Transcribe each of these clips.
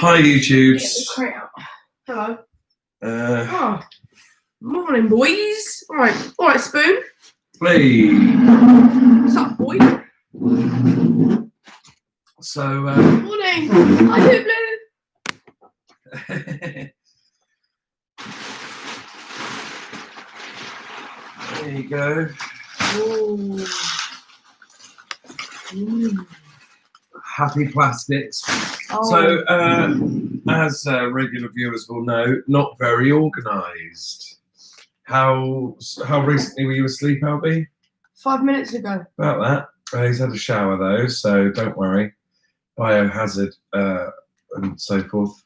Hi, YouTubes. Get the crate out. Hello. Oh, morning, boys. All right, Spoon. Hey. What's up, boy? So, morning. Hi, Blue. There you go. Ooh. Happy plastics. Oh. So, as regular viewers will know, not very organised. How recently were you asleep, Albie? 5 minutes ago. About that. He's had a shower though, so don't worry. Biohazard and so forth.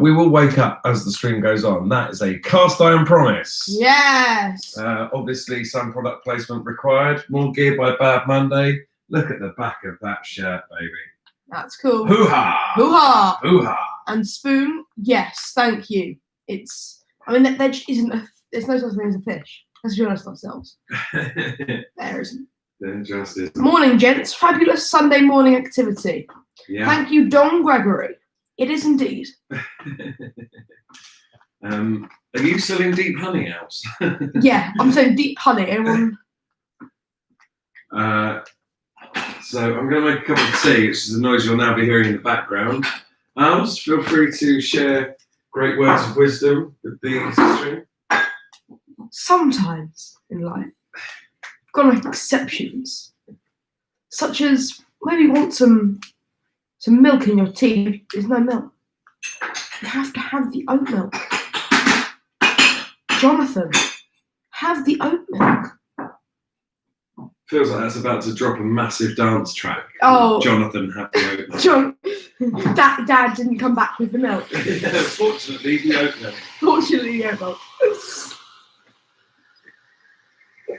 We will wake up as the stream goes on. That is a cast iron promise. Yes. Obviously, some product placement required. More gear by Bad Monday. Look at the back of that shirt, baby. That's cool. Hoo-ha! Hoo-ha! Hoo-ha! And Spoon, yes, thank you. I mean, there just isn't there's no such thing as a fish. Let's be honest ourselves. There isn't. Injustice. Morning, gents. Fabulous Sunday morning activity. Yeah. Thank you, Don Gregory. It is indeed. Are you still in Deep Honey House? Yeah, I'm saying deep honey. Everyone. So I'm going to make a cup of tea, which is the noise you'll now be hearing in the background. Als, feel free to share great words of wisdom with the stream. Sometimes in life, you've got to make exceptions, such as maybe you want some milk in your tea. There's no milk. You have to have the oat milk. Jonathan, have the oat milk. Feels like that's about to drop a massive dance track. Oh, Jonathan, have the oat milk. Dad didn't come back with the milk. Yeah, fortunately, the oat milk. Fortunately, the oat milk.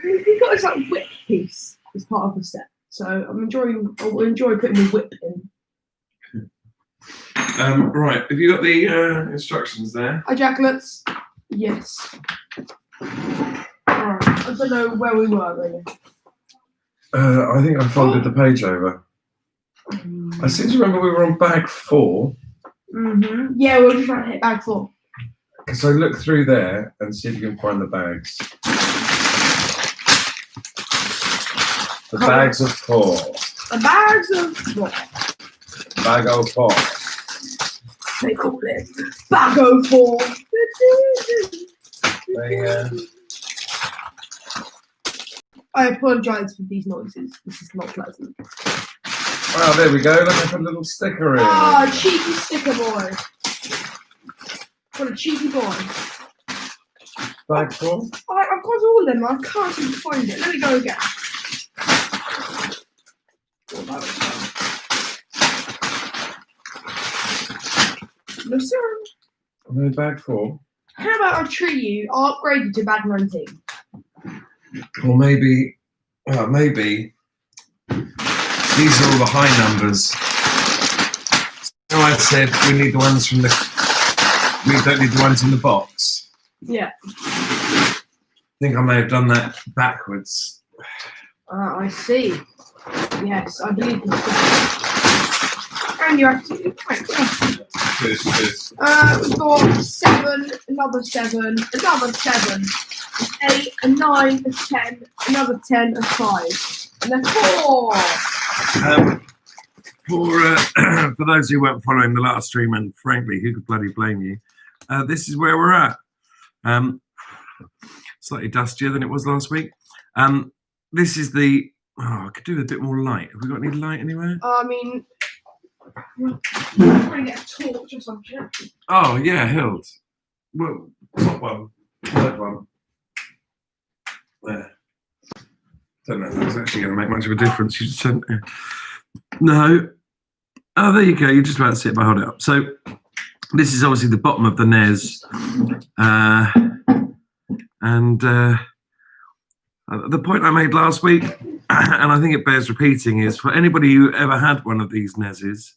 We've got this like whip piece as part of the set, so I'll enjoy putting the whip in. Right, have you got the instructions there? Ejaculates? Yes. Alright, I don't know where we were really. I think I folded the page over. I seem to remember we were on bag 4. Mm-hmm. Yeah, we were just trying to hit bag 4. So look through there and see if you can find the bags. The bags of 4. The bags of what? Bag of 4. They call it bag of 4. I apologise for these noises. This is not pleasant. Well, there we go. Let me put a little sticker in. Ah, cheeky sticker boy. What a cheeky boy. Bag 4? I've got all of them. I can't seem to find it. Let me go again. No, sir. No, bag 4. How about I treat you? I'll upgrade you to bag 19. Or maybe these are all the high numbers. So I said we need the ones from we don't need the ones in the box. Yeah. I think I may have done that backwards. I see. Yes, I believe you. And you're absolutely right. Good. We've got 7, another 7, another 7, 8, a 9, a 10, another 10, a 5, and a 4. For those who weren't following the last stream, and frankly, who could bloody blame you? This is where we're at. Slightly dustier than it was last week. This is the. Oh, I could do with a bit more light. Have we got any light anywhere? I mean, I'm trying to get a torch or something. Oh yeah, Hild. Well, top one, third one. There. Don't know if that's actually going to make much of a difference. You just sent. No. Oh, there you go. You're just about to see it if I hold it up. So this is obviously the bottom of the NES, and the point I made last week, and I think it bears repeating, is for anybody who ever had one of these NESs,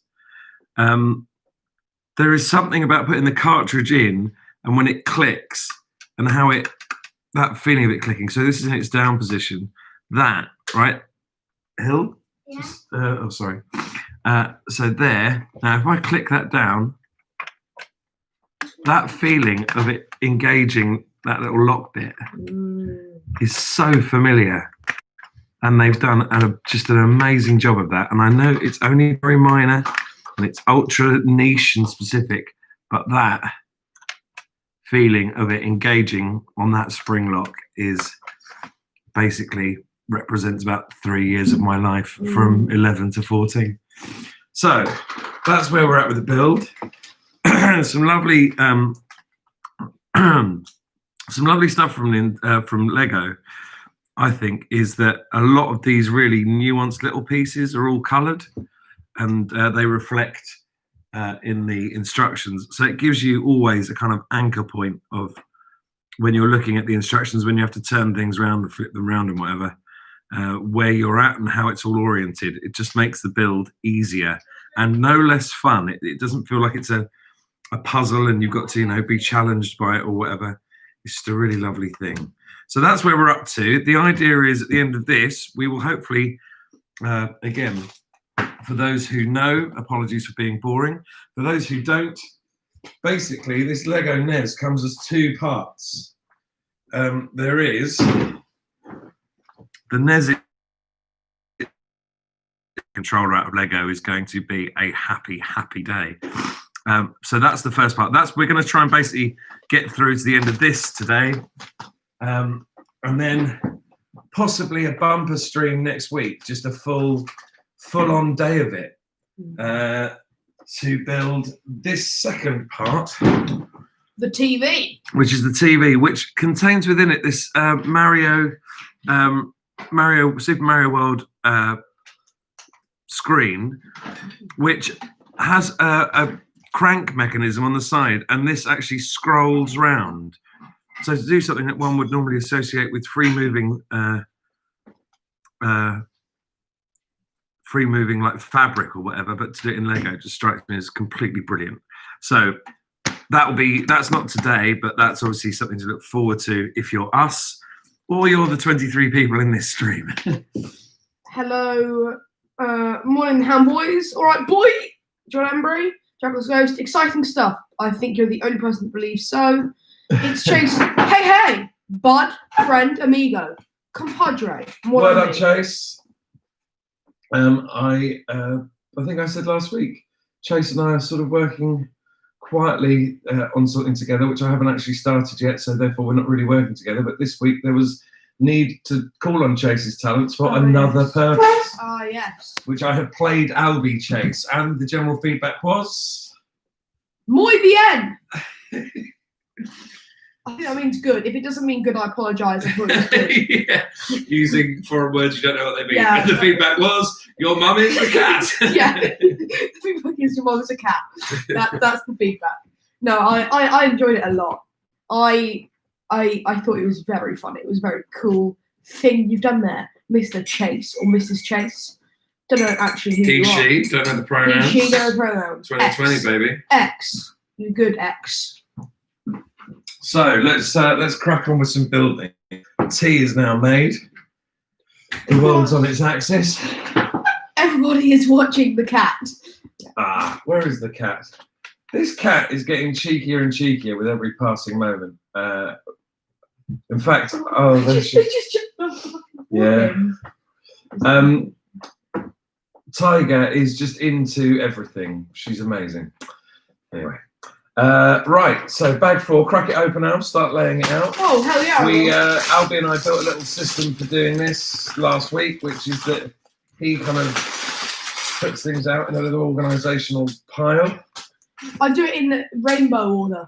there is something about putting the cartridge in and when it clicks and how that feeling of it clicking. So this is in its down position. That, right? Hill? Yeah. So there. Now if I click that down, that feeling of it engaging that little lock bit is so familiar. And they've done just an amazing job of that. And I know it's only very minor and it's ultra niche and specific, but that feeling of it engaging on that spring lock is basically represents about 3 years of my life from 11 to 14. So that's where we're at with the build. Some lovely stuff from Lego, I think, is that a lot of these really nuanced little pieces are all coloured, and they reflect in the instructions. So it gives you always a kind of anchor point of when you're looking at the instructions, when you have to turn things around and flip them around and whatever, where you're at and how it's all oriented. It just makes the build easier and no less fun. It doesn't feel like it's a puzzle and you've got to, you know, be challenged by it or whatever. It's just a really lovely thing. So that's where we're up to. The idea is at the end of this, we will hopefully, again, for those who know, apologies for being boring. For those who don't, basically this Lego NES comes as 2 parts. There is the NES controller out of Lego is going to be a happy day. So that's the first part. We're going to try and basically get through to the end of this today. And then possibly a bumper stream next week, just a full-on day of it, to build this second part. The TV. Which is the TV, which contains within it this Super Mario World screen, which has a crank mechanism on the side, and this actually scrolls round. So to do something that one would normally associate with free moving like fabric or whatever, but to do it in Lego just strikes me as completely brilliant. So that's not today, but that's obviously something to look forward to if you're us or you're the 23 people in this stream. Hello, morning, ham boys. All right, boy, John Embry, Jackal's Ghost. Exciting stuff. I think you're the only person that believes so. It's Chase. Hey, bud, friend, amigo, compadre. Well done, Chase. I think I said last week, Chase and I are sort of working quietly on something together, which I haven't actually started yet, so therefore we're not really working together. But this week there was need to call on Chase's talents for another purpose. Ah, yes. Which I have played Albie Chase, and the general feedback was muy bien. I think that means good. If it doesn't mean good, I apologise. I thought it was good. Yeah, using foreign words you don't know what they mean. Yeah. And the feedback was, your mum is a cat. Yeah, the feedback is your mum is a cat. That's the feedback. No, I enjoyed it a lot. I thought it was very fun. It was a very cool thing you've done there, Mr. Chase or Mrs. Chase. Don't know actually who He, you are. she, don't know the pronouns. He, she, don't know the pronouns. 2020, X. baby. X. You good X. So let's crack on with some building. Tea is now made. The world's on its axis. Everybody is watching the cat. Ah, where is the cat? This cat is getting cheekier and cheekier with every passing moment. In fact, oh, there she is. Yeah. Tiger is just into everything. She's amazing. Anyway. Right, so bag 4, crack it open now, start laying it out. Oh, hell yeah. Albie and I built a little system for doing this last week, which is that he kind of puts things out in a little organisational pile. I do it in the rainbow order.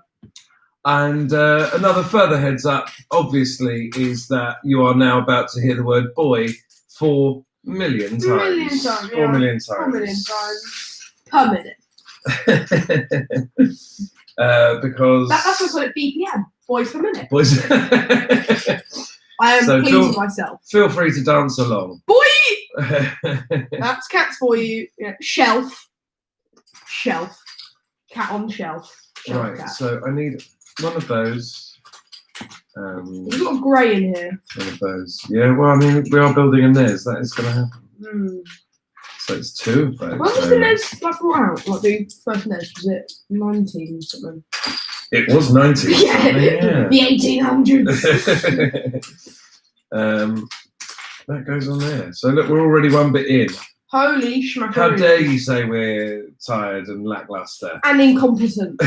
And another further heads up, obviously, is that you are now about to hear the word boy 4 million times. 4 million times. 4 million times. 4 million times per minute. Because that's what I call it, BPM, boys per minute. Boys. I am So pleased with myself. Feel free to dance along. Boy! That's cats for you. Yeah. Shelf. Cat on shelf. Right, Cat. so I need one of those. There's a lot of grey in here. One of those. Yeah, well, I mean, we are building a NES. That is going to happen. Mm. So it's 2 of those. When was the NES brought out? Like the first NES? Was it 19 something? It was 90s. Yeah, the 1800s. That goes on there. So look, we're already one bit in. Holy schmack. How dare you say we're tired and lackluster? And incompetent.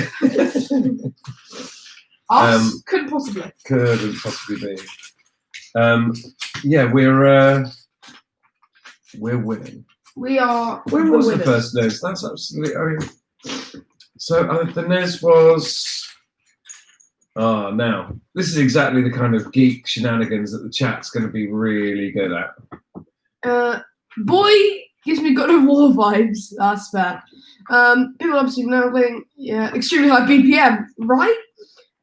Us? Couldn't possibly. Couldn't possibly be. Yeah, we're winning. We are. When was the first NES? That's absolutely. I mean, so the NES was. Now this is exactly the kind of geek shenanigans that the chat's going to be really good at. Boy gives me God of War vibes. That's fair. People obviously know playing, extremely high BPM, right?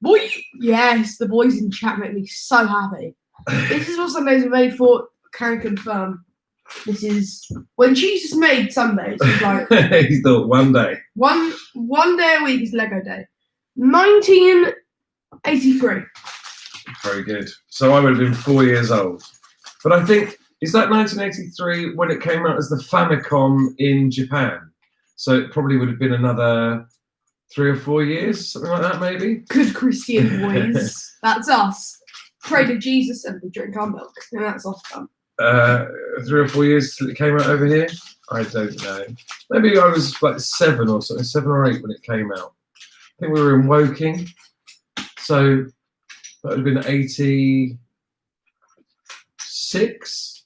Boy, yes, the boys in chat make me so happy. This is what Sundays are made for. Can confirm. This is when Jesus made Sundays. He's like he thought one day a week is Lego Day. 1983. Very good. So I would have been 4 years old. But I think, is that 1983 when it came out as the Famicom in Japan? So it probably would have been another 3 or 4 years, something like that, maybe. Good Christian boys. That's us. Pray to Jesus and we drink our milk. And that's us done. 3 or 4 years till it came out over here? I don't know. Maybe I was like 7 or something, 7 or 8 when it came out. I think we were in Woking. So that would have been 86.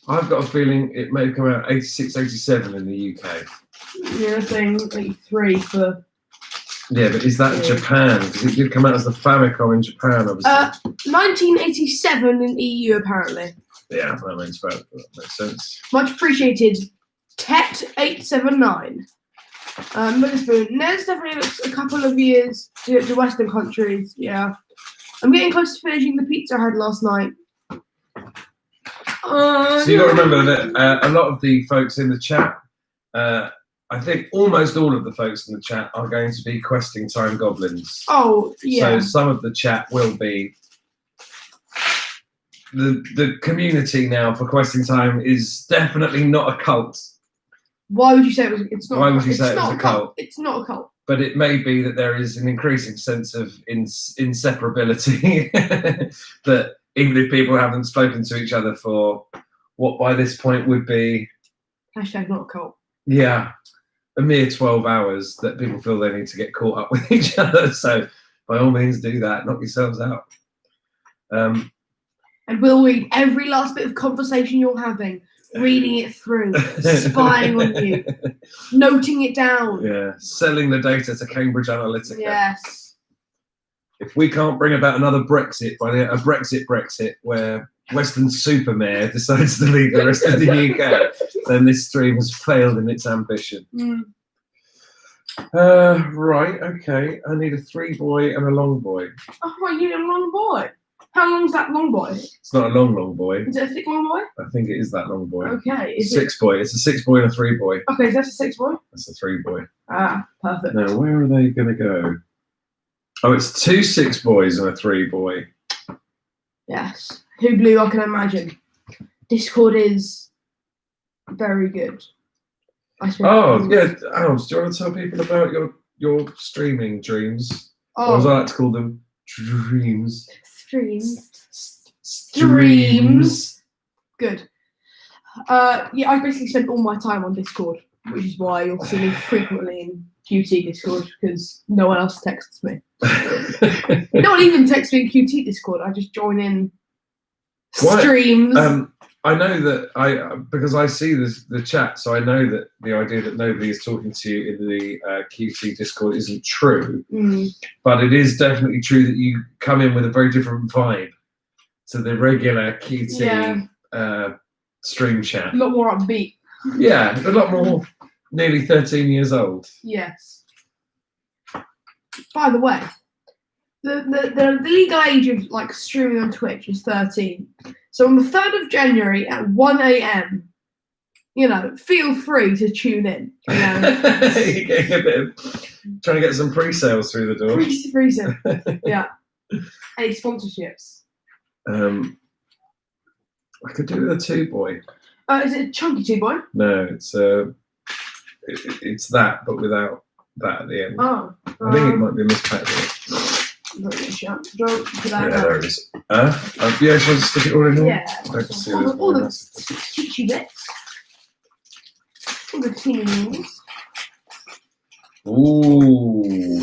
I've got a feeling it may have come out 86, 87 in the UK. Yeah, saying 83 for. Yeah, but is that Japan? Because it did come out as the Famicom in Japan, obviously. 1987 in EU, apparently. Yeah, that makes sense. Much appreciated. Tet879. Witherspoon. NES definitely looks a couple of years to Western countries. Yeah. I'm getting close to finishing the pizza I had last night. So you got to remember that a lot of the folks in the chat, I think almost all of the folks in the chat are going to be questing time goblins. Oh, yeah. So some of the chat will be. The community now for questing time is definitely not a cult. Why would you say it's not? Why would you say it was a cult? It's not a cult. But it may be that there is an increasing sense of inseparability. That even if people haven't spoken to each other for what by this point would be hashtag not a cult. Yeah, a mere 12 hours that people feel they need to get caught up with each other. So by all means do that, knock yourselves out. And we'll read every last bit of conversation you're having, reading it through, spying on you, noting it down. Yeah, selling the data to Cambridge Analytica. Yes. If we can't bring about another Brexit, a Brexit where Western Supermare decides to leave the rest of the UK, then this stream has failed in its ambition. Right, okay. I need a 3-boy and a long boy. Oh, you need a long boy. How long's that long boy? It's not a long boy. Is it a thick long boy? I think it is that long boy. Okay. 6-boy. It's a 6-boy and a 3-boy. Okay, so that's a 6-boy? That's a 3-boy. Ah, perfect. Now, where are they going to go? Oh, it's 2 6-boys and a 3-boy. Yes. Who blew, I can imagine. Discord is very good. Oh, yeah. Alms, do you want to tell people about your streaming dreams? Or as I like to call them, dreams. Streams. Good. Yeah, I basically spent all my time on Discord, which is why you'll see me frequently in QT Discord, because no one else texts me. No one even texts me in QT Discord. I just join in streams. I know that because I see the chat, so I know that the idea that nobody is talking to you in the QT Discord isn't true. But it is definitely true that you come in with a very different vibe to the regular QT stream chat. A lot more upbeat. Yeah, a lot more. Nearly 13 years old. Yes. By the way, the legal age of like streaming on Twitch is 13. So on the 3rd of January at 1 a.m, feel free to tune in. You're getting a bit of trying to get some pre-sales through the door. Pre-sale. Yeah. Any sponsorships? I could do with a 2-boy. Is it a chunky 2-boy? No, it's that, but without that at the end. Oh. I think it might be mispacked. Yeah, there it is. Yeah, shall I just stick it all in here? Yeah. I can see All there's the more nice. teachy bits. All the teenies. Ooh.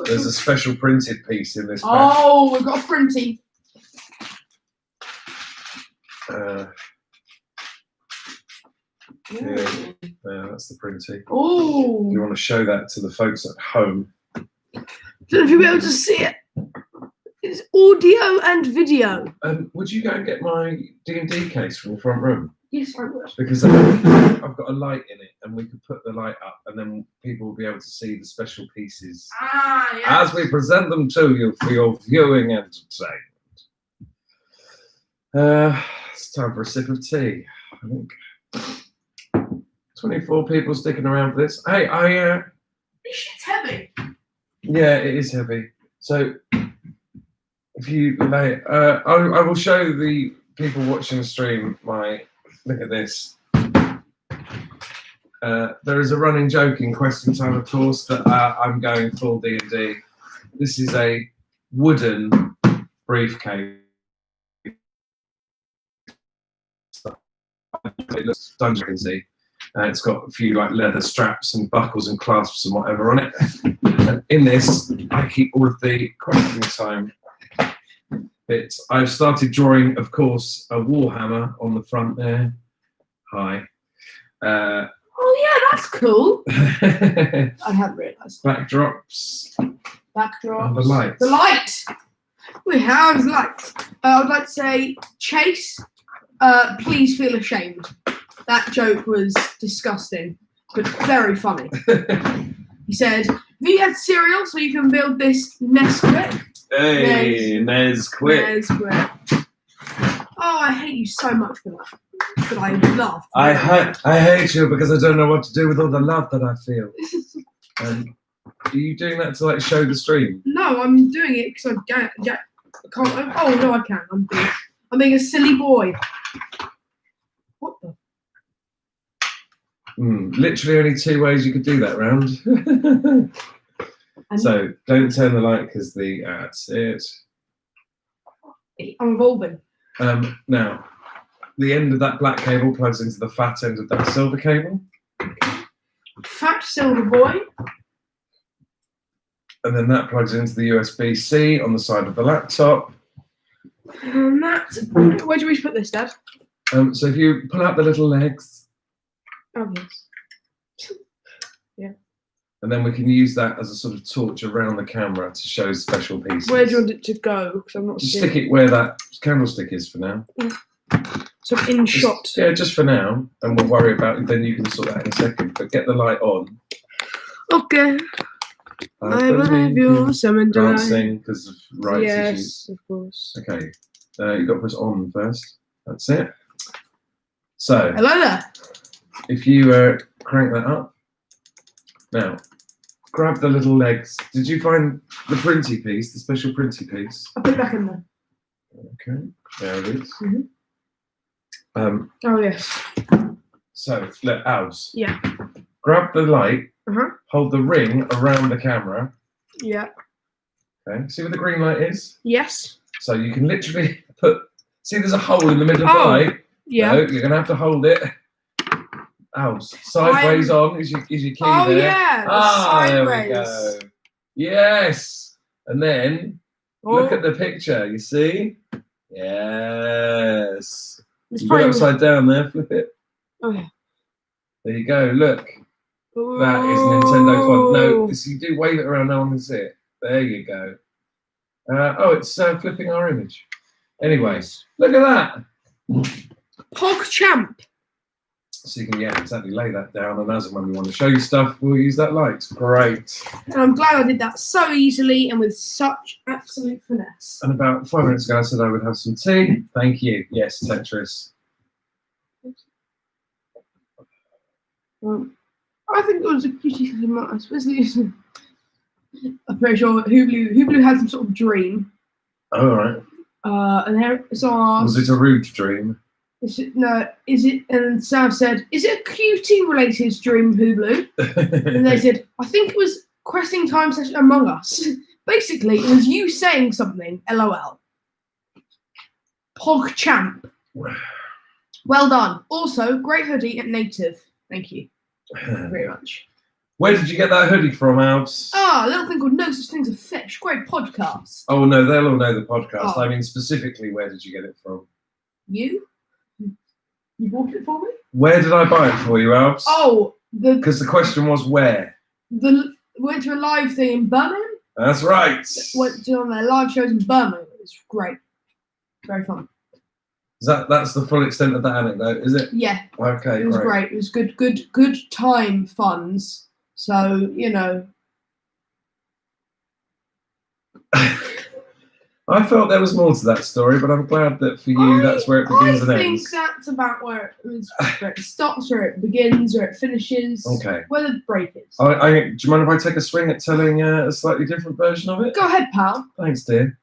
There's a Some... special printed piece in this pack. Oh, we've got a printy. Yeah, that's the printy. Oh. You want to show that to the folks at home? Don't know if you'll be able to see it. It's audio and video. Would you go and get my D&D case from the front room? Yes, I would. Because I've got a light in it, and we could put the light up, and then people will be able to see the special pieces as we present them to you for your viewing entertainment. It's time for a sip of tea. I think 24 people sticking around for this. Hey, This shit's heavy. yeah, it is heavy. So if you lay, I will show the people watching the stream my. Look at this. There is a running joke in Question Time, of course, that I'm going full D&D. This is a wooden briefcase. It looks dungeonsy. It's got a few like leather straps and buckles and clasps and whatever on it. And in this, I keep all of the Question Time bits. I've started drawing, of course, a warhammer on the front there. Hi. Oh yeah, that's cool. I hadn't realised. Backdrops. Backdrops. And the light. The light. We have light. I would like to say, Chase, please feel ashamed. That joke was disgusting, but very funny. He said, "Have you had cereal so you can build this nest quick?" Hey, Nez quick. Nest quick. Oh, I hate you so much for that. But I love. I hate you because I don't know what to do with all the love that I feel. Are you doing that to like show the stream? No, I'm doing it because I can't. Oh no, I can. I'm being a silly boy. What the? Literally only two ways you could do that round. So don't turn the light because that's it. I'm evolving. Now, the end of that black cable plugs into the fat end of that silver cable. Fat silver boy. And then that plugs into the USB-C on the side of the laptop. And where do we put this, Dad? So if you pull out the little legs. Oh, yes. Yeah. And then we can use that as a sort of torch around the camera to show special pieces. Where do you want it to go? Because I'm not Just seeing. stick it where that candlestick is for now. So in shot. Yeah, just for now. And we'll worry about it. Then you can sort that in a second. But get the light on. Okay. I believe you summoned Can't tonight. sing because of rights Yes, issues. of course. Okay. You've got to put it on first. That's it. So, Hello there. if you crank that up. Now, grab the little legs. Did you find the printy piece, the special printy piece? I'll put it back in there. Okay, there it is. Oh, yes. So, look, Als. Yeah. Grab the light, Uh-huh. hold the ring around the camera. Yeah. Okay, see where the green light is? Yes. So you can literally see there's a hole in the middle of the light? Yeah. No, you're going to have to hold it. Als, sideways on is your key Oh, there. yeah. There we Sideways. go. Yes. And then look at the picture, you see? Yes. It's You put it upside down there, flip it. Oh, yeah. There you go, look. That is Nintendo font. No, you do wave it around, no one can see it. There you go. It's flipping our image. Anyways, look at that. Hog Champ. So you can, exactly, lay that down, and as and when we want to show you stuff, we'll use that light. Great. And I'm glad I did that so easily and with such absolute finesse. And about 5 minutes ago, I said I would have some tea. Thank you. Yes, Tetris. I think it was a pretty especially. I'm pretty sure Hublu had some sort of dream. All right. And there it's our. Was it a rude dream? Is it? And Sam said, "Is it a QT related dream, Hulu?" And they said, "I think it was questing time session Among Us." Basically, it was you saying something. LOL. PogChamp. Well done. Also, great hoodie at Native. Thank you very much. Where did you get that hoodie from, Albs? Ah, a little thing called No Such Thing as a Fish. Great podcast. Oh no, they'll all know the podcast. Oh. I mean, specifically, where did you get it from? You bought it for me? Where did I buy it for you, Albs? Oh, because the question was where. Went to a live thing in Birmingham. That's right. Went to one of their live shows in Birmingham. It was great. Very fun. That's the full extent of that anecdote, is it? Yeah. Okay. It was great. It was good time funds. So, you know. I felt there was more to that story, but I'm glad that for you, that's where it begins and ends. I think that's about where it stops, where it begins, where it finishes. Okay. Where the break is. Do you mind if I take a swing at telling a slightly different version of it? Go ahead, pal. Thanks, dear.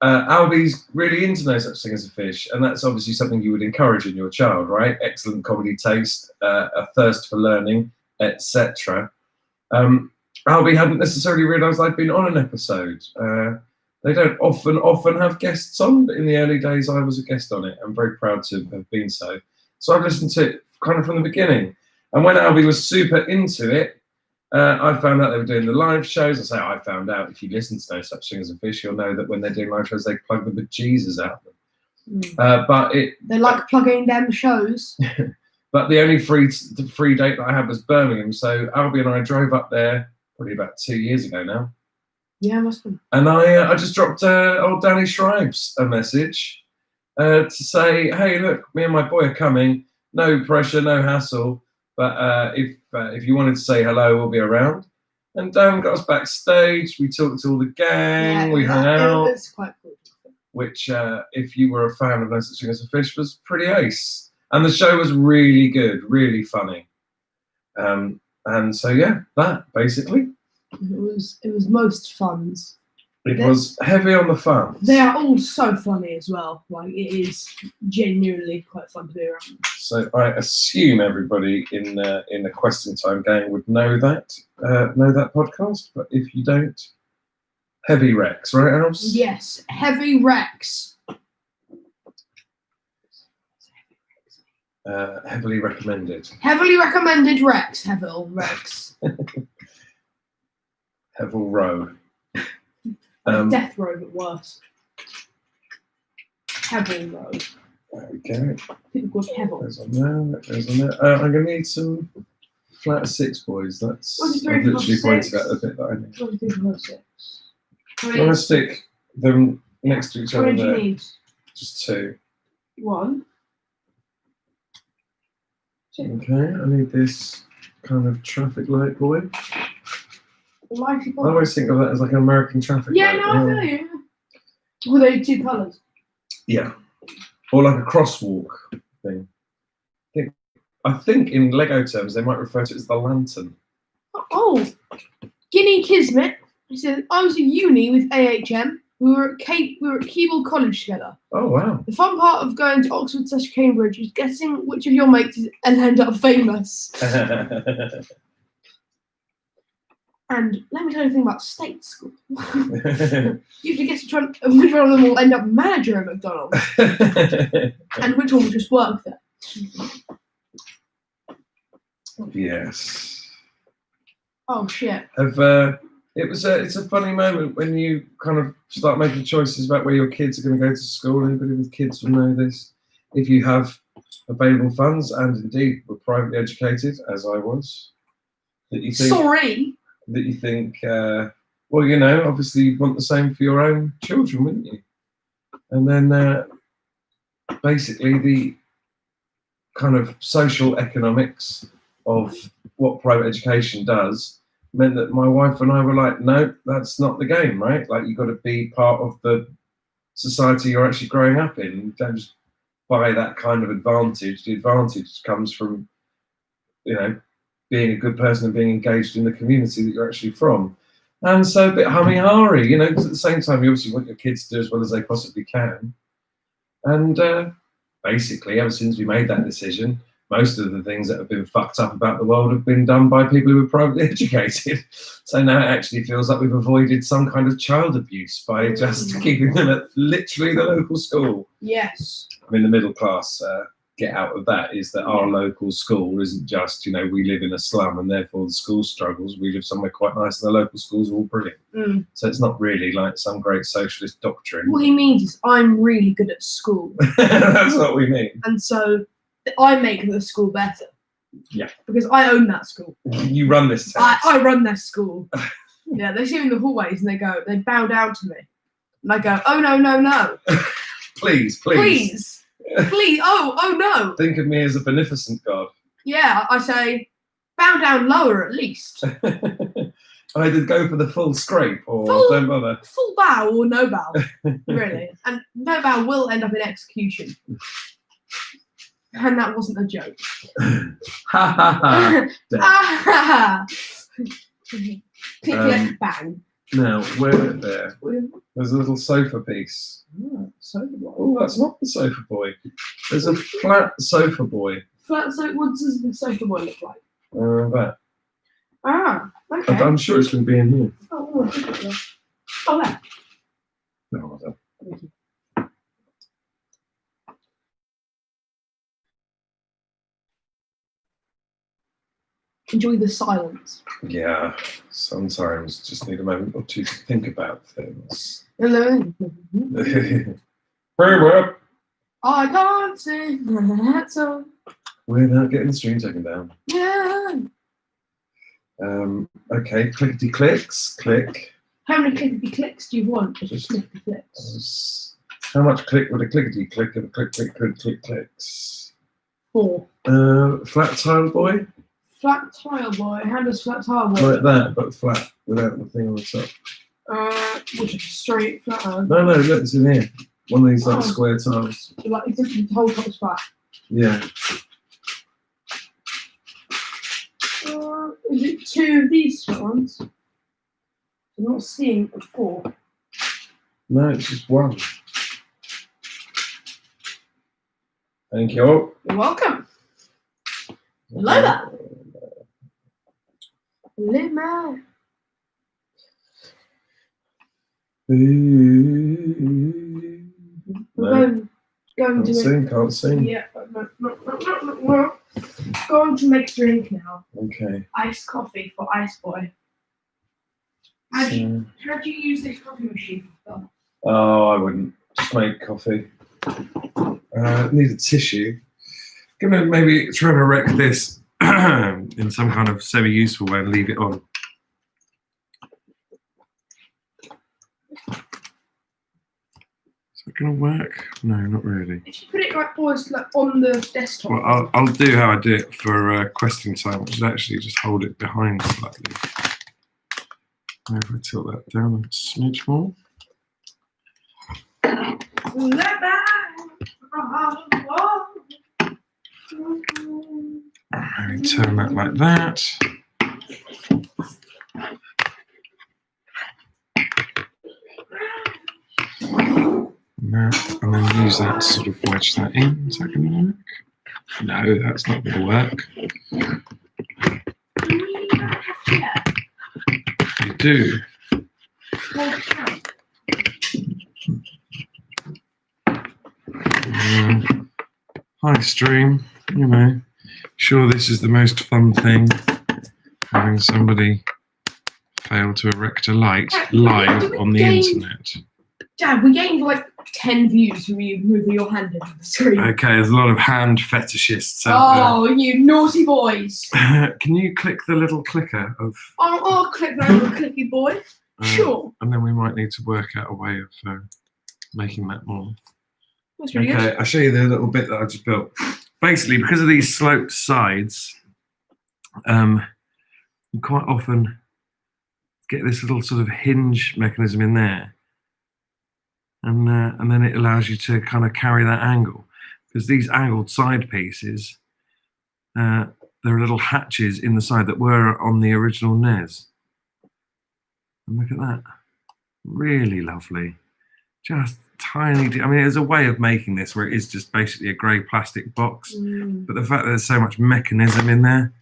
Albie's really into No Such Thing as a Fish, and that's obviously something you would encourage in your child, right? Excellent comedy taste, a thirst for learning, etc. Albie hadn't necessarily realised I'd been on an episode. They don't often have guests on, but in the early days I was a guest on it. I'm very proud to have been so. So I've listened to it kind of from the beginning. And when Albie was super into it, I found out they were doing the live shows. I say I found out, if you listen to No Such Thing as a Fish, you'll know that when they're doing live shows, they plug the bejesus out of them. They like plugging them shows. But the only free date that I had was Birmingham. So Albie and I drove up there probably about 2 years ago now. Yeah, must be. And I just dropped old Danny Shribes a message to say, hey, look, me and my boy are coming. No pressure, no hassle. But if you wanted to say hello, we'll be around. And Dan got us backstage. We talked to all the gang. We hung out. It's quite cool. Which, if you were a fan of No Such Thing as a Fish, was pretty ace. And the show was really good, really funny. And so, yeah, that basically. It was most funs. It was heavy on the fun. They are all so funny as well. Like, it is genuinely quite fun to be around. So I assume everybody in the Question Time gang would know that podcast. But if you don't, Heavy Rex, right, Albs? Yes, Heavy Rex. Heavily recommended. Heavily recommended Rex. Heavil Rex. Hevel Row. Death Row, but worse. Hevel Row. There we go. People called Hevel. There's on there. I'm going to need some flat six, boys. That's I've literally pointed out the bit that I need. 1, 2, 3, 4, 6. I'm going to stick them next to each other. How many do you need? Just 2. 1. 2. Okay, I need this kind of traffic light boy. Lighty I boy. always think of that as like an American traffic light. Yeah, no, I feel you. Were they 2 colours? Yeah. Or like a crosswalk thing. I think in Lego terms they might refer to it as the lantern. Oh, Guinea Kismet. He said, I was at uni with AHM. We were at Keble College together. Oh, wow. The fun part of going to Oxford/Cambridge is guessing which of your mates is and end up famous. And let me tell you a thing about state school. You have to guess which one of them will end up manager at McDonald's. And which one will just work there. Yes. Oh, shit. It's a funny moment when you kind of start making choices about where your kids are going to go to school. Anybody with kids will know this. If you have available funds, and indeed were privately educated, as I was, that you think, well, you know, obviously you'd want the same for your own children, wouldn't you? And then basically the kind of social economics of what private education does meant that my wife and I were like, no, that's not the game, right? Like, you've got to be part of the society you're actually growing up in. You don't just buy that kind of advantage. The advantage comes from, you know, being a good person and being engaged in the community that you're actually from. And so a bit hummy-harry, you know, because at the same time you obviously want your kids to do as well as they possibly can. And basically, ever since we made that decision, most of the things that have been fucked up about the world have been done by people who were privately educated. So now it actually feels like we've avoided some kind of child abuse by just keeping them at literally the local school. Yes. I mean, the middle class get out of that is that our local school isn't just, we live in a slum and therefore the school struggles. We live somewhere quite nice and the local schools are all brilliant. So it's not really like some great socialist doctrine. What he means is I'm really good at school. That's what we mean. And so I make the school better. Yeah. Because I own that school. You run this town. I run their school. Yeah, they see me in the hallways and they bow down to me. And I go, oh no, no, no. Please. Please. Please, oh no. Think of me as a beneficent god. Yeah, I say, bow down lower at least. Either go for the full scrape or don't bother. Full bow or no bow, really. And no bow will end up in execution. And that wasn't a joke. Ha ha ha. Click, click, bang. Now, where there's a little sofa piece. Sofa boy. Oh, that's not the sofa boy. There's a flat sofa boy. Flat sofa. What does the sofa boy look like? That. Okay. I'm sure it's going to be in here. Oh, there. No, I don't. Thank you. Enjoy the silence. Yeah, sometimes just need a moment or two to think about things. Hello. I can't sing that song without getting the string taken down. Yeah. Okay, clickety clicks, click. How many clickety clicks do you want? Just clickety clicks. How much click would a clickety click of a click click click click clicks? 4. Flat tile boy. Flat tile boy. How does flat tile boy? Like that, but flat without the thing on the top. Which is straight flat. No, look, it's in here. One of these like square tiles. Like the whole top is flat. Yeah. Is it 2 of these ones? I'm not seeing 4. No, it's just 1. Thank you. You're welcome. Hello there. Lima. No. Going to Can't sing. Yeah, no. Going to make a drink now. Okay. Iced coffee for Ice Boy. How do you use this coffee machine? Oh, I wouldn't. Just make coffee. Need a tissue. Gonna maybe try and erect this in some kind of semi-useful way and leave it on. Is that gonna work? No, not really. If you put it like almost like on the desktop. Well, I'll do how I do it for questing time, which is actually just hold it behind slightly. Maybe if I tilt that down a smidge more. Maybe turn that like that. And then use that to sort of wedge that in. Is that going to work? No, that's not going to work. You do. Hi, stream. Sure, this is the most fun thing, having somebody fail to erect a light live on the internet. Dad, we gained like 10 views from you moving your hand into the screen. Okay, there's a lot of hand fetishists out there. Oh, you naughty boys. Can you click the little clicker of... I'll click that little clicky boy. Sure. And then we might need to work out a way of making that more. That's really okay, good. I'll show you the little bit that I just built. Basically, because of these sloped sides, you quite often get this little sort of hinge mechanism in there. And then it allows you to kind of carry that angle. Because these angled side pieces, there are little hatches in the side that were on the original NES. And look at that. Really lovely. Just tiny. I mean, there's a way of making this where it is just basically a grey plastic box, but the fact that there's so much mechanism in there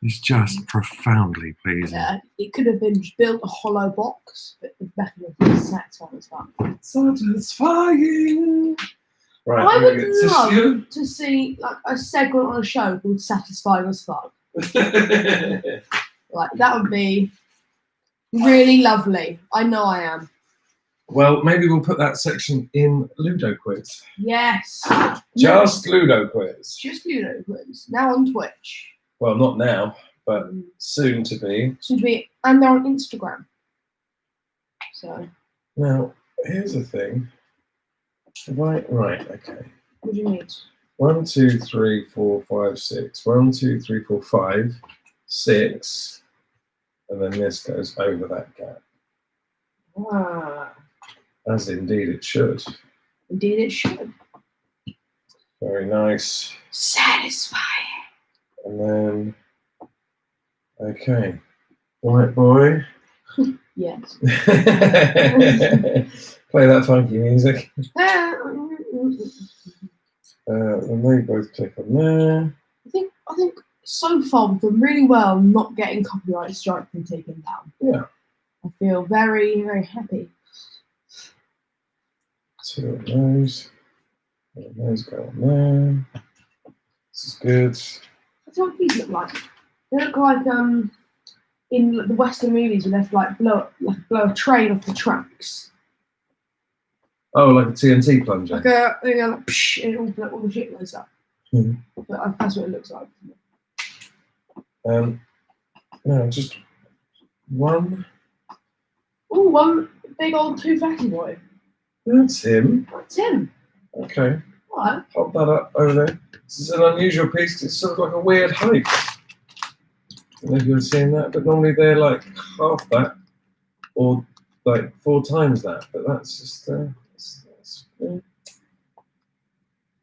is just profoundly pleasing. Yeah, it could have been built a hollow box, but the mechanism is satisfying as well. Satisfying. Right, I I'm would gonna get tissue. love to see like a segment on a show called "Satisfying as Fuck." Like that would be really lovely. I know I am. Well, maybe we'll put that section in Ludo Quiz. Yes. Just Ludo Quiz. Just Ludo Quiz. Now on Twitch. Well, not now, but soon to be. Soon to be, and they're on Instagram. So. Now, here's the thing. Right, okay. What do you need? 1, 2, 3, 4, 5, 6. 1, 2, 3, 4, 5, 6. And then this goes over that gap. Ah. As indeed it should. Indeed it should. Very nice. Satisfying. And then, okay. Right, boy. Yes. Play that funky music. And they both click on there. I think so far we've done really well not getting copyright strike and taken down. Yeah. I feel very, very happy. Two of those. And those go on there. This is good. That's what these look like. They look like in the Western movies when they have to like blow a train off the tracks. Oh, like a TNT plunger. Like a like, psh, and all the shit blows up. Mhm. But that's what it looks like. No, just one. Oh, one big old two fatty boy. That's him. That's him. Okay. What? Hold that up over there. This is an unusual piece 'cause it's sort of like a weird height. I don't know if you've seen that, but normally they're like half that or like 4 times that. But that's just that's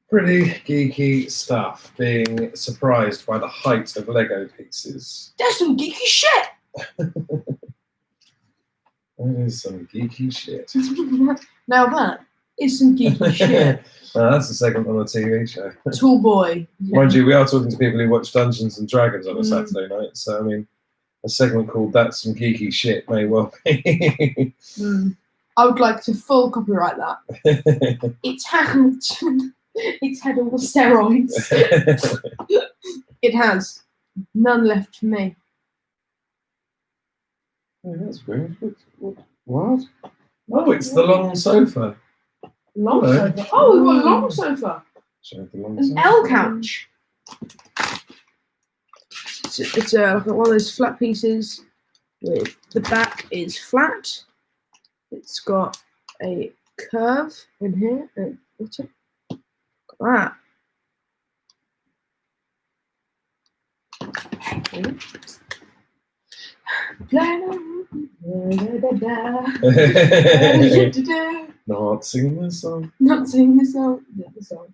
pretty geeky stuff, being surprised by the height of Lego pieces. That's some geeky shit. That is some geeky shit. Now that is some geeky shit. That's a segment on a TV show. Tall boy. Mind you, we are talking to people who watch Dungeons and Dragons on a Saturday night, so I mean, a segment called "That's Some Geeky Shit" may well be. I would like to full copyright that. It's had all the steroids. It has. None left for me. Oh, that's weird. What? Oh, it's the long sofa. Long Hello. sofa. Oh, we've got a long sofa. Show the long An sofa. L couch. It's like one of those flat pieces with the back is flat. It's got a curve in here. What's it? Got that. Not singing this song. Not singing the song. Not the song.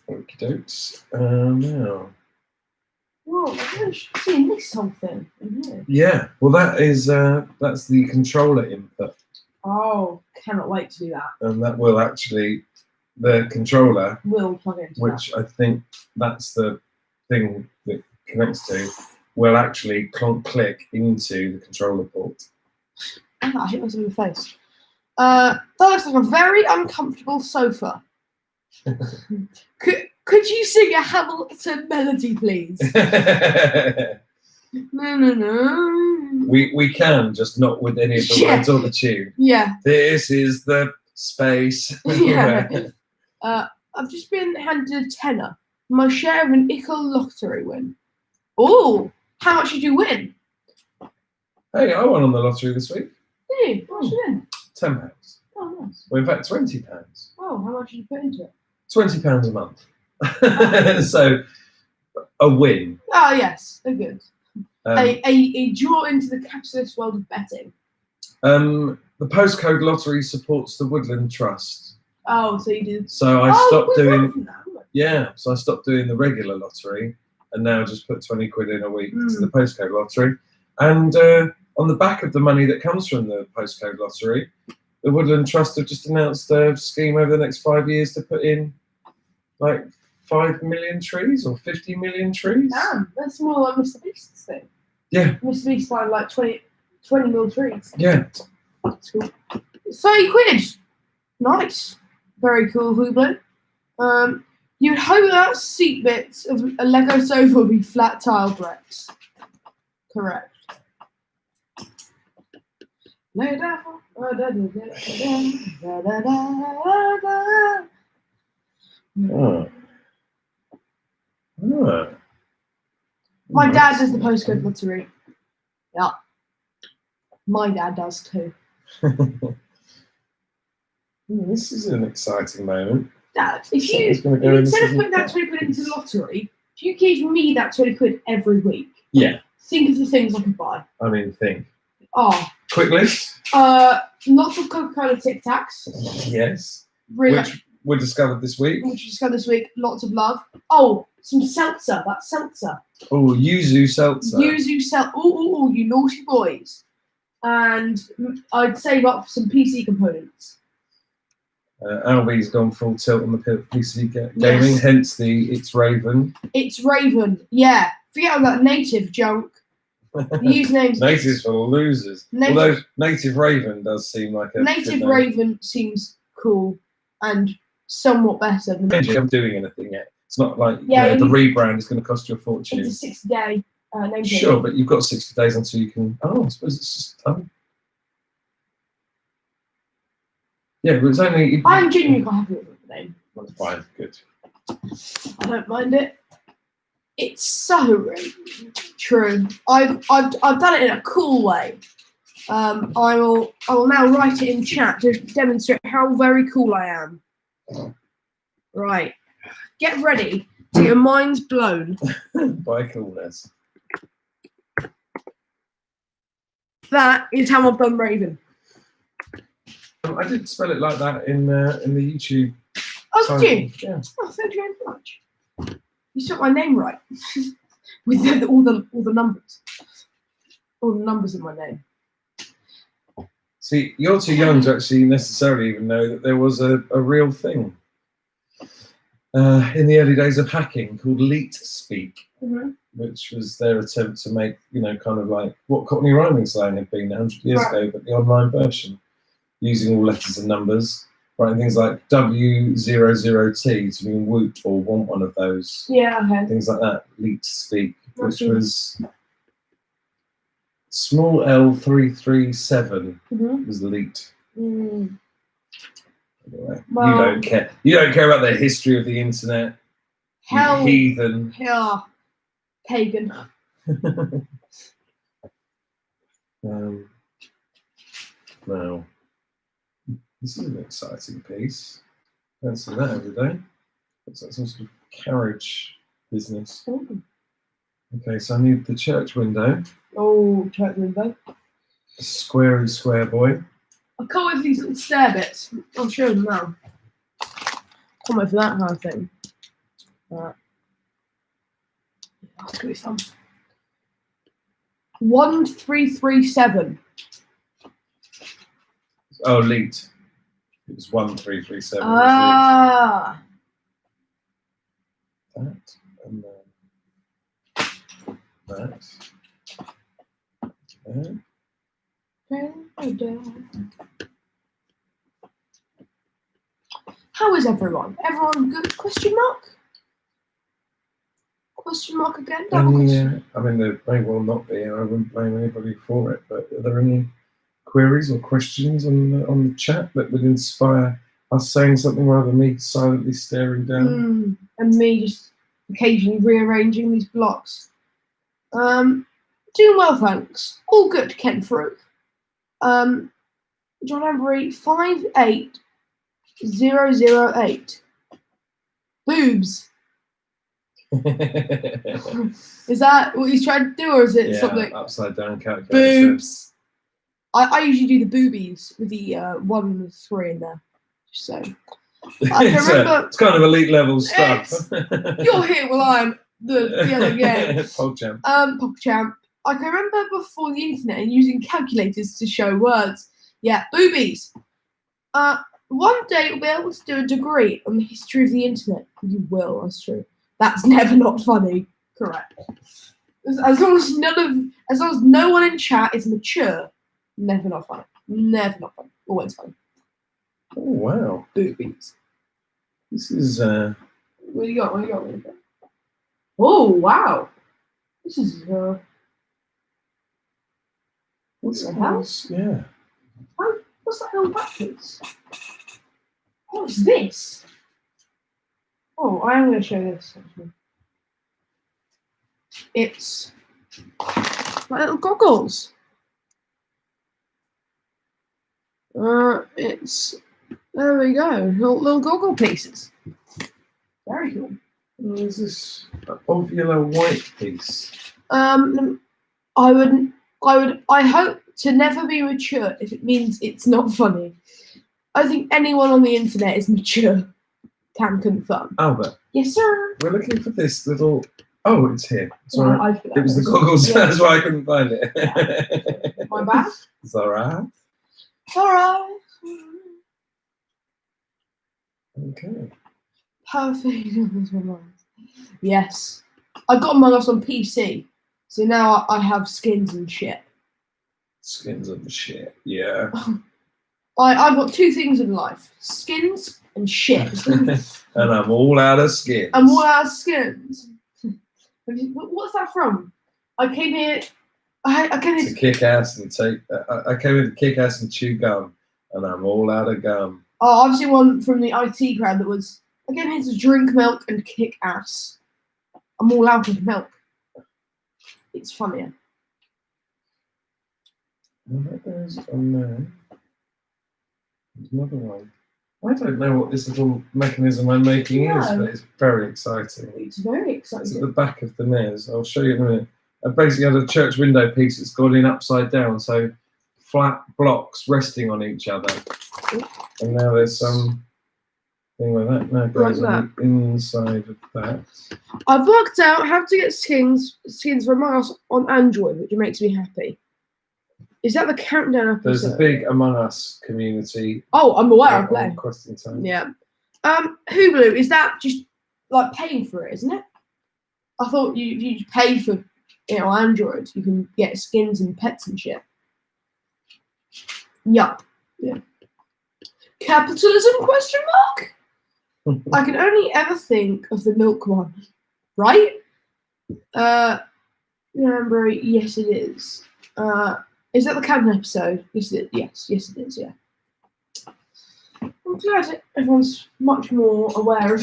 Okie dokes. Now. Whoa, I've seen this something in here. Yeah. Well, that is that's the controller input, Oh, cannot wait to do that. and that will actually the controller, Will plug into which I think that's the thing that connects to, will actually click into the controller port. that. I hit myself in the face. That looks like a very uncomfortable sofa. Could you sing a Hamilton melody, please? No. We can, just not with any of the Yeah. words or the tune. Yeah. This is the space. Yeah. I've just been handed a tenner. My share of an Ickle lottery win. Oh, how much did you win? Hey, I won on the lottery this week. Did you? How much did you win? £10. Oh, nice. Well, in fact, £20. Oh, how much did you put into it? £20 a month. So, a win. Oh, yes. They're good. Um, A draw into the capitalist world of betting. the postcode lottery supports the Woodland Trust. Oh, so you did. So I stopped we've doing. learned from that, haven't we? Yeah, so I stopped doing the regular lottery and now just put 20 quid in a week to the postcode lottery. And on the back of the money that comes from the postcode lottery, the Woodland Trust have just announced a scheme over the next 5 years to put in like 5 million trees or 50 million trees. Damn, that's more like Mr. Beast's thing. Yeah. Mr. Beast buying like 20 mil trees. Yeah. That's cool. 30 quid. Nice. Very cool, Hublin. You'd hope that seat bits of a Lego sofa would be flat tile bricks. Correct. Oh. Oh. My dad does the postcode lottery. Yeah. My dad does too. This is an exciting moment. Dad, if you Something's gonna go in instead of this putting that 20 quid into the lottery, if you gave me that 20 quid every week, Yeah. think of the things I could buy. I mean, think. Oh, Quick list. lots of Coca-Cola Tic Tacs. Yes. Really, Which were discovered this week. which we discovered this week. Lots of love. Oh, some seltzer. That seltzer. Oh, yuzu seltzer. Yuzu seltzer. Oh, you naughty boys. And I'd save up for some PC components. Albie's gone full tilt on the PC gaming, Yes. hence the It's Raven. It's Raven. Yeah. Forget all that native junk. The username's Natives for losers. Native- Although Native Raven does seem like a Native good name. Raven seems cool and somewhat better than I'm doing anything yet. It's not like Yeah, the you- rebrand is going to cost you a fortune. it's a 6-day name change. Sure, but you've got 60 days until you can. Oh, I suppose it's just done. Yeah, but it's only. I'm genuinely quite happy with the name. That's fine, good. I don't mind it. It's so true. I've done it in a cool way. I will now write it in chat to demonstrate how very cool I am. Right. Get ready to get your minds blown. By coolness. That is how I've done Raven. I did spell it like that in the YouTube. Oh, did you? Yeah. Oh, thank you very much. You spelled my name right. With all the numbers. All the numbers in my name. See, you're too young to actually necessarily even know that there was a real thing in the early days of hacking called Leet Speak, which was their attempt to make, kind of like what Cockney rhyming slang had been 100 years ago, but the online version, using all letters and numbers, writing things like W00T to mean woot or want one of those. Yeah, okay. Things like that, Leet Speak, which Okay. was small L337 was Leet. Mm. Anyway, Well- you don't care. You don't care about the history of the internet. You Hell, heathen. yeah, pagan. Now, this is an exciting piece. Don't see that every day. Looks like some sort of carriage business. Ooh. Okay, so I need the church window. Oh, check window. A squarey square boy. I can't wait for these little stair bits. I'll show them now. Can't wait for that kind of thing. Alright. That's gonna be fun. 1337. Oh, Leet. It was 1337. Ah. That and then that. How is everyone? Everyone good? Question mark? Question mark again? Double question. I mean, there may well not be, and I wouldn't blame anybody for it. But are there any queries or questions on the chat that would inspire us saying something rather than me silently staring down? And me just occasionally rearranging these blocks. Doing well, thanks. All good, Ken Farouk. John Embry 58008. Boobs. Is that what he's trying to do, or is it Yeah, something? upside down calculator. Boobs. I usually do the boobies with the 1 and the 3 in there. So I can remember It's kind of elite level stuff. you're here while I'm the other game. PogChamp. PogChamp. I can remember before the internet and using calculators to show words. Yeah, boobies. One day you'll be able to do a degree on the history of the internet. You will, that's true. That's never not funny. Correct. As long as no one in chat is mature, never not funny. Never not funny. Always funny. Oh wow. Boobies. This is What do you got? What do you got? What do you got? Oh wow. This is what's the house? Yeah. What's that little backwards? What's this? Oh, I am going to show this actually. It's my little goggles. It's there we go. Little goggle pieces. Very cool. What is this ovular white piece? I hope to never be mature if it means it's not funny. I think anyone on the internet is mature. Can confirm. Albert. Yes, sir. We're looking for this little. Oh, it's here. Sorry. Yeah, it was the goggles. Yeah. That's why I couldn't find it. Yeah. My bad. It's alright. It's alright. Okay. Perfect. Yes. I got Among Us on PC, so now I have skins and shit. Skins and shit. Yeah. I've got two things in life: skins and shit. And I'm all out of skins. And what are skins? What's that from? I came here. I came here to kick ass and take. I came here to kick ass and chew gum, and I'm all out of gum. Oh, I've seen one from the IT crowd that was, I came here to drink milk and kick ass. I'm all out of milk. It's funnier. What goes on there? There's another one. I don't know what this little mechanism I'm making is, but it's very exciting. It's very exciting. It's at the back of the NES. I'll show you in a minute. I basically had a church window piece that's gone in upside down, so flat blocks resting on each other. And now there's some thing like that. Now it goes on the inside of that. I've worked out how to get skins for Among Us on Android, which makes me happy. Is that the countdown episode? There's a big Among Us community. Oh, I'm aware of playing. Question time. Yeah. Hulu, is that just like paying for it, isn't it? I thought you pay for Android, you can get skins and pets and shit. Yup. Yeah. Capitalism? Question mark? I can only ever think of the milk one, right? Remember? Yes, it is. Is that the countdown episode? Yes, it is. Yeah. I'm glad everyone's much more aware of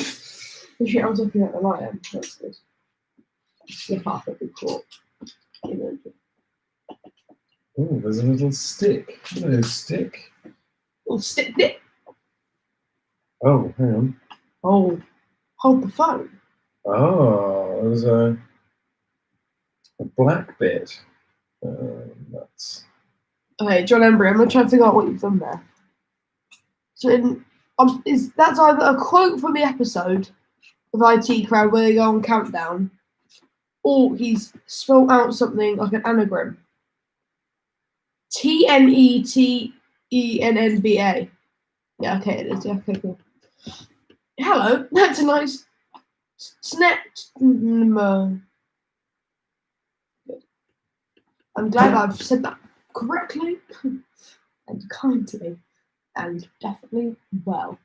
the shit I was looking at than I am. That's good. Slip up every court. Oh, there's a little stick. Hello, stick. Little stick dip. Oh, hang on. Oh, hold the phone. Oh, there's a black bit. That's. Okay, John Embry, I'm gonna try and figure out what you've done there. So, that's either a quote from the episode of IT Crowd where they go on countdown, or he's spelled out something like an anagram. TNETENNBA. Yeah, okay, it is. Yeah, okay, cool. Hello, that's a nice snap. I'm glad I've said that correctly and kindly and definitely well.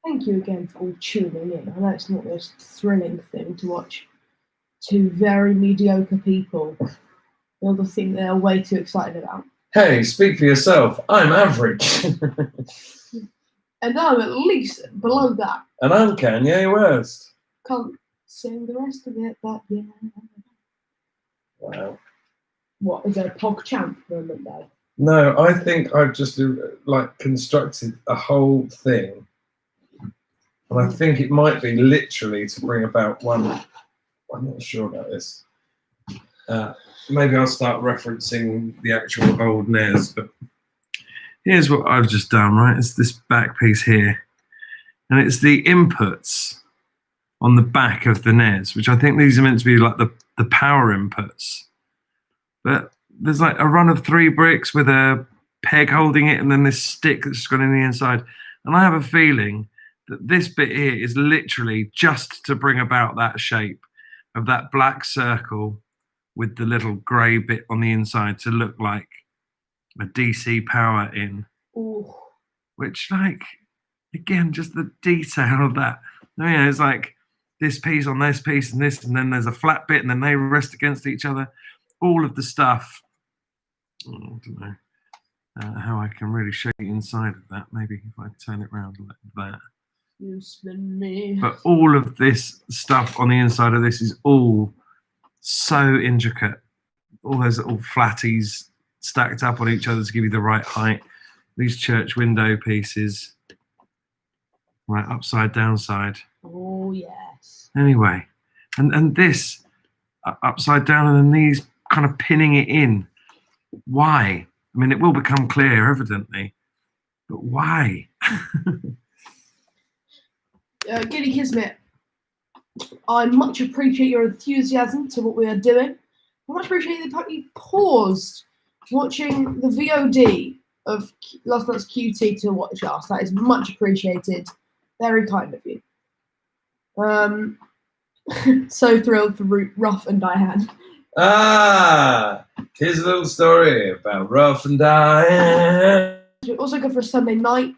Thank you again for all tuning in. I know it's not the most thrilling thing to watch two very mediocre people build a thing they're way too excited about. Hey, speak for yourself. I'm average. And I'm at least below that. And I'm Kanye West. Can't sing the rest of it, but yeah. Wow. What, is there a PogChamp moment there? No, I think I've just constructed a whole thing. And I think it might be literally to bring about one. I'm not sure about this. Maybe I'll start referencing the actual old NES, but here's what I've just done, right? It's this back piece here. And it's the inputs on the back of the NES, which I think these are meant to be like the power inputs. But there's like a run of 3 bricks with a peg holding it and then this stick that's just gone in the inside. And I have a feeling that this bit here is literally just to bring about that shape of that black circle with the little grey bit on the inside to look like a DC power in. Ooh. Which, like, again, just the detail of that. I mean, it's like this piece on this piece and this, and then there's a flat bit, and then they rest against each other. All of the stuff. I don't know how I can really show you inside of that. Maybe if I turn it around like that. You spin me. But all of this stuff on the inside of this is all so intricate. All those little flatties stacked up on each other to give you the right height. These church window pieces. Right, upside down side. Oh, yes. Anyway, and this upside down and then these kind of pinning it in. Why? I mean, it will become clear, evidently. But why? Giddy Kismet, I much appreciate your enthusiasm to what we are doing. I much appreciate the fact you paused watching the VOD of last night's QT to watch us. That is much appreciated. Very kind of you. So thrilled for Ruff and Diane. Ah, here's a little story about Ruff and Diane. Also good for a Sunday night.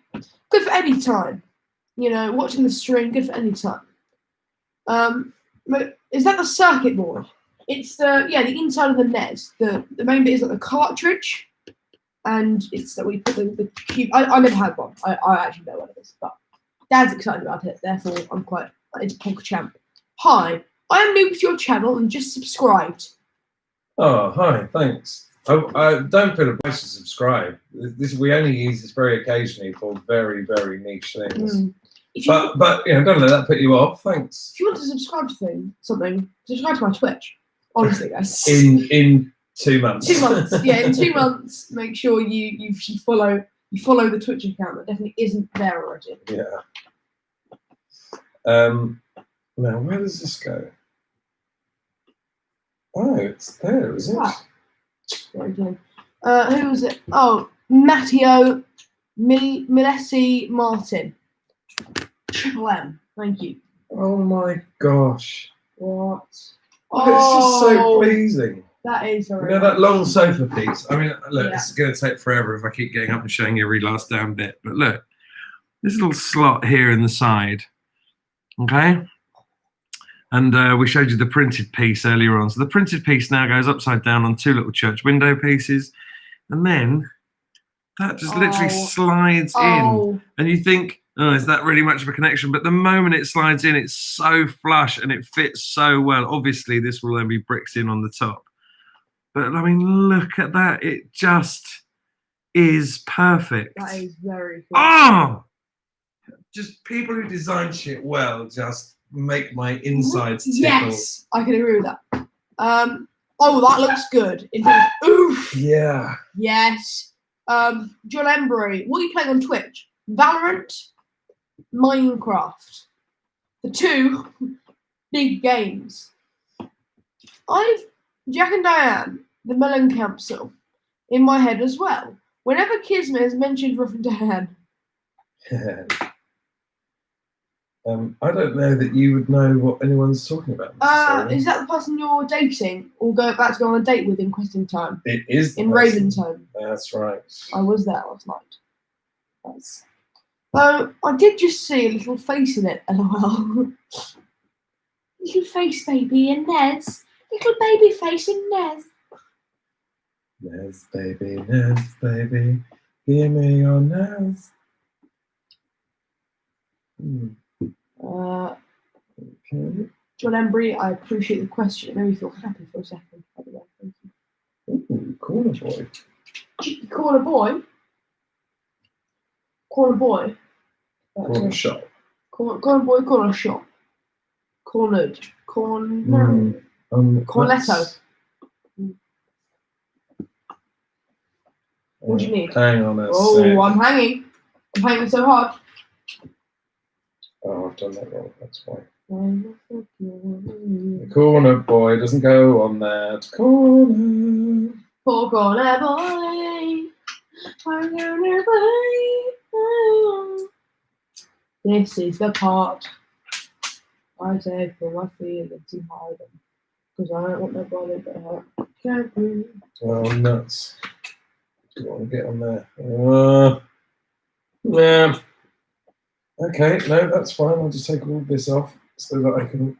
Good for any time. You know, watching the stream, good for any time. Is that the circuit board? It's the inside of the NES. The main bit is like the cartridge, and it's that we put the cube. I never had one. I actually know what it is, but Dad's excited about it. Therefore, I'm quite into PogChamp. Hi, I am new to your channel and just subscribed. Oh, hi, thanks. I don't put a price to subscribe. We only use this very occasionally for very, very niche things. But you know, don't let that put you off. Thanks. If you want to subscribe to something, subscribe to my Twitch. Honestly, guys. In 2 months. 2 months. Yeah, in 2 months, make sure you follow the Twitch account that definitely isn't there already. Yeah. Now where does this go? Oh, it's there, is it? Very good. Who was it? Oh, Matteo Milesi Martin. Triple M. Thank you. Oh my gosh. What? Oh, it's just so pleasing. That is You know that long sofa piece? I mean, look, this is going to take forever if I keep getting up and showing you every last damn bit. But look, this little slot here in the side, okay? And we showed you the printed piece earlier on. So the printed piece now goes upside down on 2 little church window pieces. And then that just literally slides in. And you think, oh, is that really much of a connection? But the moment it slides in, it's so flush and it fits so well. Obviously, this will then be bricks in on the top. But I mean, look at that. It just is perfect. That is very cool. Oh! Just people who design shit well just make my insides tickle. Yes, I can agree with that. Oh, that looks good. Oof. Yeah. Yes. John Embry, what are you playing on Twitch? Valorant, Minecraft. The 2 big games. Jack and Diane, the Melon Council, in my head as well. Whenever Kismet has mentioned Ruff and Diane. I don't know that you would know what anyone's talking about. Is that the person you're dating or about to go on a date with in Question Time? It is in Raven's-Home. That's right. I was there last night. I did just see a little face in it. LOL. Little face baby in Nez. Little baby face in Nez. Nez baby, give me your Nez. Okay. John Embry, I appreciate the question. It made me feel happy for a second. Thank you. Ooh, corner boy. Corner boy? Corner boy? Corner shop. Corner boy, corner shop. Cornered. Cornetto. What do you need? Hang on a Oh, sec. I'm hanging. I'm hanging so hard. Oh, I've done that wrong. That's why. The corner boy doesn't go on that corner. Poor corner boy. Corner boy. This is the part I take for my feelings and hide them. Because I don't want nobody to hurt. Can't breathe. Oh, nuts. Do you want to get on there? Yeah. Okay, no, that's fine. I'll just take all this off so that I can.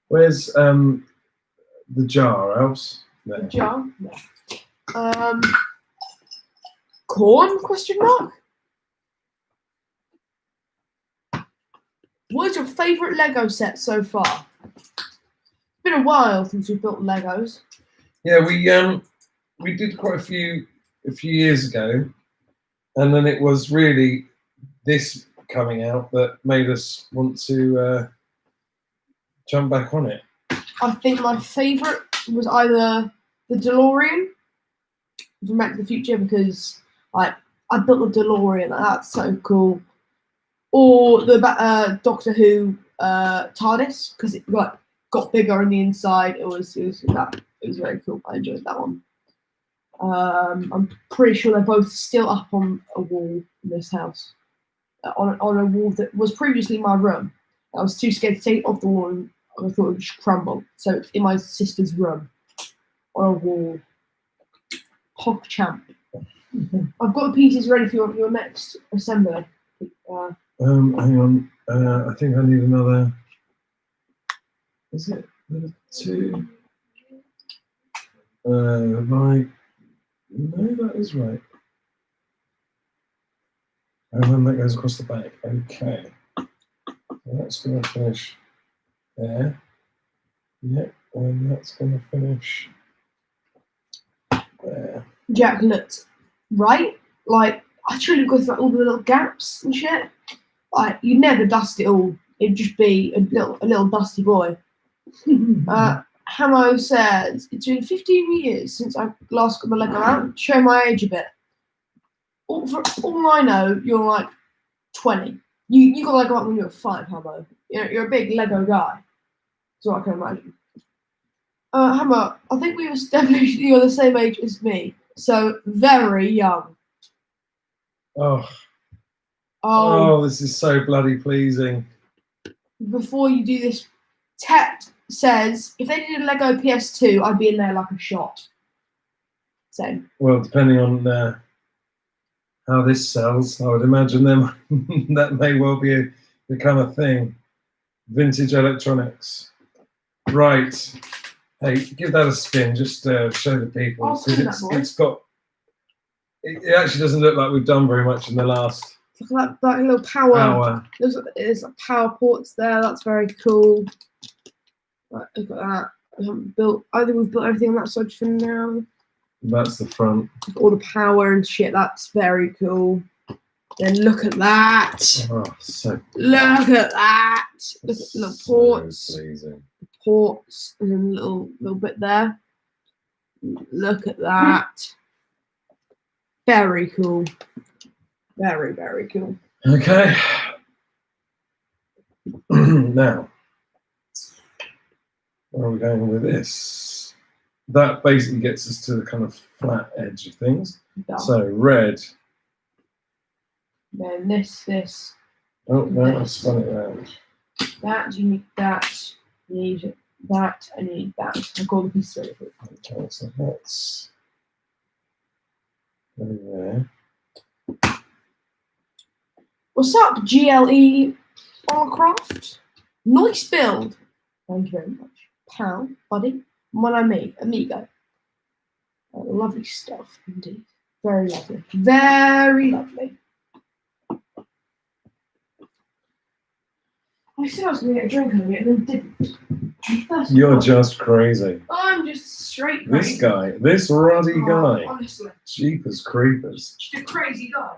Where's the jar, else? The There. jar? No. Corn? Question mark? What is your favourite Lego set so far? It's been a while since we built Legos. Yeah, we did quite a few years ago, and then it was really this coming out that made us want to jump back on it. I think my favourite was either the DeLorean from Back to the Future, because I built the DeLorean. That's so cool. Or the Doctor Who TARDIS, because it got bigger on the inside. It was very cool. I enjoyed that one. I'm pretty sure they're both still up on a wall in this house, on a wall that was previously my room. I was too scared to take it off the wall, and I thought it would just crumble. So it's in my sister's room, on a wall. PogChamp. I've got the pieces ready for your next assembly. Hang on. I think I need another. Is it two? Right. No, that is right. And then that goes across the back. Okay. So that's going to finish there. Yep. And that's going to finish there. Jack looked right. Like, I tried to go through all the little gaps and shit. Like, you'd never dust it all. It'd just be a little dusty boy. Hamo says, it's been 15 years since I last got my Lego out. Show my age a bit. For all I know, you're like 20. You got Lego out when you were 5, Hamo. You're a big Lego guy. That's what I can imagine. Hamo, I think we established you're the same age as me. So, very young. Oh, this is so bloody pleasing. Before you do this, Tet says, if they did a Lego PS2, I'd be in there like a shot. Same. Well, depending on how this sells, I would imagine them that may well become a thing. Vintage electronics. Right. Hey, give that a spin. Just show the people. I'll spin that, boy. It's got. It actually doesn't look like we've done very much in the last Look at that little power. hour. There's power ports there. That's very cool. Right, look at that. We haven't built. I think we've built everything on that side for now. That's the front. All the power and shit. That's very cool. Then look at that. Oh, so. Look at that. Look at the little ports. So pleasing. Ports and then a little bit there. Look at that. Very cool. Very, very cool. Okay. Now, where are we going with this? That basically gets us to the kind of flat edge of things. Done. So red. Then this. Oh no, I spun it around. That, you need that. You need that, and you need that. I've got the piece ready for it. Okay, so that's there. What's up, GLE Allcraft? Nice build. Thank you very much. Pal, buddy. Mon ami, amigo. Lovely stuff, indeed. Very lovely. Very lovely. I said I was going to get a drink out of it and then didn't. You're just crazy. I'm just straight crazy. This guy, this ruddy guy. Honestly. Jeepers creepers. Just a crazy guy.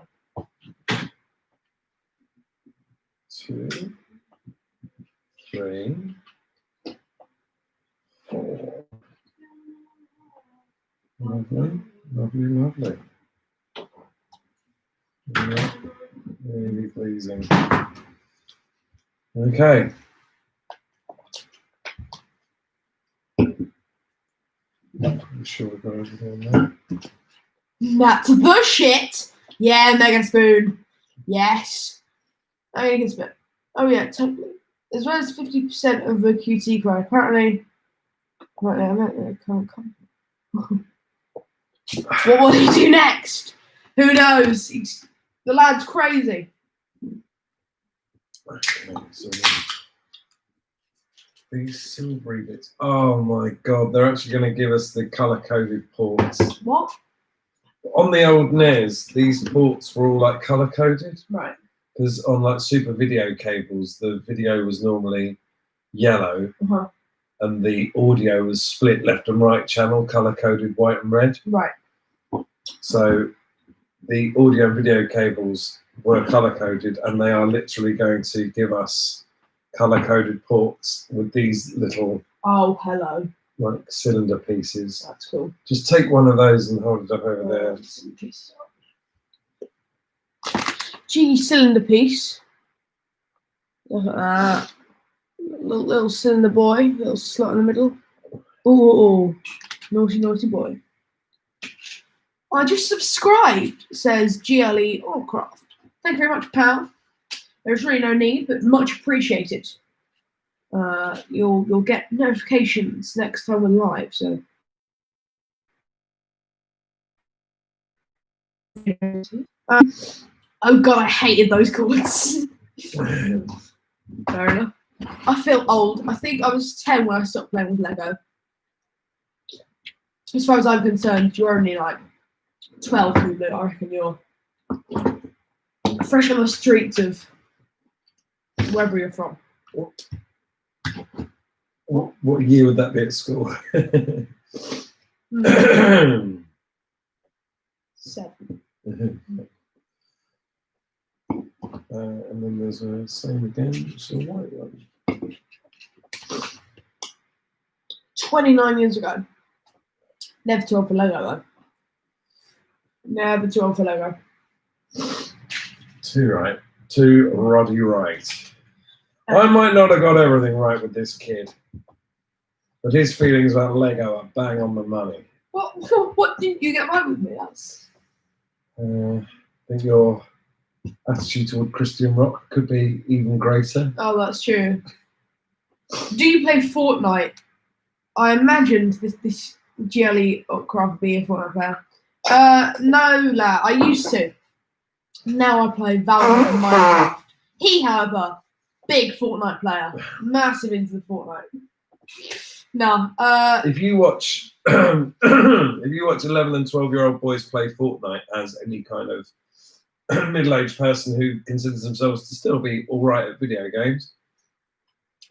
2, 3, 4. Lovely, lovely, lovely. Yeah, really pleasing. Okay, I'm sure we've got everything on there. That's the shit. Yeah, Mega Spoon. Yes. Mega Spoon. Oh yeah, totally. As well as 50% of the QT cry. Apparently, right now, I can't come. What will he do next? Who knows? The lad's crazy. Okay, so these silvery bits. Oh my god, they're actually going to give us the color coded ports. What? On the old NES, these ports were all like color coded. Right. Because on like super video cables, the video was normally yellow and the audio was split left and right channel, color coded white and red. Right. So the audio and video cables were color coded, and they are literally going to give us color coded ports with these little hello. like cylinder pieces. That's cool. Just take one of those and hold it up over there. Gee, cylinder piece. Look at that. Little cylinder boy, little slot in the middle. Oh, naughty, naughty boy. I just subscribed, says GLE Allcraft. Thank you very much, pal. There's really no need, but much appreciated. You'll get notifications next time we're live, so. Oh god, I hated those chords. Fair enough. I feel old. I think I was 10 when I stopped playing with Lego. As far as I'm concerned, you're only like 12, Lulu. I reckon you're fresh on the streets of wherever you're from. What year would that be at school? 7. And then there's a same again, it's a white one. 29 years ago. Never too old for Lego though. Never too old for Lego. Too right. Too Roddy right. I might not have got everything right with this kid, but his feelings about Lego are bang on the money. What didn't you get right with me? That's. I think your attitude toward Christian rock could be even greater. Oh, that's true. Do you play Fortnite? I imagined this GLE Craft would be a Fortnite player. No, lad. I used to. Now I play Valorant and Minecraft. He, however, big Fortnite player. Massive into the Fortnite. No. If you watch 11 and 12-year-old boys play Fortnite as any kind of middle-aged person who considers themselves to still be all right at video games,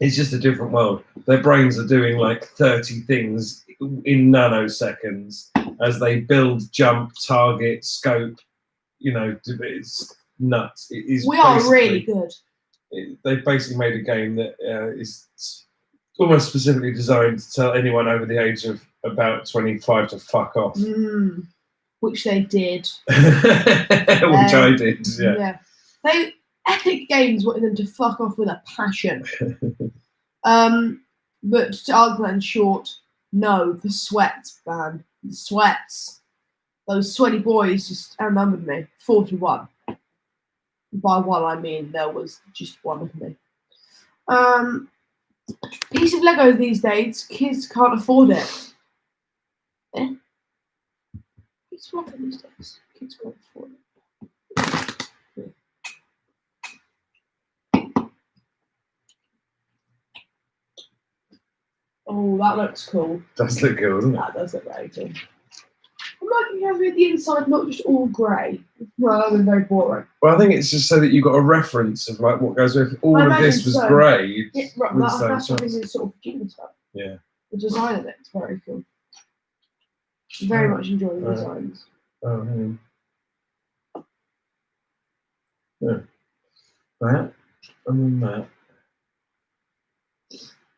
it's just a different world. Their brains are doing like 30 things in nanoseconds as they build, jump, target, scope. You know, it's nuts. It is. We are really good. They've basically made a game that is almost specifically designed to tell anyone over the age of about 25 to fuck off. Which they did. Which I did, yeah. Epic Games wanted them to fuck off with a passion. But to answer that in short, no, the sweats, man. The sweats. Those sweaty boys just outnumbered me. 4-1. By one, I mean there was just one of me. Piece of Lego these days, kids can't afford it. Yeah. Piece of Lego these days, kids can't afford it. Oh, that looks cool. Does look cool, doesn't it? That does look very cool. I'm liking having the inside not just all grey. Well, that was very boring. Well, I think it's just so that you've got a reference of like what goes with. All of this was grey. Yeah, right, that's what this is sort of genius about. Yeah. The design of it's very cool. Very much enjoy the designs. Oh, hang on. Yeah. That and then that.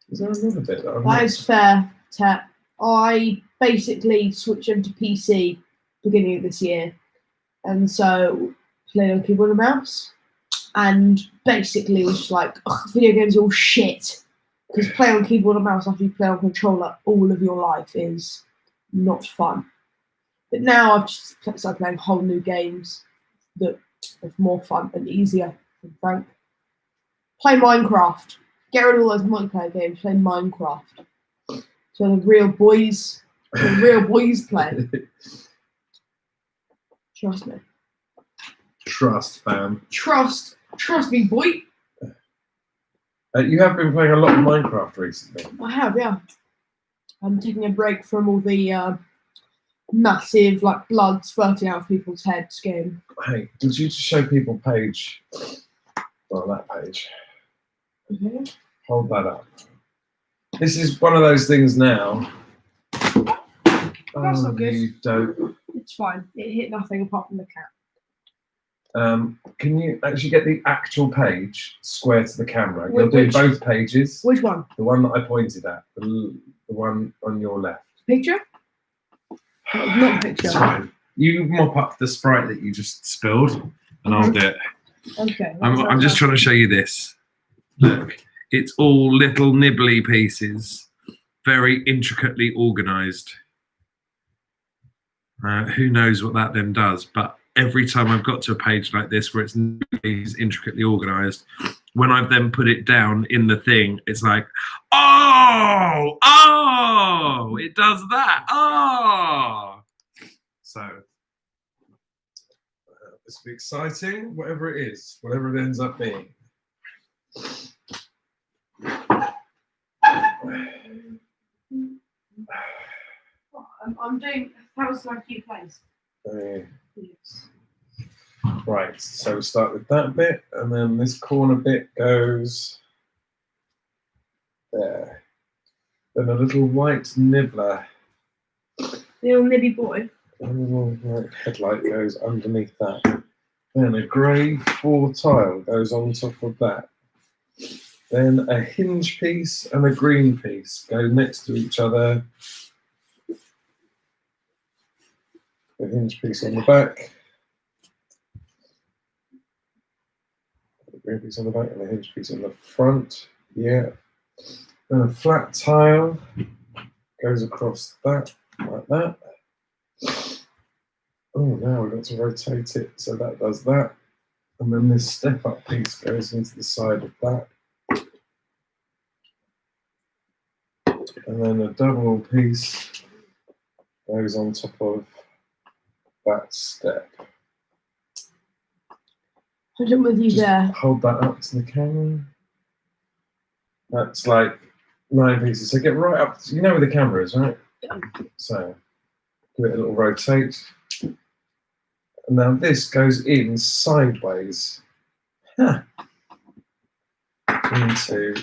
Is there another bit that is fair, Tet. I basically switched into PC beginning of this year, and so played on keyboard and mouse, and basically was just like, video games are all shit, because playing on keyboard and mouse after you play on controller all of your life is not fun. But now I've just started playing whole new games that are more fun and easier and frank. Play Minecraft. Get rid of all those multiplayer games. Play Minecraft. So the real boys play. Trust me. Trust, fam. Trust me, boy. You have been playing a lot of Minecraft recently. I have, yeah. I'm taking a break from all the massive, like, blood spurting out of people's heads game. Hey, did you just show people page? Well, that page. Okay. Hold that up. This is one of those things now. That's not good. You don't. It's fine. It hit nothing apart from the cat. Can you actually get the actual page square to the camera? Which- You'll do both pages. Which one? The one that I pointed at, the one on your left. Picture? Not picture. It's fine. You mop up the Sprite that you just spilled, and I'll do it. Okay. I'm just trying to show you this. Look, it's all little nibbly pieces, very intricately organised. Who knows what that then does? But every time I've got to a page like this where it's intricately organised, when I've then put it down in the thing, it's like, oh, it does that. Oh. So this will be exciting, whatever it is, whatever it ends up being. I'm doing 1,000 IQ plays. Yes. Right, so we start with that bit, and then this corner bit goes there. Then a little white nibbler, The little nibby boy. a little white headlight goes underneath that. Then a grey 4 tile goes on top of that. Then a hinge piece and a green piece go next to each other. The hinge piece on the back. The green piece on the back and the hinge piece on the front. Yeah. Then a flat tile goes across that, like that. Oh, now we've got to rotate it so that does that. And then this step-up piece goes into the side of that. And then a double piece goes on top of that step. Put it with you Just there. hold that up to the camera. That's like 9 pieces. So get right up. You know where the camera is, right? Yeah. So give it a little rotate. And now this goes in sideways. Huh. Into.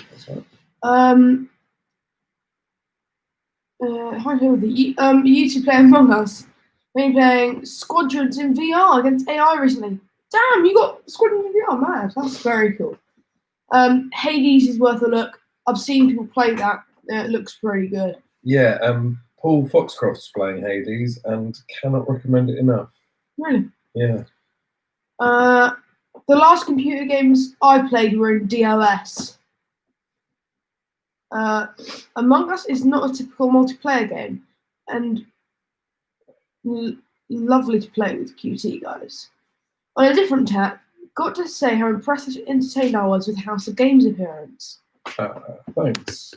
How do you two play Among Us? Been playing Squadrons in VR against AI recently. Damn, you got Squadrons in VR, mad. That's very cool. Hades is worth a look. I've seen people play that. It looks pretty good. Yeah, Paul Foxcroft's playing Hades and cannot recommend it enough. Really? Yeah. The last computer games I played were in DOS. Among Us is not a typical multiplayer game, and lovely to play with QT guys. On a different tack, got to say how impressed and entertained I was with House of Games appearance. Thanks.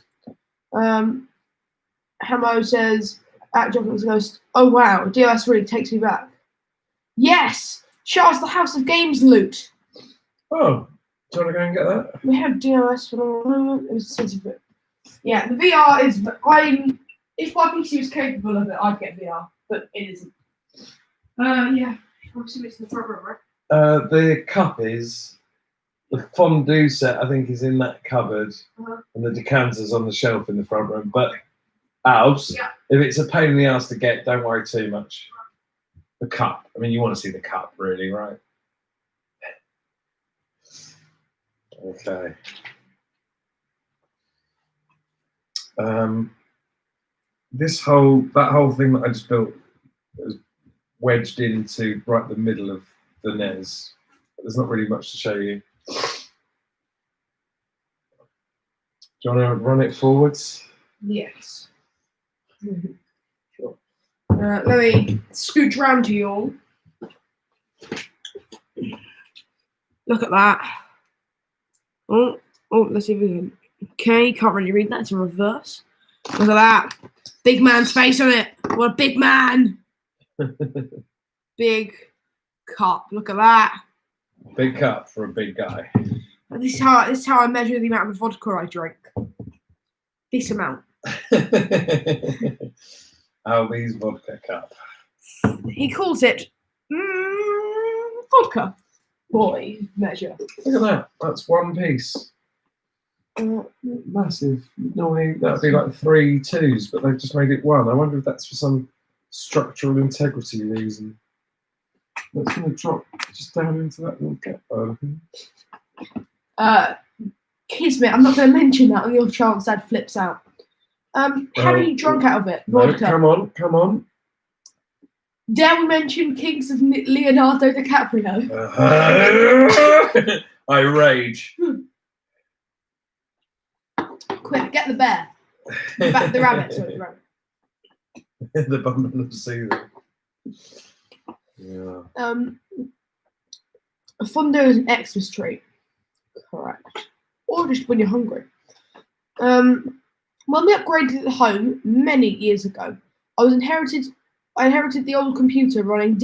Hamo says at John's Ghost, oh wow, DOS really takes me back. Yes! Show us the House of Games loot. Oh, do you want to go and get that? We had DOS for the moment. It was sensitive. Yeah, the VR is. If my PC was capable of it, I'd get VR, but it isn't. Yeah, obviously it's in the front room, right? The cup is the fondue set. I think is in that cupboard, Uh-huh. and the decanter's on the shelf in the front room. But Albs, Yeah. if it's a pain in the ass to get, don't worry too much. The cup. I mean, you want to see the cup, really, right? Okay. That whole thing that I just built was wedged into right the middle of the NES. There's not really much to show you. Do you want to run it forwards? Yes. Sure. Let me scooch round to you all. Look at that. Oh, let's see if we can. Okay, can't really read that. It's in reverse. Look at that. Big man's face on it. What a big man. Big cup. Look at that. Big cup for a big guy. And this is how I measure the amount of vodka I drink. This amount. Albie's vodka cup. He calls it vodka boy measure. Look at that. That's one piece. Massive. Normally that'd be like 3 2s, but they've just made it 1. I wonder if that's for some structural integrity reason. That's going to drop just down into that little gap. Kismet, I'm not going to mention that on the off chance Dad flips out. Have you drunk out of it? Vodka. No, come on. Dare we mention Kings of Leonardo DiCaprio? I rage. Quick, get the bear. The rabbit, sorry, the rabbit. The bundle of season. Yeah. A fondue is an Xmas treat. Correct. Or just when you're hungry. When we upgraded the home many years ago, I inherited the old computer running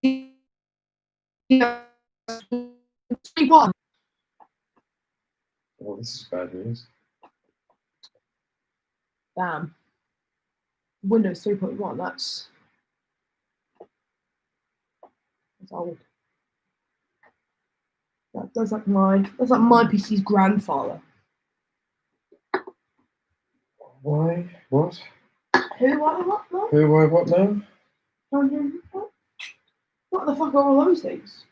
D1. Oh, this is bad news. Damn. Windows 3.1, that's old. That's like my PC's grandfather. Why? What? Who? What? Who? Why? What now? What the fuck are all those things?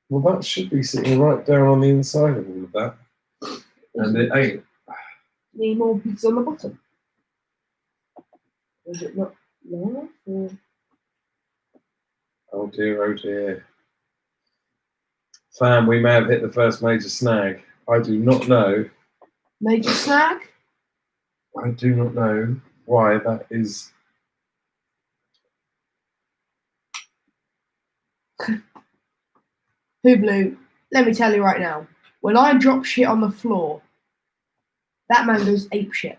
Well, that should be sitting right down on the inside of all of that. And it ain't. Need more pieces on the bottom. Is it not? No? Or... Oh dear. Fam, we may have hit the first major snag. I do not know. Major snag? I do not know why that is. Hooblu, let me tell you right now. When I drop shit on the floor, that man goes ape shit.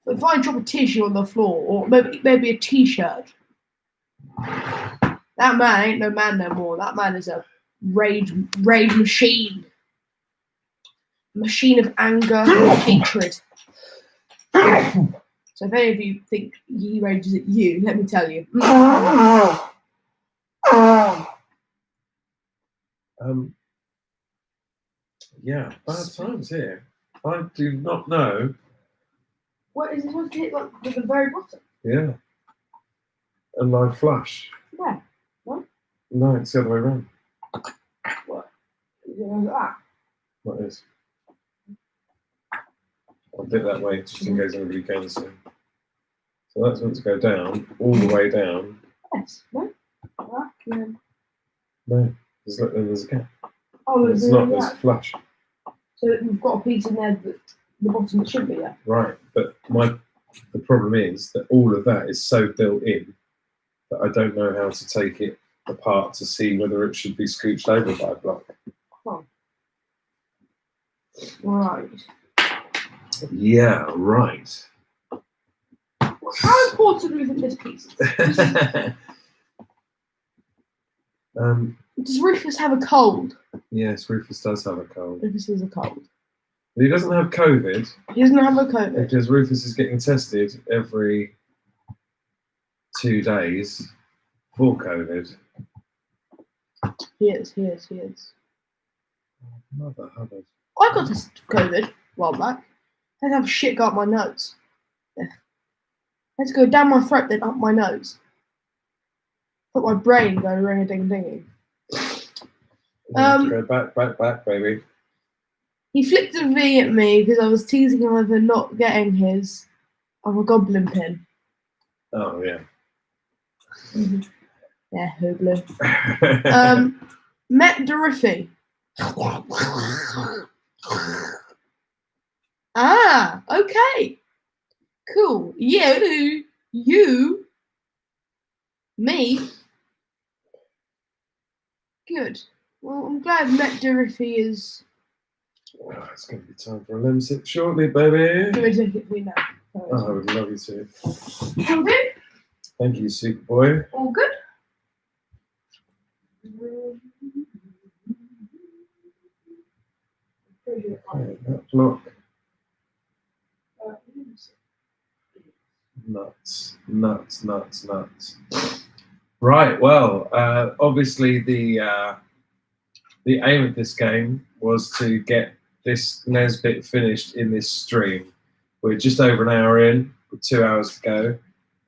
But if I drop a tissue on the floor, or maybe a t-shirt, that man ain't no man no more. That man is a rage machine. Machine of anger and hatred. So if any of you think he rages at you, let me tell you. Yeah, bad times here. I do not know. What is it supposed to hit like at the very bottom? Yeah. And my flush. Yeah. What? No, it's the other way around. What? Is it like that? What is? I'll do it that way just in case anybody can see. So that's meant to go down, all the way down. Yes. No? Yeah. No, there's a gap. Oh, It's not, there's flush. So we've got a piece in there that the bottom that shouldn't be there. Right, but the problem is that all of that is so built in that I don't know how to take it apart to see whether it should be scooched over by a block. Oh. Right. Yeah, right. How important do you think this piece is? Does Rufus have a cold? Yes, Rufus does have a cold. Rufus has a cold. But he doesn't have COVID. He doesn't have a COVID. Because Rufus is getting tested every 2 days for COVID. He is. Mother Hubbard. I got tested for COVID a while back. I had to have shit go up my nose. Yeah. I had to go down my throat, then up my nose. Let my brain go ring-a-ding-dingy. Go back, baby. He flicked a V at me because I was teasing him over not getting his of a goblin pin. Oh, yeah. Yeah, Hooblu. Met Dorothy. Ah, okay. Cool. You? Me? Good. Well, I'm glad Met Dorothy is. Oh, it's going to be time for a lemon sip shortly, baby. Do I take it for you now? Oh, I would love you to. All good? Thank you, Superboy. All good? Okay, that block. Nuts. Right, well, obviously the aim of this game was to get this NES bit finished in this stream. We're just over an hour in, with 2 hours to go.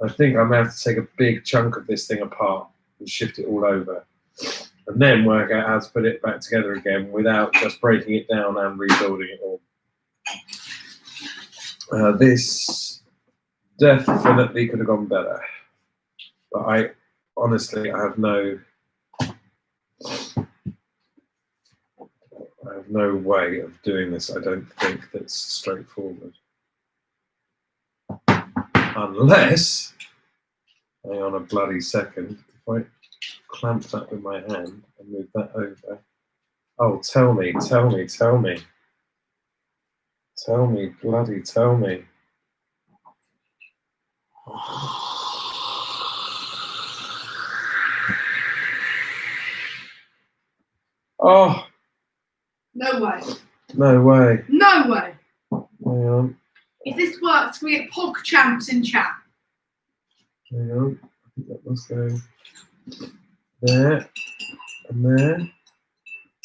I think I'm going to have to take a big chunk of this thing apart and shift it all over. And then work out how to put it back together again without just breaking it down and rebuilding it all. This definitely could have gone better. But I have no way of doing this, I don't think, that's straightforward. Unless, hang on a bloody second, if I clamp that with my hand and move that over. Oh, tell me. Bloody tell me. Oh, No way. no way. No way. Hang on. If this works, we get Pog Champs in chat. Hang on. I think that must go there and there.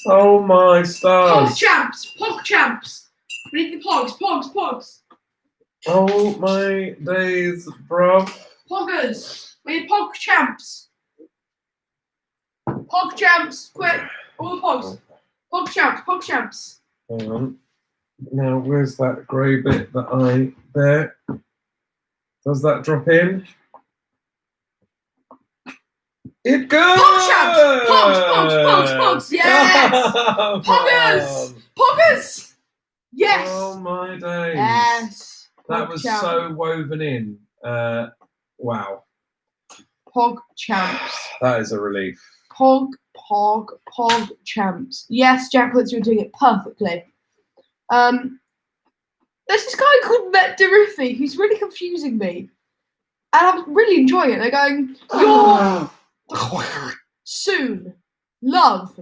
Oh my stars. Pog Champs! Pog Champs! We need the Pogs. Oh my days, bro. Poggers! We need Pog Champs. Pog Champs, quick! All the Pogs. Pog Champs. Hang on. Now, where's that grey bit that there? Does that drop in? It goes! Pog Champs! Pogs! Yes! Poggers! Yes! Oh my days. Yes. That Pog was Champs. so woven in. Wow. Pog Champs. That is a relief. Pog Champs. Yes, Jack Woods, you're doing it perfectly. There's this guy called Met Dorothy who's really confusing me. And I'm really enjoying it. They're going, you're soon. Love.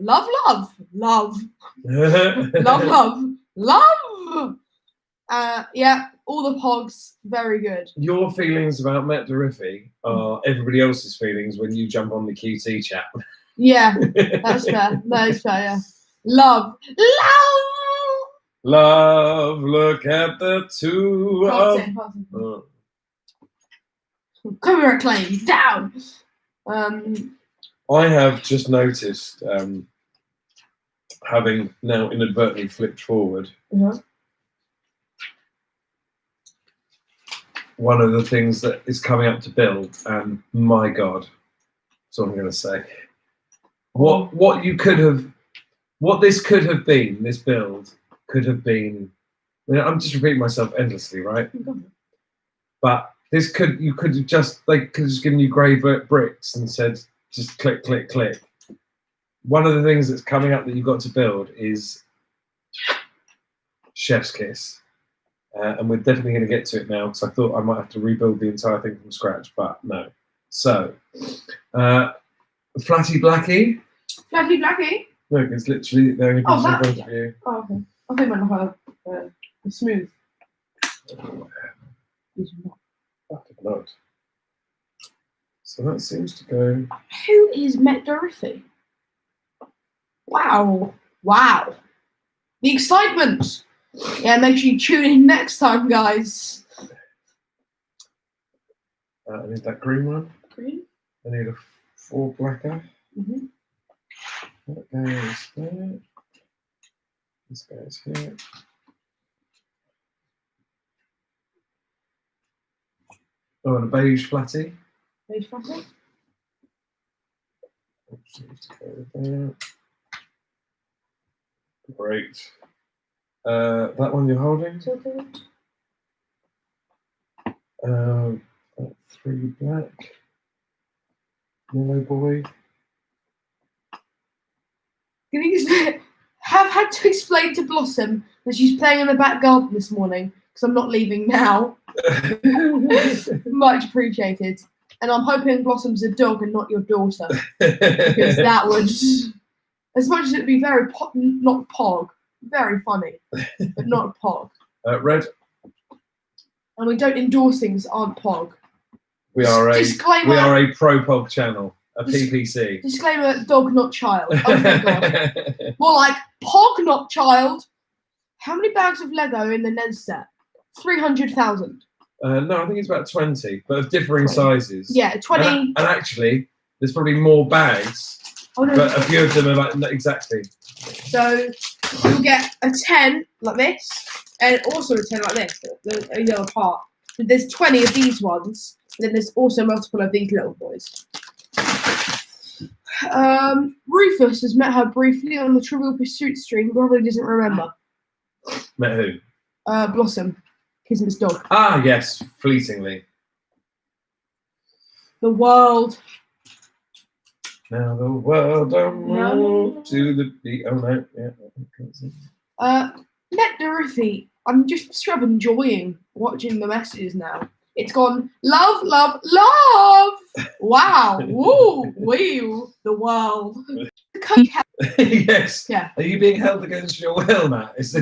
Yeah, all the Pogs, very good. Your feelings about Met Dorothy are everybody else's feelings when you jump on the QT chat. Yeah, that's fair. That is fair, yeah. Love. Love, look at the two of... Come here, Acclaim, down. I have just noticed, having now inadvertently flipped forward, one of the things that is coming up to build, and my God, that's what I'm going to say. What this could have been, this build could have been. I mean, I'm just repeating myself endlessly, right? But this you could have just given you grey bricks and said just click. One of the things that's coming up that you've got to build is Chef's Kiss. And we're definitely going to get to it now because I thought I might have to rebuild the entire thing from scratch, but no. So, Flatty Blackie. Look, it's literally the only piece in front of you. Oh, okay. I think I'm like a smooth. Not. So that seems to go. Who is Met Dorothy? Wow. The excitement. Yeah, make sure you tune in next time, guys. I need that green one. Green? I need a 4 blacker. Mm-hmm. That goes there. This goes here. Oh, and a beige flatty. Beige flatty? Seems to go there. Great. That one you're holding. pretty black. Yellow boy. Have had to explain to Blossom that she's playing in the back garden this morning because I'm not leaving now. Much appreciated. And I'm hoping Blossom's a dog and not your daughter, because that would, as much as it would be very not pog, very funny, but not a pog. Red. And we don't endorse things that aren't pog. We are Disclaimer, a pro pog channel, a PPC. Disclaimer: dog, not child. Oh my god. More like pog, not child. How many bags of Lego in the NES set? 300,000. No, I think it's about 20, but of differing 20. sizes. Yeah, 20. And actually, there's probably more bags, but a few of them are like exactly. So you'll get a 10 like this, and also a 10 like this, the yellow part. But there's 20 of these ones, and then there's also multiple of these little boys. Rufus has met her briefly on the Trivial Pursuit stream, probably doesn't remember. Met who? Blossom. Kismet's dog. Ah, yes, fleetingly. The world. Now the world don't move to the beat. Oh no, yeah. Met Dorothy. I'm just sort of enjoying watching the messages now. It's gone love, love, love. Wow. Woo. Wee. The world. Yes. Yeah. Are you being held against your will, Matt? Is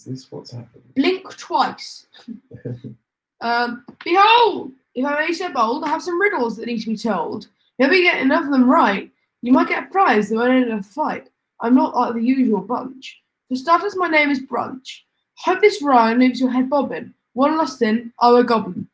this what's happening? Blink twice. Behold, if I may so bold, I have some riddles that need to be told. If we get enough of them right, you might get a prize that won't end in a fight. I'm not like the usual bunch. For starters, my name is Brunch. Hope this rhyme leaves your head bobbing. One last thing, I'm a goblin.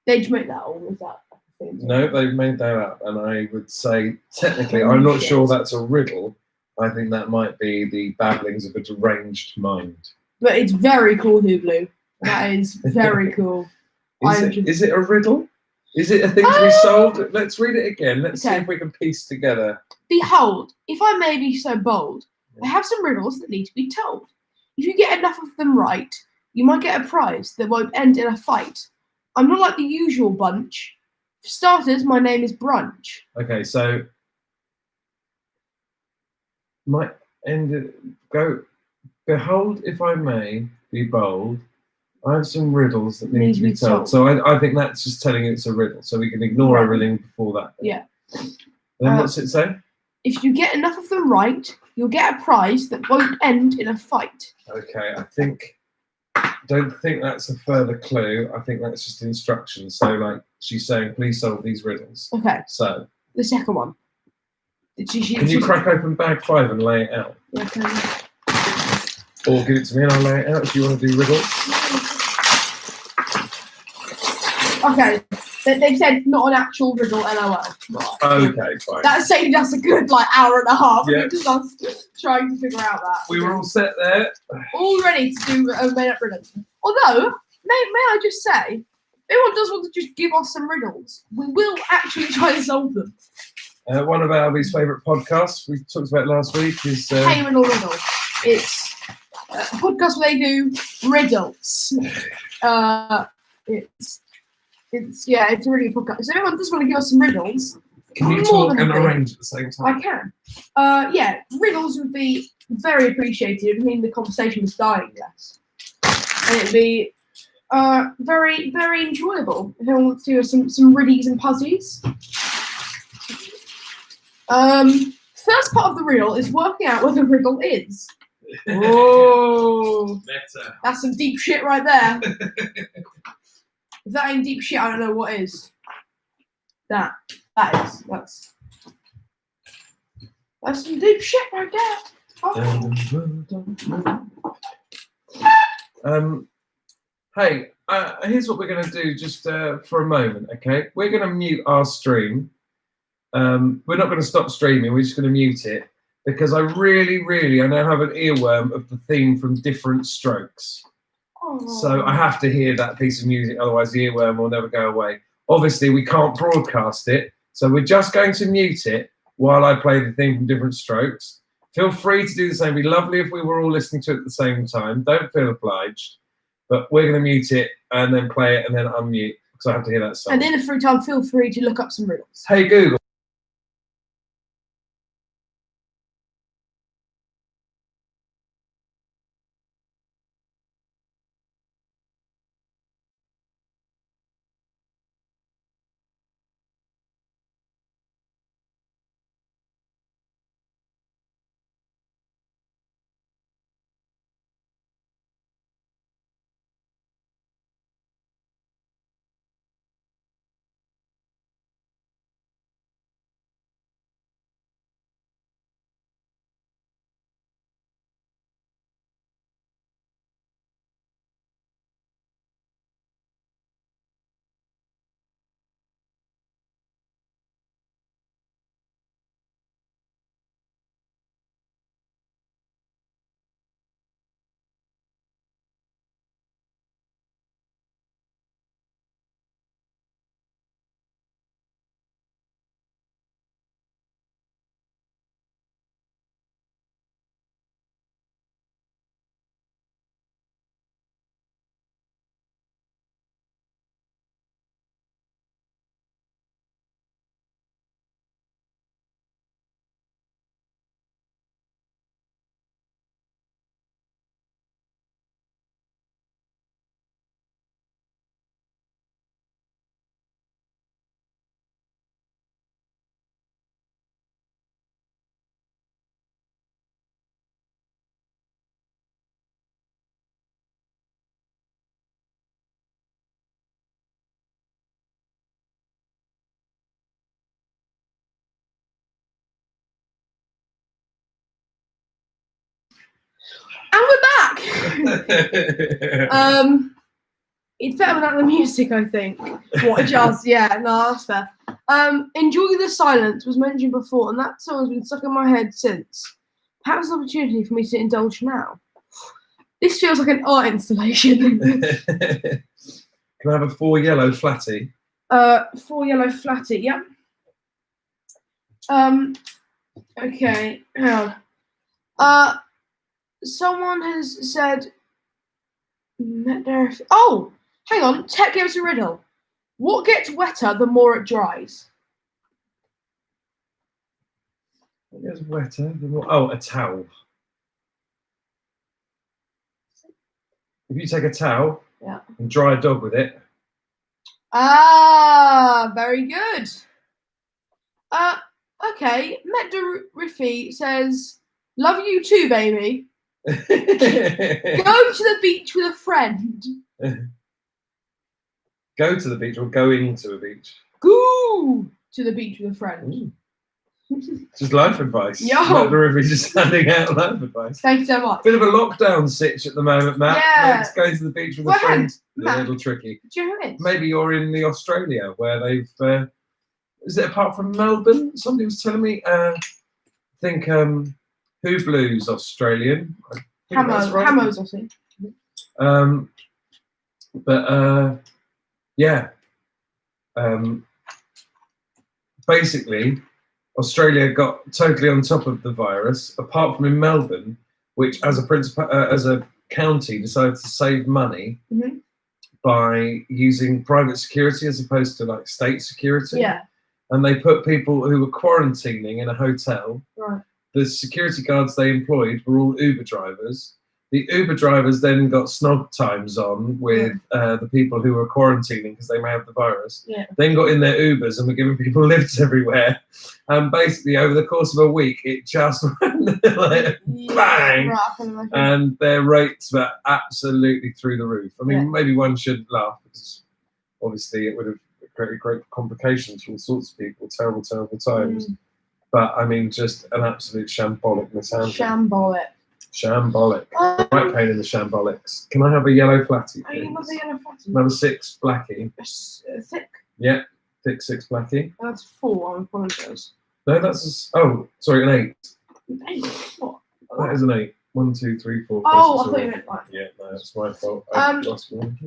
Did you make that, or was that? No, they've made that up, and I would say technically, I'm not sure that's a riddle. I think that might be the babblings of a deranged mind. But it's very cool, Hooblu. That is very cool. Is it a riddle? Is it a thing to be solved? Let's read it again. Let's see if we can piece together. Behold, if I may be so bold, I have some riddles that need to be told. If you get enough of them right, you might get a prize that won't end in a fight. I'm not like the usual bunch. For starters, my name is Brunch. Okay, so might end it. Go. Behold, if I may be bold, I have some riddles that need to be told. So I think that's just telling you it's a riddle. So we can ignore everything before that. Yeah. Then what's it say? If you get enough of them right, you'll get a prize that won't end in a fight. Okay, don't think that's a further clue. I think that's just instructions. So like she's saying, please solve these riddles. Okay. So the second one. Can you crack open bag 5 and lay it out? Yeah, can. Or give it to me and I'll lay it out if you want to do riddles. Okay. They've said not an actual riddle, LOL. Right. Okay, fine. That saved us a good hour and a half. Yeah. Just us trying to figure out that. We were all set there. All ready to do a made-up riddle. Although, may I just say, if anyone does want to just give us some riddles, we will actually try and solve them. One of Albie's favourite podcasts we talked about last week is Hey Riddle Riddle. It's a podcast where they do riddles. It's a really good podcast. So if anyone does want to give us some riddles, can you talk and arrange at the same time? I can. Riddles would be very appreciated. It would mean the conversation was dying less. And it would be very, very enjoyable. If anyone wants to do some riddies and puzzies. First part of the riddle is working out what the riddle is. Oh, that's some deep shit right there. If that ain't deep shit, I don't know what is. That's some deep shit right there. Oh. Hey, here's what we're going to do just for a moment, okay? We're going to mute our stream. We're not going to stop streaming, we're just going to mute it because I now have an earworm of the theme from Different Strokes. So I have to hear that piece of music, otherwise the earworm will never go away. Obviously, we can't broadcast it, so we're just going to mute it while I play the theme from Different Strokes. Feel free to do the same. It'd be lovely if we were all listening to it at the same time. Don't feel obliged. But we're going to mute it and then play it and then unmute because I have to hear that song. And in the free time, feel free to look up some riddles. Hey Google. And we're back. It's better without the music, I think. What it does, yeah, no, that's fair. Enjoy the Silence was mentioned before, and that song has been stuck in my head since. Perhaps an opportunity for me to indulge now. This feels like an art installation. Can I have a 4 yellow flatty? 4 yellow flatty, yep. Okay, hang on. Someone has said. Oh, hang on. Tech gave us a riddle. What gets wetter the more it dries? It gets wetter. Oh, a towel. If you take a towel and dry a dog with it. Ah, very good. Okay. Rufus says, "Love you too, baby. Go to the beach with a friend." Go to the beach or going to a beach? Go to the beach with a friend. Just life advice. Yo. Matt the River just standing out life advice. Thank you so much. Bit of a lockdown sitch at the moment, Matt. Yeah. Let's go to the beach with a friend. Matt, a little tricky. Do you know who it is? Maybe you're in the Australia where they've. Is it apart from Melbourne? Somebody was telling me. I think Hooblu's Australian. Hamo's Aussie. But yeah. Basically, Australia got totally on top of the virus, apart from in Melbourne, which as a county decided to save money by using private security as opposed to like state security. Yeah. And they put people who were quarantining in a hotel. Right. The security guards they employed were all Uber drivers. The Uber drivers then got snog times on with the people who were quarantining because they may have the virus. Yeah. Then got in their Ubers and were giving people lifts everywhere. And basically, over the course of a week, it just went like bang. Right, and their rates were absolutely through the roof. I mean, maybe one should laugh because obviously it would have created great complications for all sorts of people. Terrible, terrible times. But I mean, just an absolute shambolic mishandling. Shambolic. Right pain in the shambolics. Can I have a yellow flatty, please? Another yellow flatty. Number 6 blackie. Thick. Yeah, thick 6 blackie. That's 4. I apologise. No, that's an 8. 8. What? That is an 8. 1, 2, 3, 4. 5, Oh, 6, I thought you meant like. Yeah, no, that's my fault. I lost one.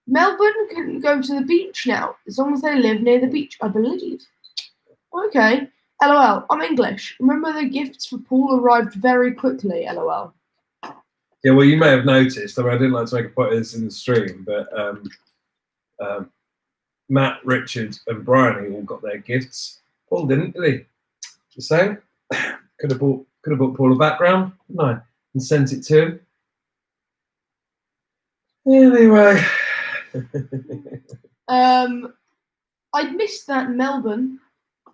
Melbourne can go to the beach now, as long as they live near the beach, I believe. Okay. LOL. I'm English. Remember the gifts for Paul arrived very quickly. LOL. Yeah, well, you may have noticed. I mean, I didn't like to make a point of this in the stream, but Matt, Richard, and Bryony all got their gifts. Paul didn't, did he? The same. Could have bought Paul a background, couldn't I? And sent it to him. Anyway. I missed that Melbourne.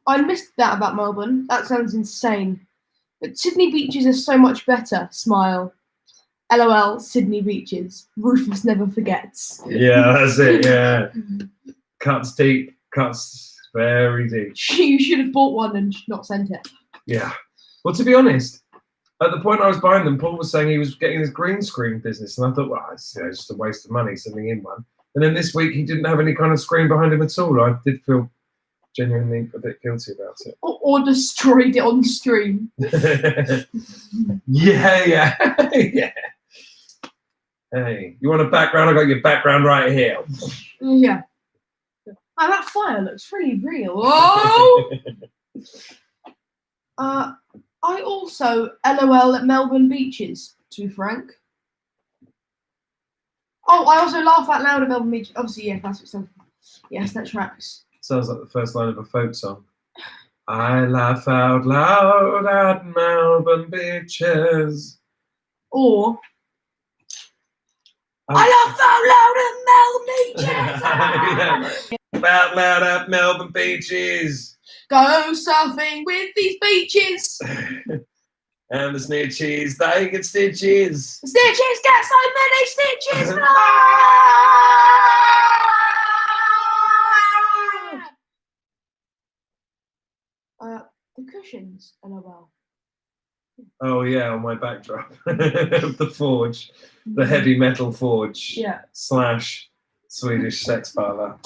I missed that about Melbourne. That sounds insane. But Sydney beaches are so much better. Smile. LOL, Sydney beaches. Rufus never forgets. Yeah, that's it. Yeah. Cuts deep. Cuts very deep. You should have bought one and not sent it. Yeah. Well, to be honest, at the point I was buying them, Paul was saying he was getting his green screen business. And I thought, well, it's just a waste of money sending in one. And then this week, he didn't have any kind of screen behind him at all. I did feel genuinely a bit guilty about it. Or destroyed it on stream. Yeah. Yeah. Hey, you want a background? I got your background right here. Yeah. Oh, that fire looks really real. Oh! I also LOL at Melbourne beaches, to be frank. Oh, I also laugh out loud at Melbourne beaches. Obviously, yeah, that's what sounds. Yes, that tracks. Sounds like the first line of a folk song. I laugh out loud at Melbourne beaches. Or I laugh out loud at Melbourne beaches. Out loud at Melbourne beaches. Go surfing with these beaches. And the snitches, they get stitches. Stitches get so many stitches. The cushions, LOL. Oh yeah, on my backdrop of the forge, the heavy metal forge. Yeah. / Swedish sex parlor.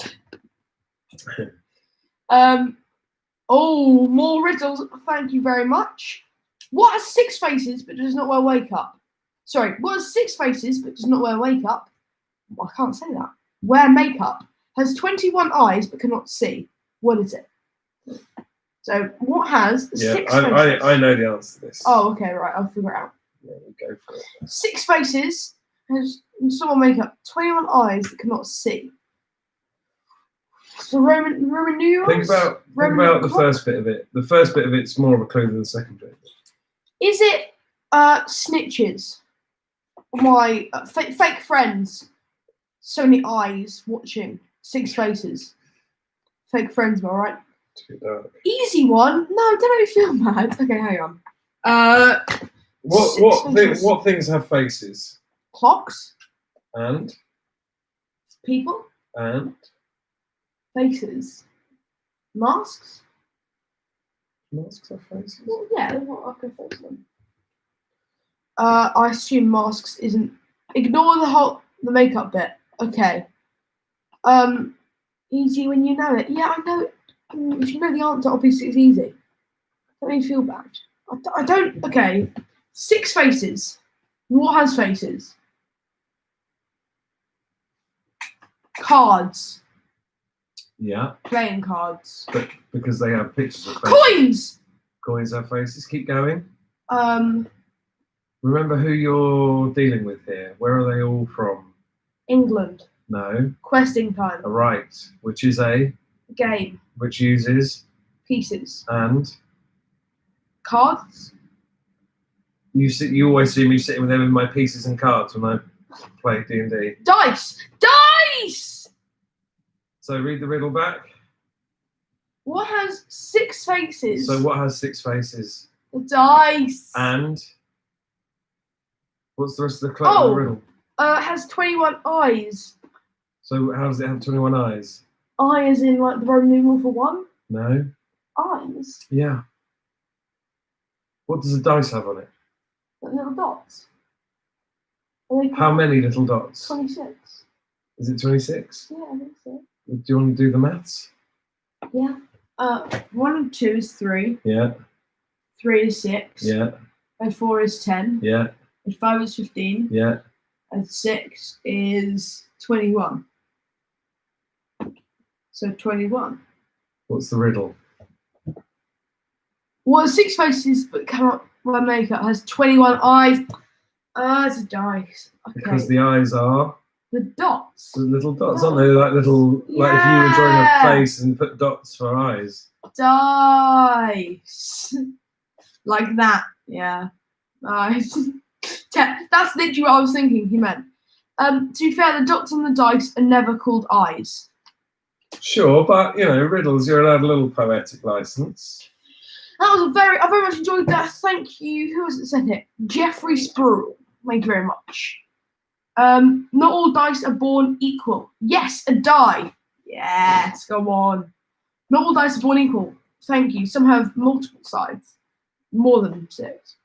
Oh, more riddles. Thank you very much. What has 6 faces but does not wear wake up? Sorry, what has 6 faces but does not wear wake up? Well, I can't say that. Wear makeup. Has 21 eyes but cannot see. What is it? So, what has 6 faces? I know the answer to this. Oh, okay, right. I'll figure it out. Yeah, you go for it. 6 faces has someone makeup. 21 eyes that cannot see. So Roman numerals. Think about the first bit of it. The first bit of it's more of a clue than the second bit. Is it snitches? My fake friends. So many eyes watching. 6 faces. Fake friends, am I right? Easy one. No, don't make me feel mad. Okay, hang on. What things have faces? Clocks. And People. and Faces. Masks. masks have faces. Well, yeah, what I can face them. I assume masks isn't. Ignore the makeup bit. Okay. Easy when you know it. Yeah, I know it. If you know the answer, obviously it's easy. Don't make me feel bad. I don't. Okay. 6 faces. What has faces? Cards. Yeah, Playing cards. but because they have pictures of faces. Coins. Coins have faces. Keep going. Um. Remember who you're dealing with here. Where are they all from? England. No. Questing time. Right. Which is a Game. which uses Pieces. and Cards. you always see me sitting with them in my pieces and cards when I play D&D. Dice. Dice. So read the riddle back. What has 6 faces? So what has 6 faces? The dice. And what's the rest of the the riddle? Has 21 eyes. So how does it have 21 eyes? Eye as in like the Roman numeral for 1? No. Eyes. Yeah. What does a dice have on it? Like little dots. Are they How many little dots? 26. Is it 26? Yeah, I think so. Do you want to do the maths? Yeah. 1 and 2 is 3. Yeah. 3 is 6. Yeah. And 4 is 10. Yeah. And 5 is 15. Yeah. And 6 is 21. So 21. What's the riddle? What 6 faces but cannot wear makeup has 21 eyes. It's a dice. Okay. Because the eyes are The dots. the little dots, aren't they? Like little, like if you were drawing a face and put dots for eyes. Dice. Like that. Yeah. Nice. That's literally what I was thinking he meant. To be fair, the dots on the dice are never called eyes. Sure, but you know, riddles, you're allowed a little poetic license. That was I very much enjoyed that. Thank you. Who was it sent it? Jeffrey Spruill. Thank you very much. Not all dice are born equal. Yes, a die. Yes, go on. Not all dice are born equal. Thank you. Some have multiple sides. More than 6.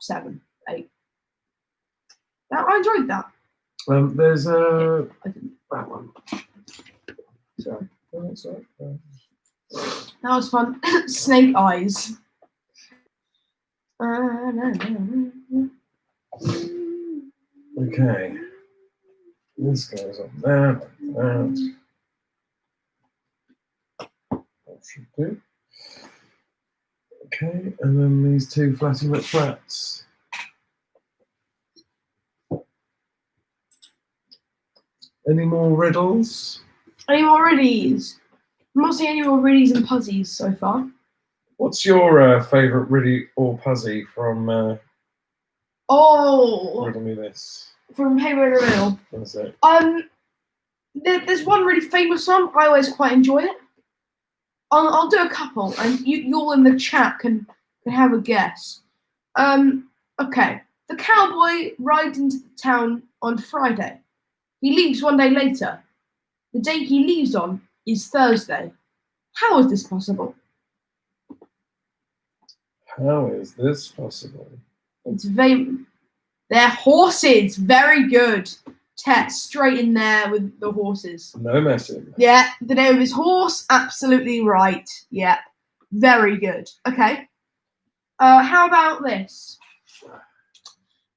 7, 8. I enjoyed that. There's I didn't. that one. Sorry. Oh, that's all right. That was fun. Snake eyes. Okay. This goes on there, like that. That should do. Okay, and then these 2 Flatty McFlats. Any more riddles? Any more riddies? I'm not seeing any more riddies and puzzies so far. What's your favourite riddy or puzzy from Oh, Riddle Me This? from Hey Riddle Riddle. What is it? There's one really famous one. I always quite enjoy it. I'll do a couple, and you all in the chat can have a guess. Okay. The cowboy rides into the town on Friday. He leaves one day later. The day he leaves on is Thursday. How is this possible? How is this possible? It's they're horses. Very good. Test straight in there with the horses. No messing. Yeah, the name of his horse. Absolutely right. Yeah, very good. Okay. How about this?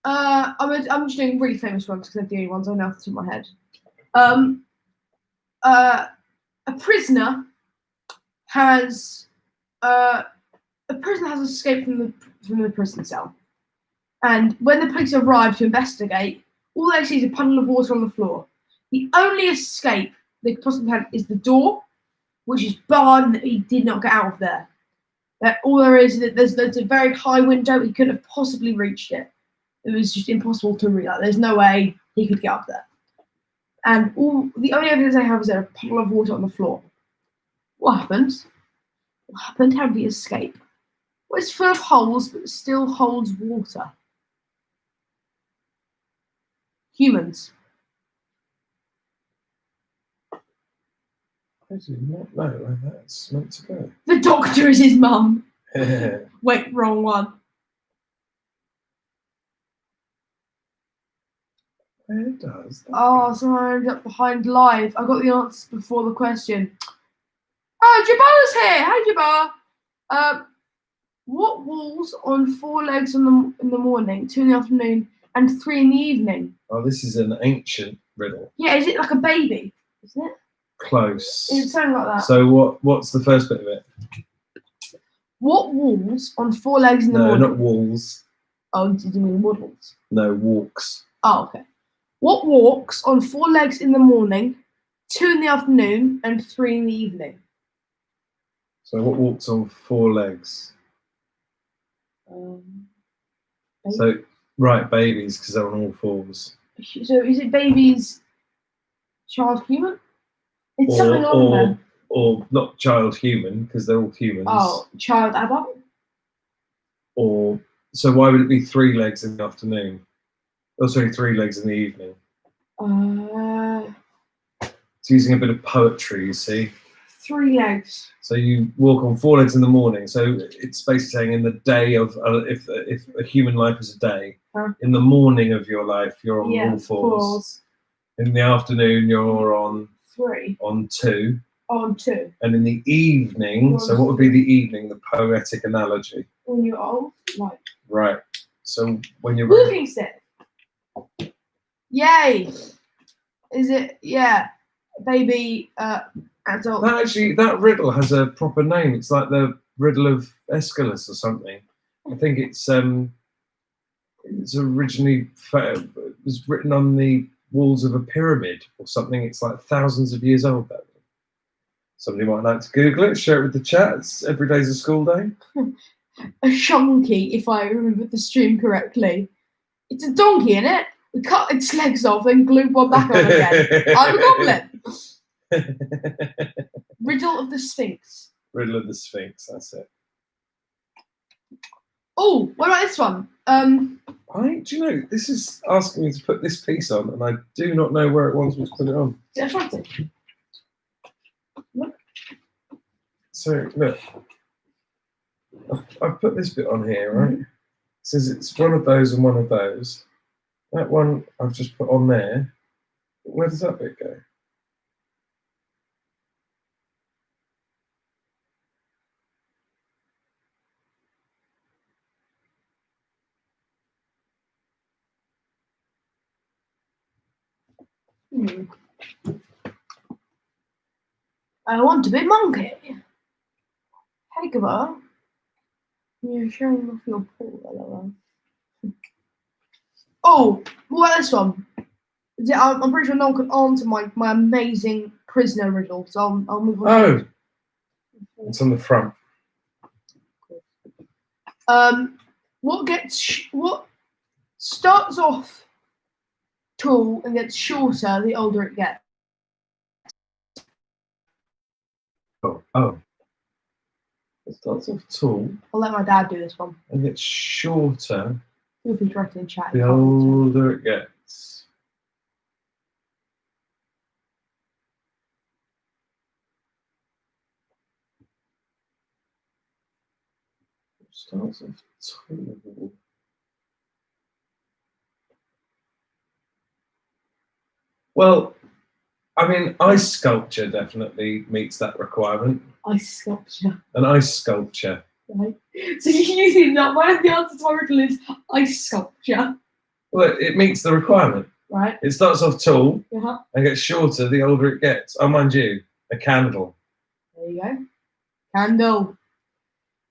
I'm just doing really famous ones because they're the only ones I know off the top of my head. A prisoner has escaped from the prison cell, and when the police arrive to investigate, all they see is a puddle of water on the floor. The only escape they could possibly have is the door, which is barred, and he did not get out of there. All there is that there's a very high window. He couldn't have possibly reached it. It was just impossible to reach that. There's no way he could get up there. And the only evidence I have is there a puddle of water on the floor. What happened? What happened? How did he escape? Well, it's full of holes, but it still holds water. Humans. I do not know where that's meant to go. The doctor is his mum. Wait, wrong one. Where does that Oh, someone ended up behind live. I got the answers before the question. Oh, Jabbar's here. Hi, Jabbar. What walls on 4 legs in the morning, 2 in the afternoon, and 3 in the evening? Oh, this is an ancient riddle. Yeah, is it like a baby? Isn't it? Close. It's something like that. So what's the first bit of it? What walls on 4 legs in the No, morning? not walls. Oh, did you mean waddles? No, walks. Oh, okay. What walks on 4 legs in the morning, 2 in the afternoon, and 3 in the evening? So what walks on 4 legs? So, right, babies, because they're on all 4s. So is it babies, child, human? It's something on there. Or not child human, because they're all humans. Oh, child adult? Or, so why would it be 3 legs in the afternoon? Oh, sorry, 3 legs in the evening. It's using a bit of poetry, you see. 3 legs. So you walk on 4 legs in the morning. So it's basically saying in the day of, if a human life is a day, in the morning of your life, you're on all 4s. In the afternoon, you're on 3. On 2. On 2. And in the evening, so what would be the evening, the poetic analogy? When you're old, like. Right. So when you're Walking stick. Yay. Is it? Yeah. Baby, adult. That riddle has a proper name. It's like the riddle of Aeschylus or something. I think it's it's originally it was written on the walls of a pyramid or something. It's like thousands of years old. That thing. Somebody might like to Google it, share it with the chat. It's every day's a school day. A shonky, if I remember the stream correctly. It's a donkey, isn't it? We cut its legs off and glued one back on again. I'm a goblin. Riddle of the Sphinx. Riddle of the Sphinx, that's it. Oh, what about this one? Do you know, this is asking me to put this piece on, and I do not know where it wants me to put it on. Is it attractive? Look. So, look. I've put this bit on here, right? It says it's one of those and one of those. That one I've just put on there. Where does that bit go? I want to be monkey. Heck of a. You're showing off your paw. Oh, what about this one? I'm pretty sure no one can answer my amazing prisoner riddle, so I'll move on. Oh, it's on the front. What starts off tall and gets shorter the older it gets? Oh. It starts off tall I'll let my dad do this one. and gets shorter If he's directly in chat. the older it gets. It starts off tall. Well, I mean, ice sculpture definitely meets that requirement. Ice sculpture. An ice sculpture. Right. So you think that one of the answers to my riddle is ice sculpture, Well, it meets the requirement. right? It starts off tall Uh-huh. and gets shorter the older it gets. Oh, mind you, a candle. There you go. Candle.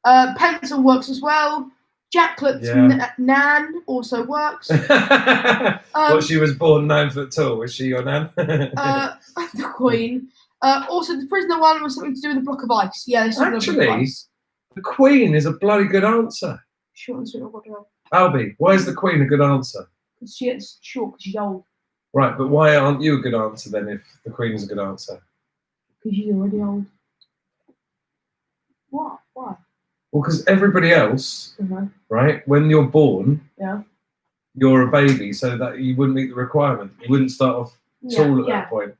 Pencil works as well. Jacklet's Yeah. nan also works. What, she was born 9 foot tall, was she your nan? The Queen. Also, the prisoner one was something to do with a block of ice. Yeah, this is a block of Actually, ice. The Queen is a bloody good answer. Short and sweet, what do Albie, why is the Queen a good answer? Because she gets short because she's old. Right, but why aren't you a good answer then if the Queen is a good answer? Because she's already old. What? Why? Well, because everybody else, Uh-huh. right, when you're born, Yeah. you're a baby, so that you wouldn't meet the requirement. You wouldn't start off tall at that point.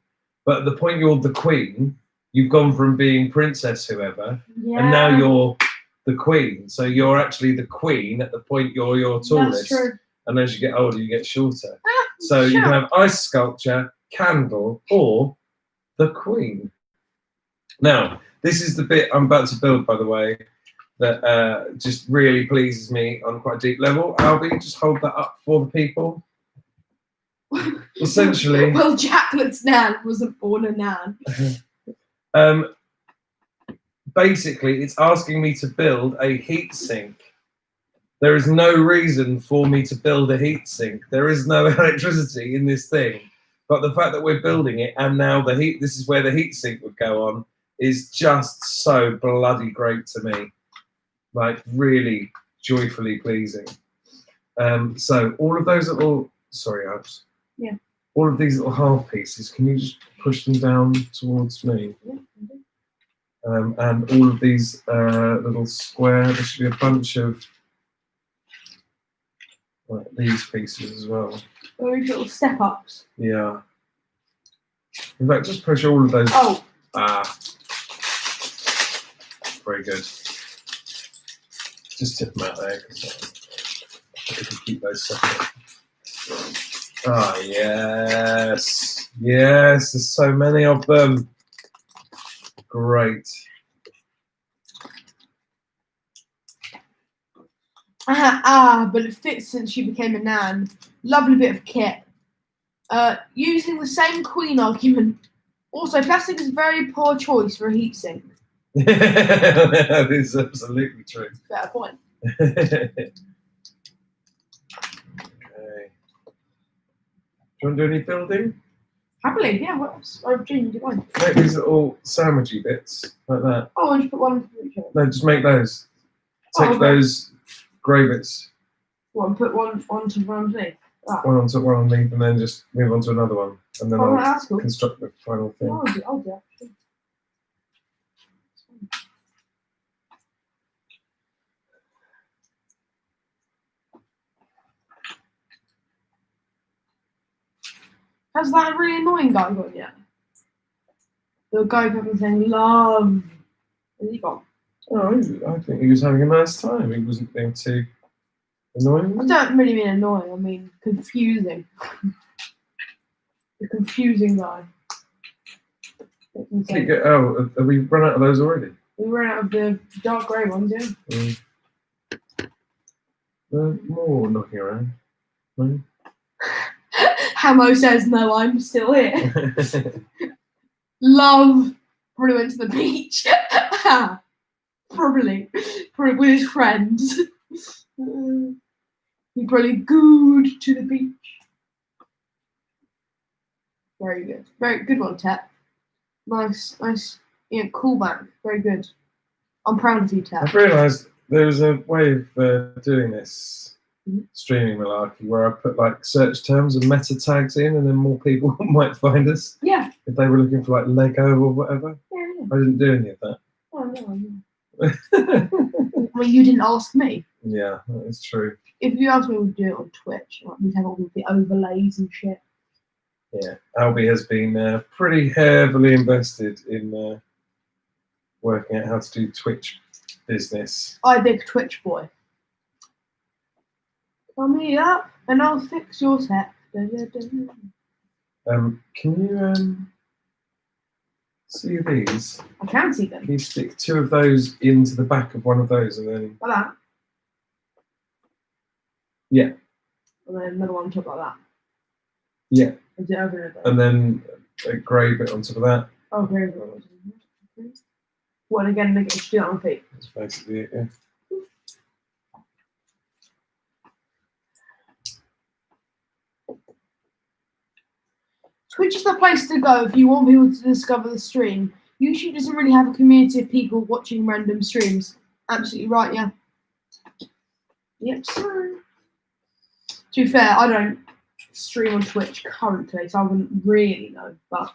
But at the point you're the Queen, you've gone from being princess whoever, Yeah. and now you're the Queen. So you're actually the Queen at the point you're your tallest. That's true. And as you get older, you get shorter. So you Sure. can have ice sculpture, candle, or the Queen. Now, this is the bit I'm about to build, by the way, that just really pleases me on quite a deep level. Albie, just hold that up for the people. Essentially, Well, Jacklet's nan wasn't born a nan. basically, it's asking me to build a heat sink. There is no reason for me to build a heat sink. There is no electricity in this thing. But the fact that we're building it and now this is where the heat sink would go on, is just so bloody great to me. Like, really joyfully pleasing. So all of those little, sorry, Abs. Yeah. All of these little half pieces, can you just push them down towards me? Yeah. And all of these little square, there should be a bunch of these pieces as well. Those little step ups. Yeah. In fact, just push all of those. Oh. Ah. Very good. Just tip them out there because I can keep those separate. Ah, yes. Yes, there's so many of them. Great. But it fits since she became a nan. Lovely bit of kit. Using the same Queen argument. Also, plastic is a very poor choice for a heatsink. That is absolutely true. Fair point. you want to do any building? Happily, yeah. What's I've changed it one. Make these little sandwichy bits like that. Oh, I just put one for each other. No, just make those. Take Oh, okay. those grey bits, Well, and put one onto one underneath. That. one on top, one underneath, and then just move on to another one, and then Oh, I'll that's cool. construct the final thing. Yeah, I'll do actually. Has that really annoying guy gone yet? The guy who kept saying love. Has he gone? Oh, I think he was having a nice time. He wasn't being too annoying. I don't really mean annoying, I mean confusing. The confusing guy. Oh, have we run out of those already? We ran out of the dark grey ones, yeah. More knocking around. No? Hamo says, no, I'm still here. Love probably went to the beach. Probably with his friends. He probably gooed to the beach. Very good. Very good one, Tep. Nice, cool back. Very good. I'm proud of you, Tep. I've realised there was a way of doing this streaming malarkey where I put like search terms and meta tags in, and then more people might find us. Yeah. If they were looking for like Lego or whatever. Yeah. I didn't do any of that. Oh, no. Well, you didn't ask me. Yeah, that is true. If you asked me, we'd do it on Twitch. Like, we'd have all the overlays and shit. Yeah, Albie has been pretty heavily invested in working out how to do Twitch business. I'm a big Twitch boy. Come here up and I'll fix your tech. Can you see these? I can see them. Can you stick 2 of those into the back of one of those and then... Like that? Yeah. And then another one on top like that? Yeah. Is it over and over? And then a grey bit on top of that. Oh, very good. Well, again, make it do that on feet. That's basically it, yeah. Twitch is the place to go if you want people to discover the stream. YouTube doesn't really have a community of people watching random streams. Absolutely right, yeah. Yep, sir. To be fair, I don't stream on Twitch currently, so I wouldn't really know. But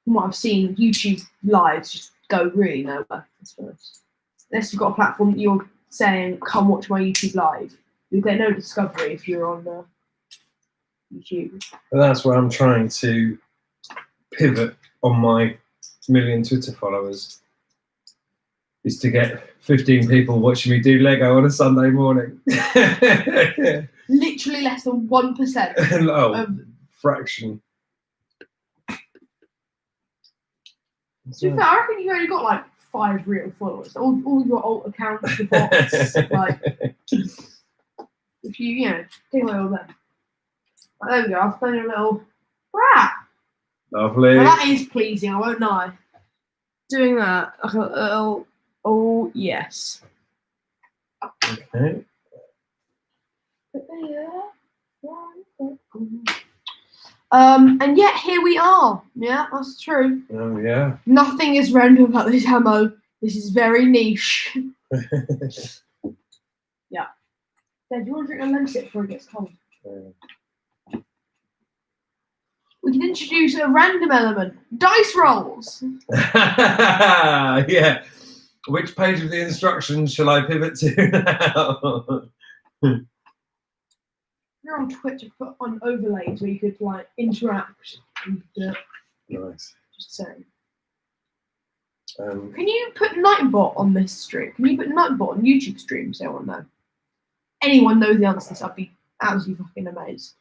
from what I've seen, YouTube lives just go really nowhere. Unless you've got a platform that you're saying, come watch my YouTube live. You'll get no discovery if you're on YouTube. And that's where I'm trying to pivot on my million Twitter followers, is to get 15 people watching me do Lego on a Sunday morning. Literally less than 1%. Oh, fraction. To be fair, I reckon you've only got like 5 real followers. All your alt accounts, the bots, like if you take away all them. There we go. I've done a little crap. Lovely. Well, that is pleasing. I won't lie. Doing that, like a little. Oh yes. Okay. And yet here we are. Yeah, that's true. Oh yeah. Nothing is random about this ammo. This is very niche. Yeah. Dad, do you want to drink a lemon sip before it gets cold? We can introduce a random element. Dice rolls. Yeah. Which page of the instructions shall I pivot to now? You're on Twitch, I've put on overlays where you could like interact and Nice. just saying. Um, Can you put Nightbot on this stream? Can you put Nightbot on YouTube stream so everyone know? Anyone knows the answer to this, I'd be absolutely fucking amazed.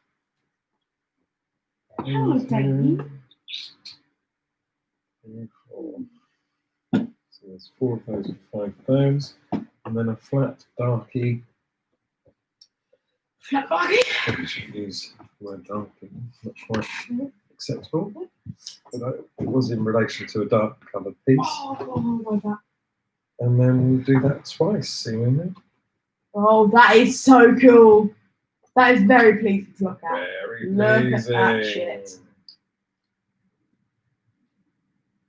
Hello, Davey. So there's 4 of those and 5 of those, and then a flat darky. Flat darky? Probably should use the word darky. Not quite acceptable. But it was in relation to a dark coloured piece. Oh, like that. And then we'll do that twice, seemingly. Oh, that is so cool. That is very pleasing to look at. Very Look pleasing. at that shit.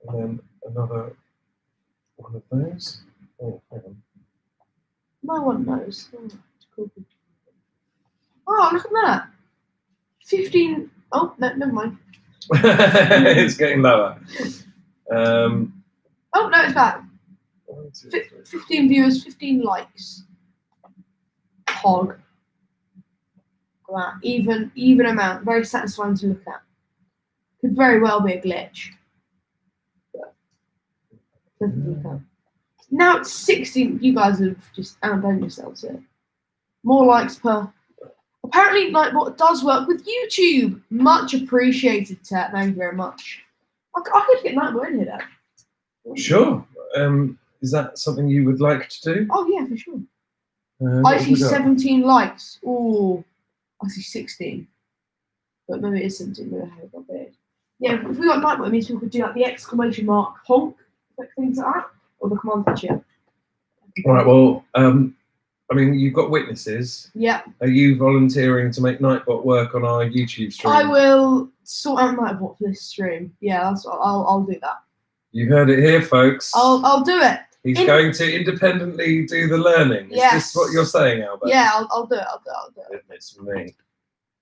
And then another one of those. Oh, hang on. No one knows. Oh, look at that. 15. Oh, no, never mind. It's getting lower. Oh, no, it's back. 1, 2, 3. 15 viewers, 15 likes. Hog. Wow. Even amount. Very satisfying to look at. Could very well be a glitch. Now it's 16. You guys have just outdone yourselves here. More likes per. Apparently, like what does work with YouTube. Much appreciated, Ted. Thank you very much. I could get Nightmare in here, though. Sure. Is that something you would like to do? Oh yeah, for sure. What I have see we got? 17 likes. Oh, I see 16. But maybe it is 17. Maybe I have got big. Yeah, if we got Nightmare, it means we could do like the exclamation mark honk, like things like that, or the command picture. All right. Well, I mean, you've got witnesses. Yeah. Are you volunteering to make Nightbot work on our YouTube stream? I will sort out Nightbot for this stream. Yeah, I'll do that. You heard it here, folks. I'll do it. He's going to independently do the learning. Yes. Is this what you're saying, Albert? Yeah, I'll do it. I'll do it. Goodness me.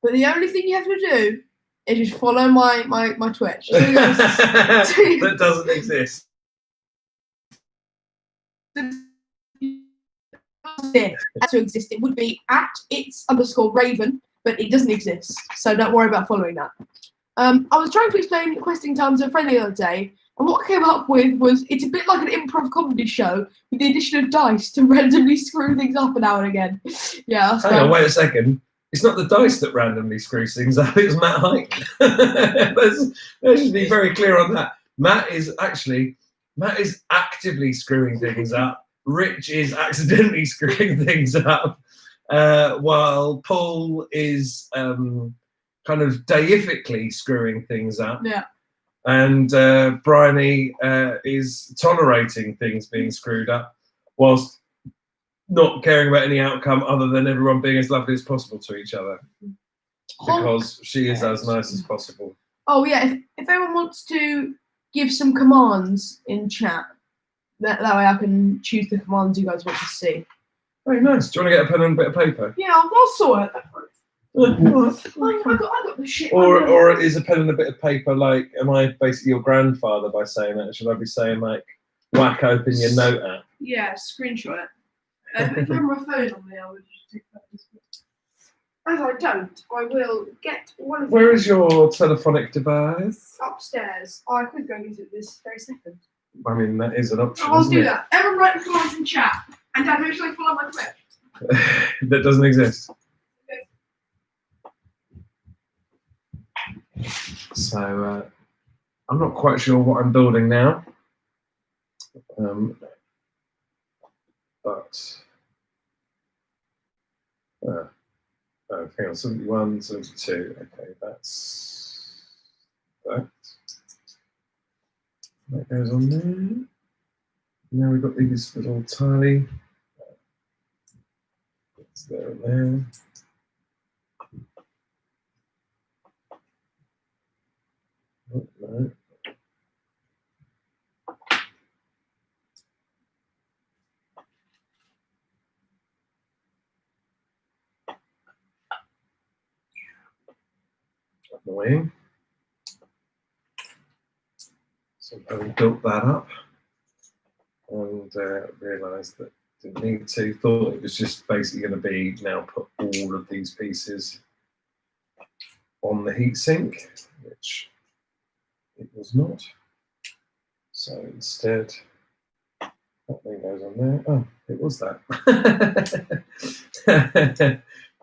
But the only thing you have to do is just follow my Twitch. That doesn't exist. To exist, it would be @its_Raven, but it doesn't exist. So don't worry about following that. I was trying to explain questing time to a friend the other day, and what I came up with was it's a bit like an improv comedy show with the addition of dice to randomly screw things up now and again. Yeah, that's Hang on, wait a second. It's not the dice that randomly screws things up, it's Matt Hike. Let's just be very clear on that. Matt is actively screwing things up. Rich is accidentally screwing things up, while Paul is kind of deifically screwing things up. Yeah. And Bryony is tolerating things being screwed up, whilst not caring about any outcome other than everyone being as lovely as possible to each other. Because she is as nice as possible. Oh yeah, if anyone wants to give some commands in chat, that way I can choose the commands you guys want to see. Very nice. Do you want to get a pen and a bit of paper? Yeah, I'll sort it. I got the shit. Or is a pen and a bit of paper like, am I basically your grandfather by saying that? Should I be saying like, whack open your note app? Yeah, screenshot it. If I have my phone on me, I would just take that. As I don't, I will get one of Where is your telephonic device? upstairs. I could go use it this very second. I mean, that is an option. I'll isn't do it? that. Everyone write the commands in chat. And Dad, make sure you follow my Twitch. That doesn't exist. So I'm not quite sure what I'm building now, but hang on, 71, 72. Okay, that's that. That goes on there. Now we've got these little tiny. It's there and there. Oh, no. Annoying. So I built that up and realised that didn't need to. Thought it was just basically going to be now put all of these pieces on the heatsink, which it was not. So instead, that thing goes on there. Oh, it was that.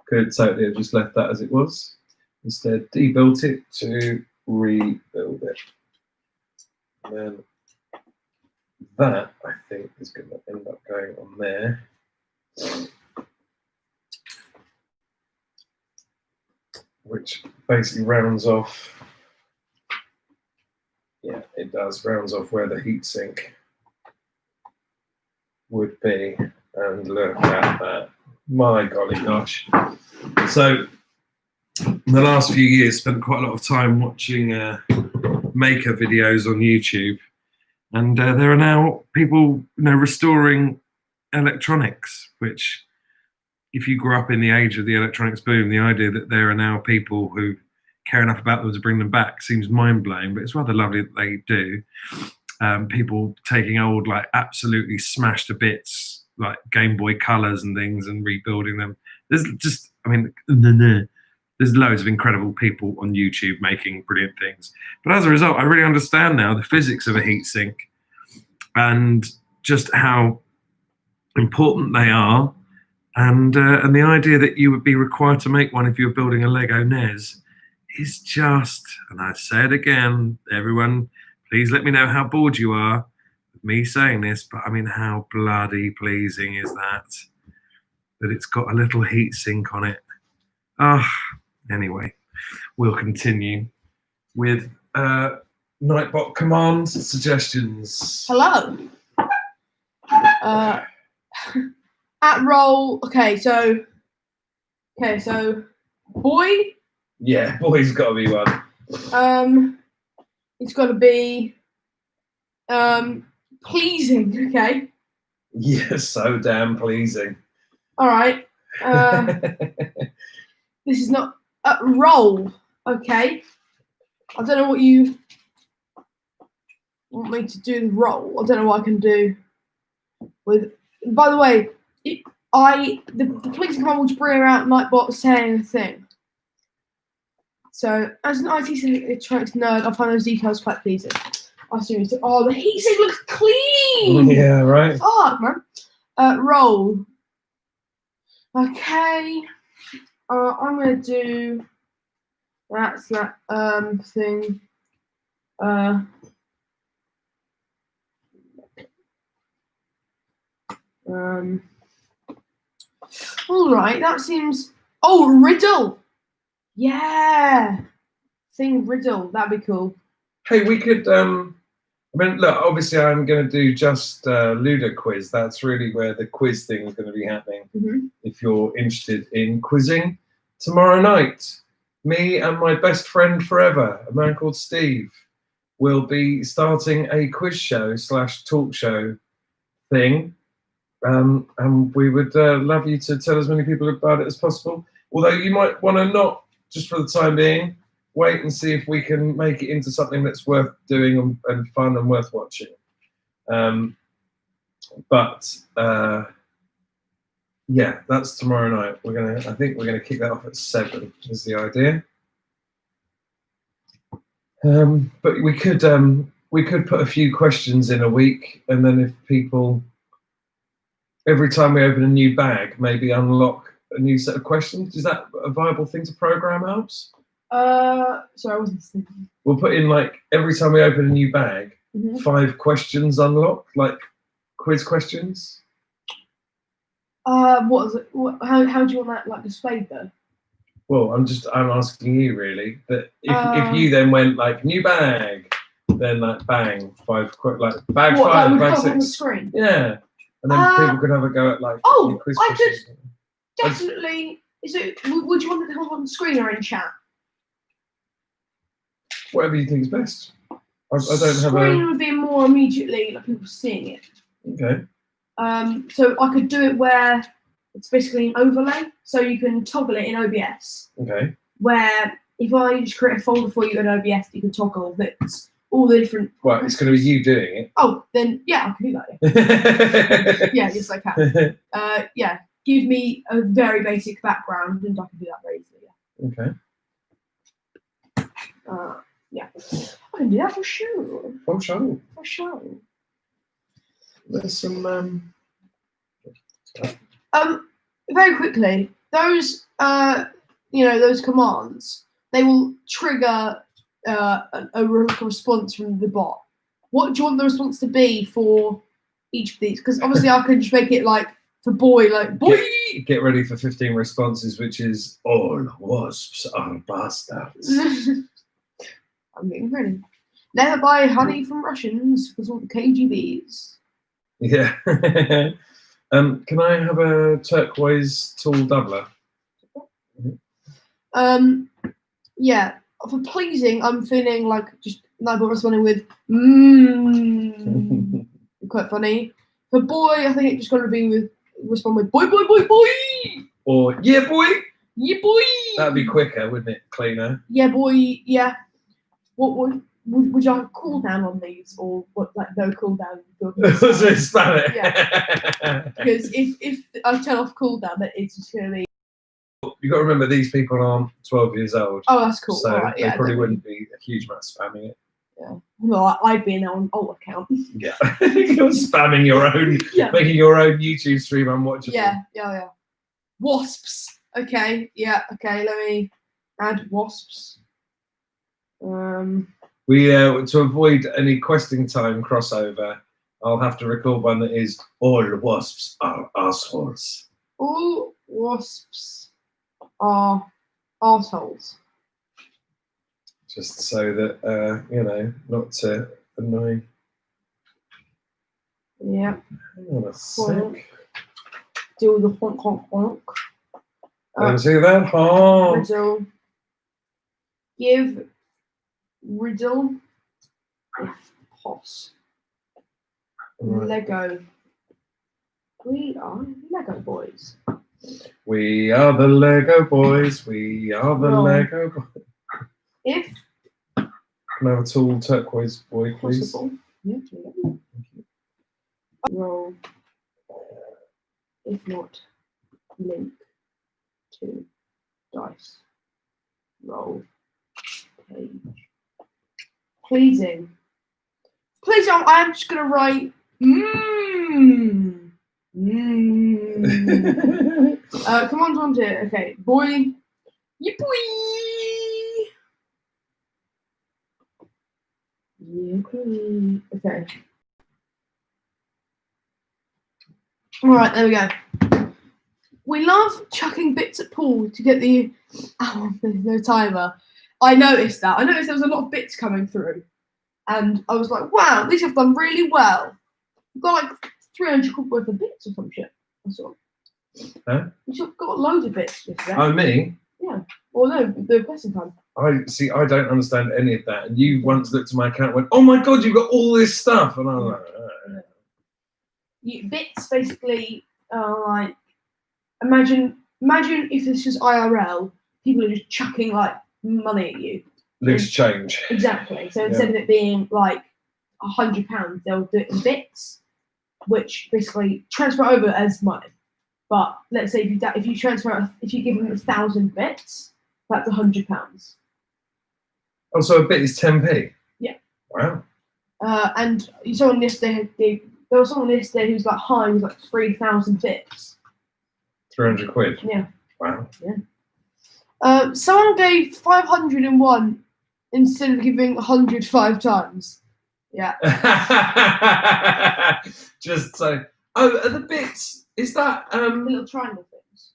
Could totally have just left that as it was. Instead, debuilt it to rebuild it. And then that, I think, is going to end up going on there. Which basically rounds off, yeah, it does, rounds off where the heatsink would be. And look at that. My golly gosh. So, in the last few years, spent quite a lot of time watching maker videos on YouTube, and there are now people, restoring electronics. Which, if you grew up in the age of the electronics boom, the idea that there are now people who care enough about them to bring them back seems mind blowing. But it's rather lovely that they do. People taking old, like absolutely smashed to bits, like Game Boy Colors and things, and rebuilding them. There's just, there's loads of incredible people on YouTube making brilliant things. But as a result, I really understand now the physics of a heatsink and just how important they are, and the idea that you would be required to make one if you were building a Lego NES is just, and I say it again, everyone, please let me know how bored you are with me saying this, but I mean, how bloody pleasing is that it's got a little heatsink on it. Anyway, we'll continue with Nightbot command suggestions. Hello. At roll. Okay, so boy. Yeah, boy's got to be one. It's got to be pleasing. Okay. Yeah, so damn pleasing. All right. This is not roll. Okay. I don't know what you want me to do. The roll. I don't know what I can do with. By the way, the pleasing command will just bring out Nightbot saying a thing. So, as an IT electronics nerd, I find those details quite pleasing. I assume it's, the heatsink looks clean! Yeah, right. Fuck, man. Roll. Okay. I'm going to do... That's that thing. Alright, that seems... Oh, riddle! Yeah! Thing riddle, that'd be cool. Hey, we could, look, obviously I'm going to do just Ludo quiz. That's really where the quiz thing is going to be happening. Mm-hmm. If you're interested in quizzing, tomorrow night, me and my best friend forever, a man called Steve, will be starting a quiz show / talk show thing. And we would love you to tell as many people about it as possible. Although you might want to not, just for the time being, wait and see if we can make it into something that's worth doing and fun and worth watching. Yeah, that's tomorrow night. I think we're gonna kick that off at 7. Is the idea. But we could put a few questions in a week, and then if people, every time we open a new bag, maybe unlock a new set of questions. Is that a viable thing to program out? Sorry, I wasn't thinking. We'll put in, like, every time we open a new bag, 5 questions unlocked, like quiz questions. What is it? How do you want that, like, displayed though? Well, I'm asking you really that if you then went like new bag, then like bang, 5 like bag 5, like, bag 6 on the screen. Yeah, and then people could have a go at like quiz I questions. could definitely. Would you want it to come on the screen or in chat? Whatever you think is best. I don't have a screen would be more immediately like people seeing it. Okay. So I could do it where it's basically an overlay, so you can toggle it in OBS. Okay. Where if I just create a folder for you in OBS, you can toggle bits, all the different. Well, it's going to be you doing it. Oh, then yeah, I can do that. Yeah, yes, I can. Yeah, give me a very basic background, and I can do that very easily. Yeah. Okay. Yeah, I can do that for sure. For sure. For sure. There's some. Very quickly, those those commands, they will trigger a response from the bot. What do you want the response to be for each of these? Because obviously I could just make it like for boy, like boy. Get ready for 15 responses, which is all wasps are bastards. I'm getting ready. Never buy honey from Russians because all the KGBs. Yeah. Can I have a turquoise tall doubler? Yeah. For pleasing, I'm feeling like just Nigel responding with quite funny. For boy, I think it's just gonna be with respond with boy. Or yeah, boy. Yeah, boy. That'd be quicker, wouldn't it? Cleaner. Yeah, boy. Yeah. What would you like a cool down on these, or what? Like no cool down. Was it Spanish? Yeah. Because if I turn off cool down, then it's just gonna be. You got to remember these people aren't 12 years old. Oh, that's cool. So All right, they yeah, probably definitely. wouldn't be a huge amount spamming it. Yeah. Well, I'd be in on alt account. Yeah. You're spamming your own, Yeah. making your own YouTube stream unwatchable. Yeah. Wasps. Okay. Yeah. Okay. Let me add wasps. We to avoid any questing time crossover, I'll have to record one that is all wasps are assholes. All wasps are arseholes. Just so that not to annoy. Yeah. Hang on a Honk. sec. Do the honk honk honk. Don't see that honk. Riddle. Give riddle if pos. Right. Lego. We are Lego boys. We are the Lego boys. We are the Roll. Lego boys. If Can I have a tall turquoise boy, please? possible. Yeah. Roll. If not, link to dice. Roll. Page. Pleasing. Please, I'm just gonna write. Come on to it. Okay, boy. Yeah, boy. Yeah, boy. Okay. All right, there we go. We love chucking bits at Paul to get the. Oh, there's no timer. I noticed that. I noticed there was a lot of bits coming through, and I was like, "Wow, these have done really well. We've got like 300 quid worth of bits or some shit." I saw. Huh? You got loads of bits yesterday. Oh, me? Yeah. Or no, the question time. I see. I don't understand any of that. And you once looked at my account and went, "Oh my god, you've got all this stuff," and I was like, Bits basically are like imagine if this was IRL, people are just chucking like money at you. loose change. Exactly. So instead of it being like £100, they'll do it in bits, which basically transfer over as money. But let's say if you give them 1,000 bits, that's £100. Oh, so a bit is 10p. Yeah. Wow. And you saw on this day, there was someone yesterday who's like high was like 3,000 bits. 300 quid. Yeah. Wow. Yeah. Someone gave 501 instead of giving 105 times. Yeah. Just so. Oh, are the bits? Is that The little triangle things.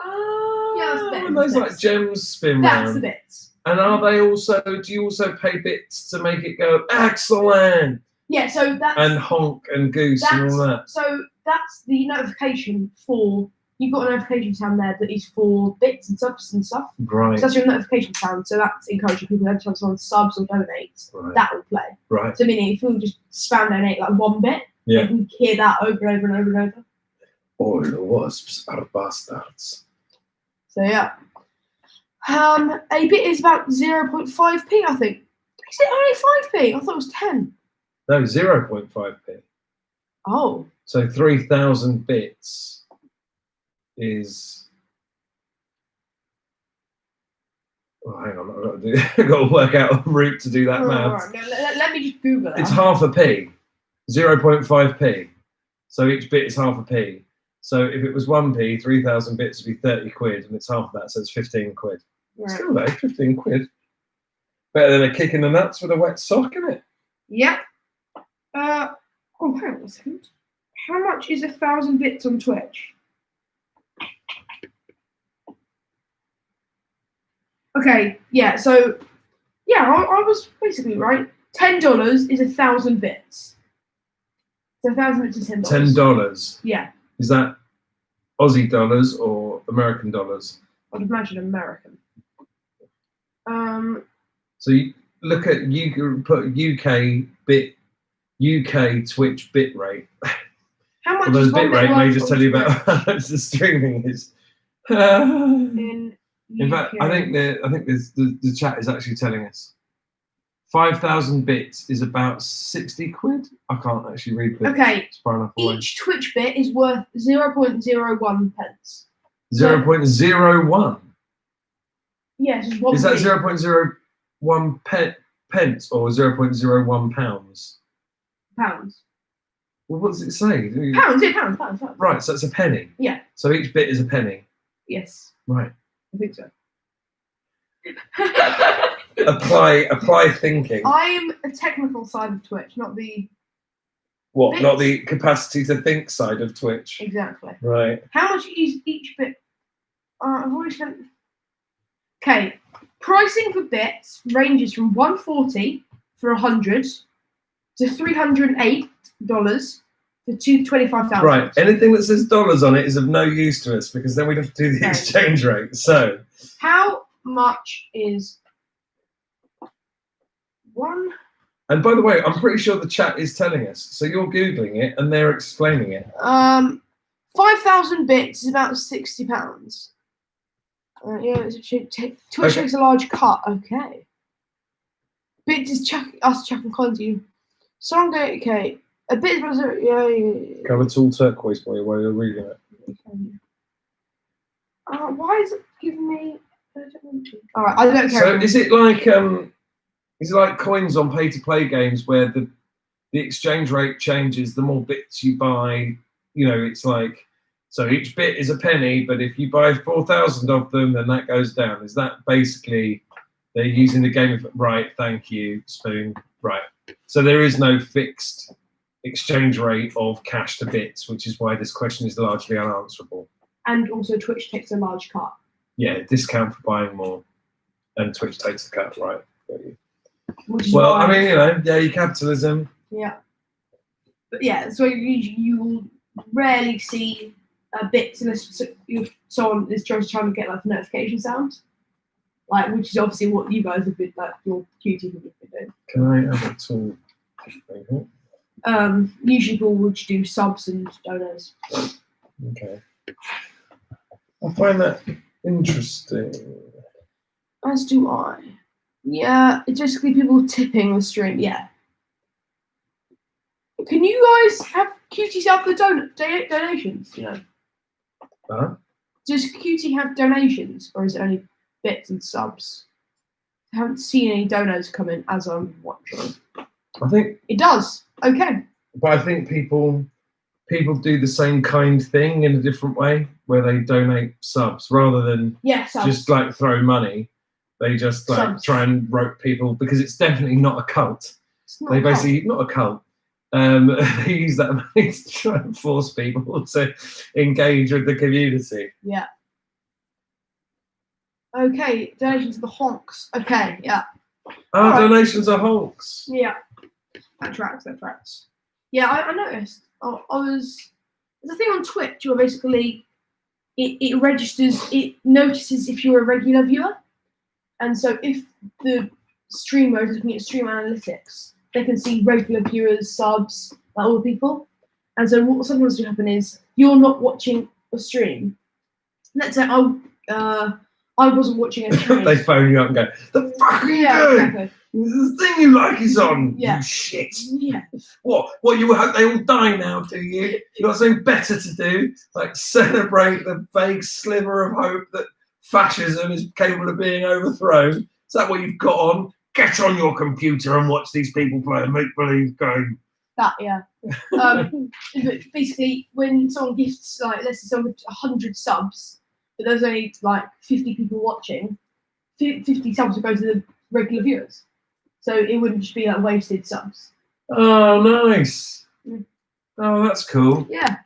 Yeah, that's the bit. and those like gems spin That's round. the bits. And are they also? Do you also pay bits to make it go excellent Yeah. So that's and honk and goose and all that? So that's the notification for. You've got a notification sound there that is for bits and subs and stuff. Right. So that's your notification sound. So that's encouraging people every time someone subs or donates, Right. that will play. Right. So meaning if you just spam donate like one bit, Yeah. you can hear that over and over and over and over. All the wasps are bastards. So yeah. A bit is about 0.5p, I think. Is it only 5p? I thought it was 10. No, 0.5p. Oh. So 3,000 bits is. Oh, hang on, I've got to work out a route to do that math. Right. No, let me just Google it. It's half a p, 0.5p. So each bit is half a p. So if it was 1p, 3,000 bits would be 30 quid, and it's half of that, so it's 15 quid. Right. Still though, 15 quid. Better than a kick in the nuts with a wet sock, isn't it? Yep. Oh, hang on a second. How much is 1,000 bits on Twitch? Okay, yeah, so, yeah, I was basically right. $10 is 1,000 bits. So 1,000 bits is $10. $10. Yeah. Is that Aussie dollars or American dollars? I'd imagine American. So you look at you can put UK Twitch bit rate. How much Although is the bit one rate may worth just on tell you about Twitch? how much the streaming is. In fact, UK? I think the chat is actually telling us 5,000 bits is about 60 quid. I can't actually read bits. Okay, It's far enough away. each Twitch bit is worth 0.01 pence. 0.01. Yes, it's 1 Is that p. 0.01 pence or 0.01 pounds? Pounds. Well, what does it say? Pounds, yeah, pounds. Right, so it's a penny. Yeah. So each bit is a penny. Yes, Right. I think so. Apply thinking. I'm a technical side of Twitch, not the What? bits. Not the capacity to think side of Twitch. exactly. Right. How much is each bit? I've already spent. Okay, pricing for bits ranges from $140 for 100 to $308 for 25,000. Right. Anything that says dollars on it is of no use to us because then we'd have to do the Okay. exchange rate. So How much is one? and by the way, I'm pretty sure the chat is telling us. So you're Googling it and they're explaining it. 5,000 bits is about £60. Yeah, Twitch Okay. takes a large cut. Okay. Bits is us chucking coins at you. So I'm going, okay. A bit is about, yeah. Grab a tall turquoise boy while you're reading it. Why is it giving me? Alright, I don't care. So is it like coins on pay-to-play games where the exchange rate changes the more bits you buy? You know, it's like so each bit is a penny, but if you buy 4,000 of them, then that goes down. Is that basically they're using the game of right? Thank you, Spoon. Right. So there is no fixed exchange rate of cash to bits, which is why this question is largely unanswerable. And also, Twitch takes a large cut. Yeah, discount for buying more, and Twitch takes a cut, right? Which is Well, why, I mean, you know, yeah, capitalism. yeah. But yeah, so you will rarely see bits unless someone is trying to get like a notification sound, like which is obviously what you guys have been like your QT people have been doing. Can I have it all? Usually people would do subs and donors. Okay. I find that interesting. As do I. Yeah, it's basically people tipping the stream. Yeah. Can you guys have QT have the donations? You know. Huh? Does QT have donations, or is it only bits and subs? I haven't seen any donos come in as I'm watching. I think It does. Okay. But I think people do the same kind thing in a different way, where they donate subs rather than Yeah, subs. just like throw money. They just like Subs. try and rope people because it's definitely not a cult. It's not They a cult. basically not a cult. They use that money to try and force people to engage with the community. Yeah. Okay, donations to the honks. Okay, yeah. Our Alright. donations are honks. Yeah. That tracks. Yeah, I noticed. I was. There's a thing on Twitch where basically it registers, it notices if you're a regular viewer. And so if the streamer is looking at stream analytics, they can see regular viewers, subs, like all the people. And so what sometimes will happen is you're not watching a stream. Let's say I wasn't watching a stream. They phone you up and go, "The fuck are you Yeah, doing? exactly. The thing you like is on. Yeah. You shit. Yeah. What you hope they all die now, do you? You got something better to do, like celebrate the vague sliver of hope that fascism is capable of being overthrown. Is that what you've got on? Get on your computer and watch these people play a make-believe game. That, yeah. But basically, when someone gifts, like, let's say someone gifts 100 subs, but there's only like 50 people watching, 50 subs will go to the regular viewers. So it wouldn't just be like wasted subs. Oh, nice. Mm. Oh, that's cool. Yeah.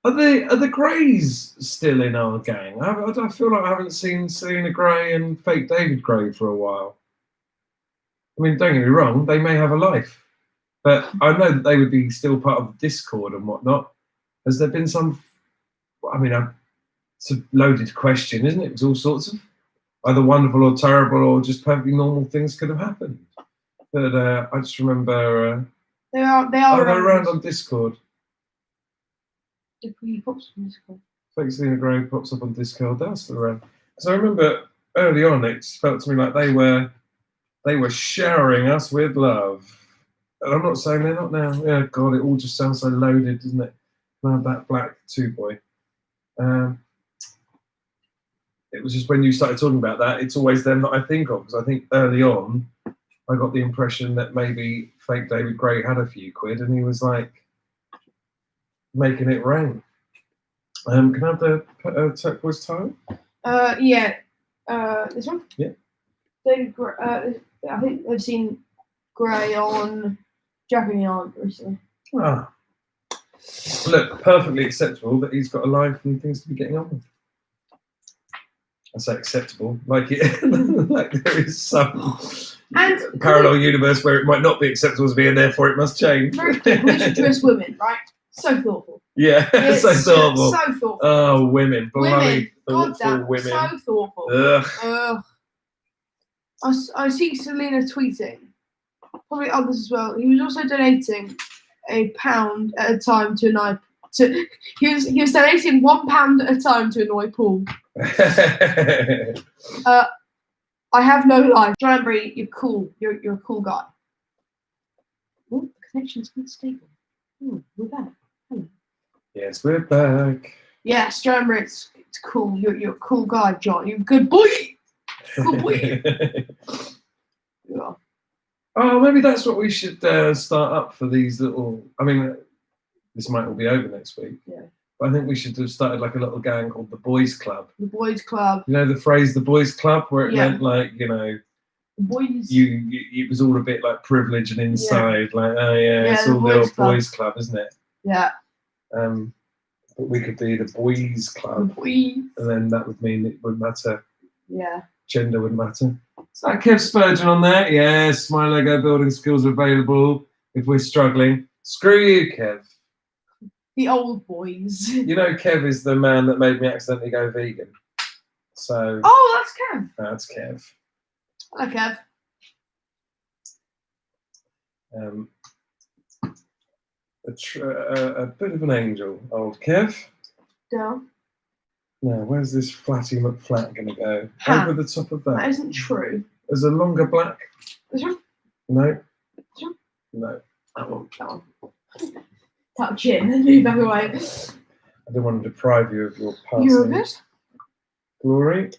Are the Greys still in our gang? I feel like I haven't seen Selena Gray and fake David Gray for a while. I mean, don't get me wrong, they may have a life. But I know that they would be still part of Discord and whatnot. Has there been some? I mean, it's a loaded question, isn't it? It's all sorts of either wonderful or terrible or just perfectly normal things could have happened. But I just remember They are they're around on Discord. He pops on Discord. Fake Selena Gray pops up on Discord. That's still around. So I remember early on, it just felt to me like they were showering us with love. And I'm not saying they're not now. Yeah, God, it all just sounds so loaded, doesn't it? Around that black 2-boy. It was just when you started talking about that, it's always them that I think of, because I think early on, I got the impression that maybe fake David Gray had a few quid and he was like making it rain. Can I have the turquoise tile? Yeah. This one? Yeah. David Gray, I think I've seen Gray on Jack and the Aunt recently. Ah. Look, perfectly acceptable that he's got a life and things to be getting on with. I say acceptable, like it, like there is some parallel universe where it might not be acceptable to be, and therefore it must change. Very dress women, right? So thoughtful. Yeah, It's so thoughtful. So thoughtful. Oh, women, bloody God thoughtful damn, women. so thoughtful. Ugh. I see Selena tweeting, probably others as well. He was also donating £1 at a time to annoy. He was donating £1 at a time to annoy Paul. I have no life. John Embry, you're cool. You're a cool guy. Oh, the connection's been stable. We're back. Hello. Yes, we're back. Yes, John Embry, it's cool. You're a cool guy, John. You're a good boy. Good boy. Yeah. Oh, maybe that's what we should start up for these little. I mean, this might all be over next week. Yeah. But I think we should have started like a little gang called the Boys Club. The Boys Club. You know the phrase "the Boys Club," where it meant like The boys. you it was all a bit like privilege and inside, like oh yeah, it's all the old Boys Club, isn't it? Yeah. But we could be the Boys Club, and then that would mean it wouldn't matter. Yeah. Gender wouldn't matter. Is that Kev Spurgeon on there? Yes, my Lego building skills are available if we're struggling. Screw you, Kev. The old boys. You know, Kev is the man that made me accidentally go vegan. So. Oh, that's Kev. That's Kev. Hello, Kev. A bit of an angel, old Kev. Down. Now, where's this Flatty McFlat going to go? Ha. Over the top of that. That isn't true. There's a longer black. This one? No. This one? No. That one. That one. Touch it and then move back away. I don't want to deprive you of your You're passing good. glory.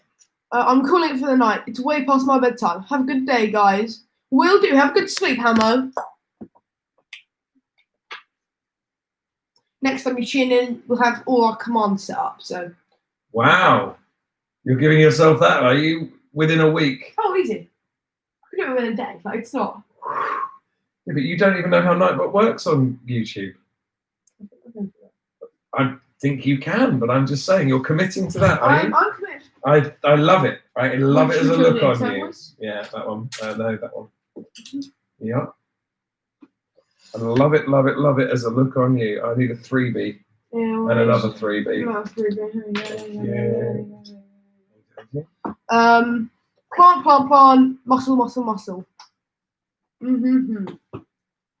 I'm calling it for the night. It's way past my bedtime. Have a good day, guys. Will do. Have a good sleep, Hamo. Next time you tune in, we'll have all our commands set up. So. Wow. You're giving yourself that, are you? Within a week? Oh, easy. I can do it within a day. Like, it's not. Yeah, but you don't even know how Nightbot works on YouTube. I think you can, but I'm just saying you're committing to that, are you? I'm committed. I love it. I love it as a look on you. Voice? Yeah, that one. No, that one. Yeah. I love it, love it, love it as a look on you. I need a 3B and another 3B. Plant, muscle.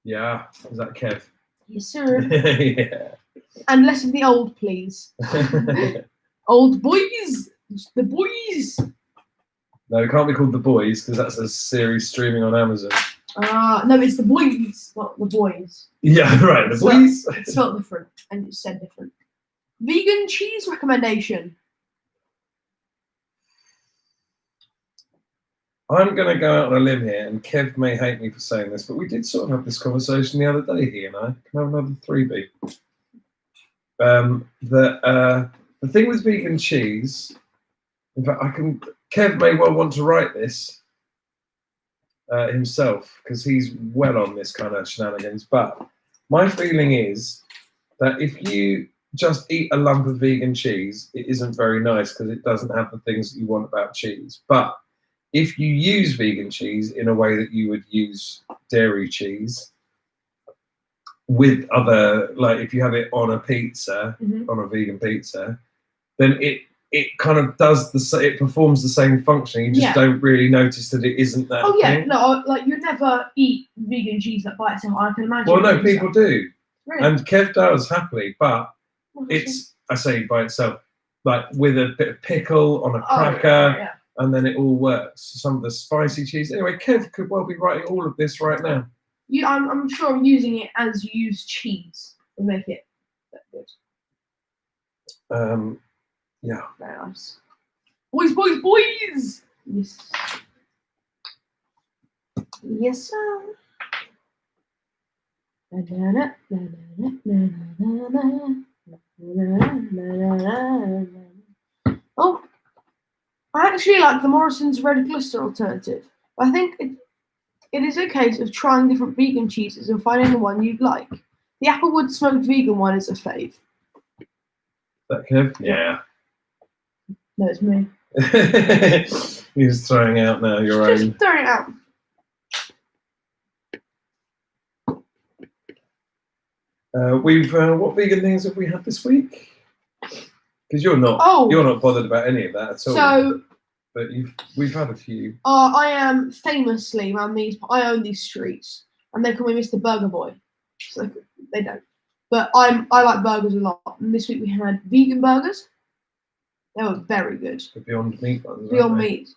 Yeah, is that Kev? Yes, sir. Yeah. And less of the old, please. Old boys. The boys. No, it can't be called The Boys because that's a series streaming on Amazon. No, it's the boys, not the boys. Yeah, right. The Boys. It's spelled different and it's said different. Vegan cheese recommendation. I'm going to go out on a limb here, and Kev may hate me for saying this, but we did sort of have this conversation the other day, he and I. Can I have another 3B? The thing with vegan cheese, in fact, Kev may well want to write this himself, because he's well on this kind of shenanigans, but my feeling is that if you just eat a lump of vegan cheese, it isn't very nice because it doesn't have the things that you want about cheese. But if you use vegan cheese in a way that you would use dairy cheese, with other, like if you have it on a pizza, Mhm. on a vegan pizza, then it kind of it performs the same function. You just Yeah. don't really notice that it isn't that Oh yeah, thing. no, like you never eat vegan cheese that by itself. I can imagine. Well, no, doing people so. do. Really? And Kev does happily, but Oh, that's it's, I say by itself, like with a bit of pickle on a Oh, cracker, yeah. and then it all works. Some of the spicy cheese. Anyway, Kev could well be writing all of this right now. I'm sure using it as you use cheese will make it that good. Yeah. Very nice. Boys, boys, boys! Yes. Yes, sir. Oh, I actually like the Morrison's Red Glister alternative. I think it is a case of trying different vegan cheeses and finding the one you'd like. The Applewood smoked vegan one is a fave. That Kev? Yeah. No, it's me. You're just throwing out now your own. Just throwing it out. What vegan things have we had this week? Because you're not bothered about any of that at all. So, but we've had a few. I am famously around these. I own these streets, and they call me Mr. Burger Boy. So they don't, but I like burgers a lot. And this week we had vegan burgers. They were very good. The Beyond Meat ones. Beyond Meat,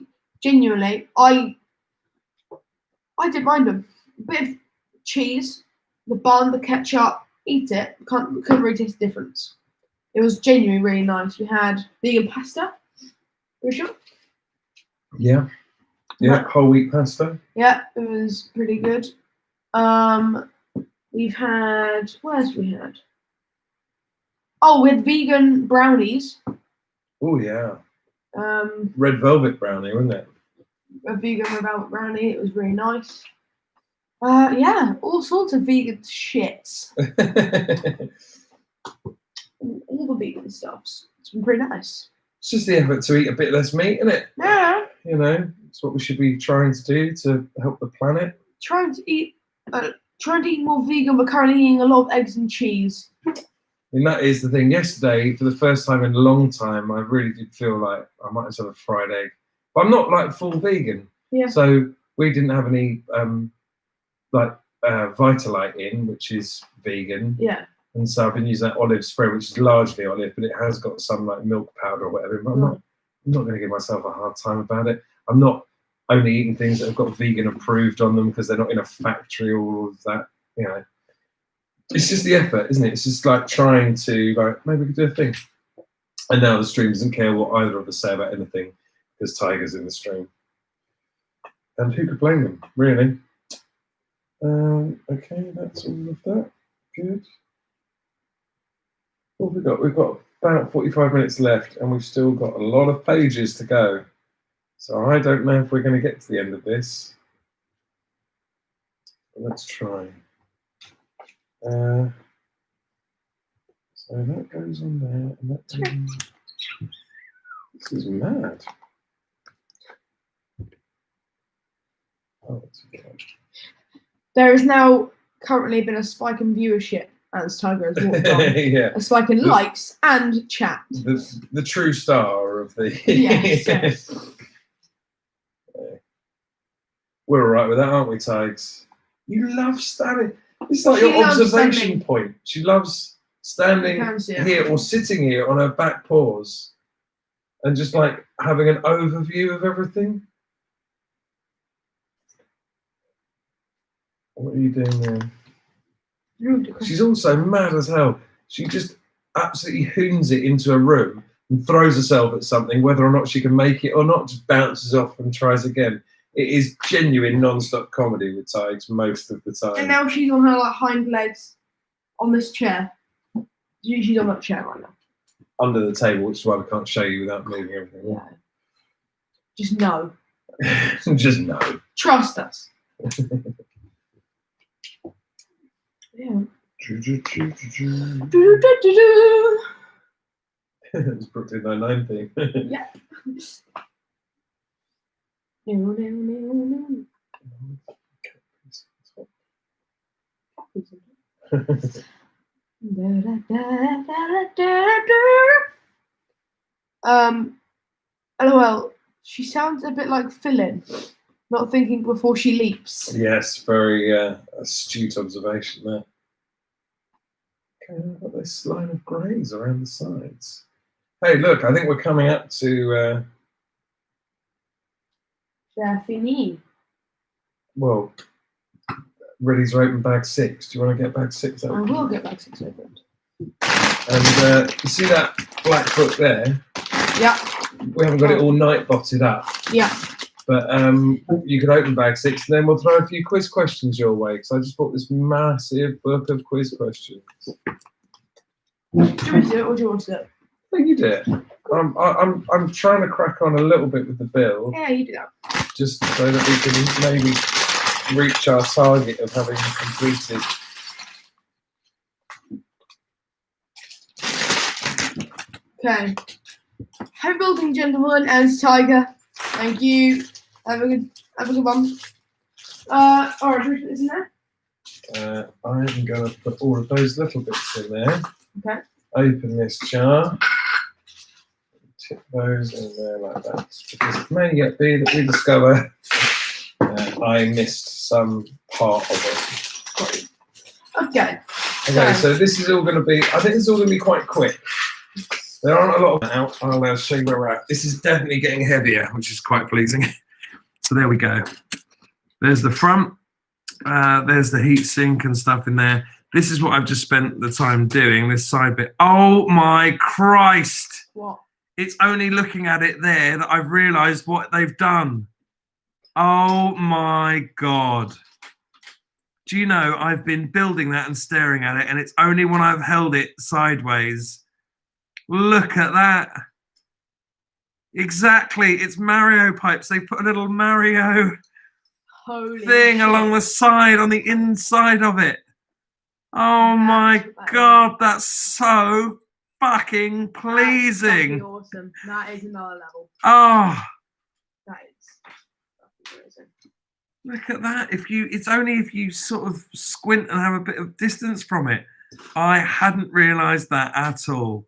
genuinely, I didn't mind them. A bit of cheese, the bun, the ketchup. Eat it. Couldn't really taste the difference. It was genuinely really nice. We had vegan pasta. Are you sure? Yeah. Yeah, whole wheat pasta. Yeah, it was pretty good. We've had, what else we had? Oh, we had vegan brownies. Oh yeah. Um, Red velvet brownie, wasn't it? a vegan red velvet brownie. It was really nice. Yeah, all sorts of vegan shits. All the vegan stuffs. It's been pretty nice. It's just the effort to eat a bit less meat, isn't it? Yeah. You know, it's what we should be trying to do to help the planet. Trying to eat more vegan, but currently eating a lot of eggs and cheese. I mean, that is the thing. Yesterday, for the first time in a long time, I really did feel like I might as well have a fried egg. But I'm not like full vegan. Yeah. So we didn't have any Vitalite in, which is vegan. Yeah. And so I've been using that olive spray, which is largely olive, but it has got some like milk powder or whatever. But I'm not going to give myself a hard time about it. I'm not only eating things that have got vegan approved on them because they're not in a factory or all of that. You know, it's just the effort, isn't it? It's just like trying to maybe we could do a thing. And now the stream doesn't care what either of us say about anything because Tiger's in the stream. And who could blame them, really? Okay, that's all of that. Good. What have we got? We've got about 45 minutes left, and we've still got a lot of pages to go. So I don't know if we're going to get to the end of this. But let's try. So that goes on there, and that goes on. This is mad. Oh, it's okay. There has now currently been a spike in viewership as Tiger has walked on. Yeah. A spike in likes and chat. The true star of the. Yes. We're all right with that, aren't we, Tigers? You love standing. It's like She your loves observation standing. point. She loves standing here or sitting here on her back paws and just like having an overview of everything. What are you doing there? She's also mad as hell. She just absolutely hoons it into a room and throws herself at something, whether or not she can make it or not, just bounces off and tries again. It is genuine non-stop comedy with Tigers most of the time. And now she's on her like hind legs on this chair. She's on that chair right now. Under the table, which is why we can't show you without moving everything. Yeah. Just know. Just no. Trust us. Yeah. It's Brooklyn Nine-Nine thing. Yeah. LOL. She sounds a bit like Philin, not thinking before she leaps. Yes, very astute observation there. Okay, I've got this line of greys around the sides. Hey, look, I think we're coming up to, Fini. well, ready to open bag 6. Do you want to get bag 6 I open? will get bag 6 opened. And you see that black book there? Yeah. We haven't got it all night botted up. Yeah. But you could open bag 6 and then we'll throw a few quiz questions your way because I just bought this massive book of quiz questions. Do you want to do it or do you want to do it? I think you do it. I'm trying to crack on a little bit with the build. Yeah, you do that. Just so that we can maybe reach our target of having completed. Okay. Happy building, gentlemen, and Tiger. Thank you. Have a good one. Alright, should we put this in there? I'm going to put all of those little bits in there. Okay. Open this jar. Tip those in there like that. Because it may yet be that we discover I missed some part of it. Okay. Okay, so this is all going to be, I think this is all going to be quite quick. There aren't a lot of out. I'll show you where we're at. This is definitely getting heavier, which is quite pleasing. So there we go. There's the front. There's the heat sink and stuff in there. This is what I've just spent the time doing, this side bit. Oh my Christ! What? It's only looking at it there that I've realised what they've done. Oh my God. Do you know, I've been building that and staring at it, and it's only when I've held it sideways. Look at that. Exactly, it's Mario pipes. They put a little Mario Holy thing shit. along the side, on the inside of it. Oh my God, that's so fucking pleasing. That's awesome. That is another level. Oh, That is fucking amazing. look at that. It's only if you sort of squint and have a bit of distance from it. I hadn't realised that at all.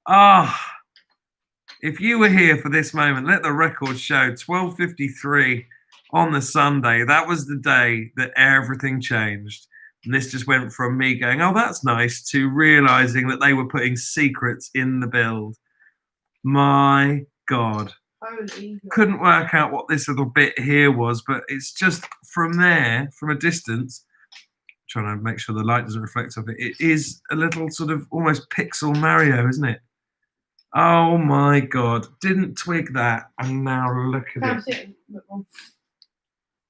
Ah, if you were here for this moment, let the record show 12:53 on the Sunday. That was the day that everything changed. And this just went from me going, oh, that's nice, to realising that they were putting secrets in the build. My God. Holy God. Couldn't work out what this little bit here was, but it's just from there, from a distance, trying to make sure the light doesn't reflect off it. It is a little sort of almost pixel Mario, isn't it? Oh my God. Didn't twig that. And now look at it.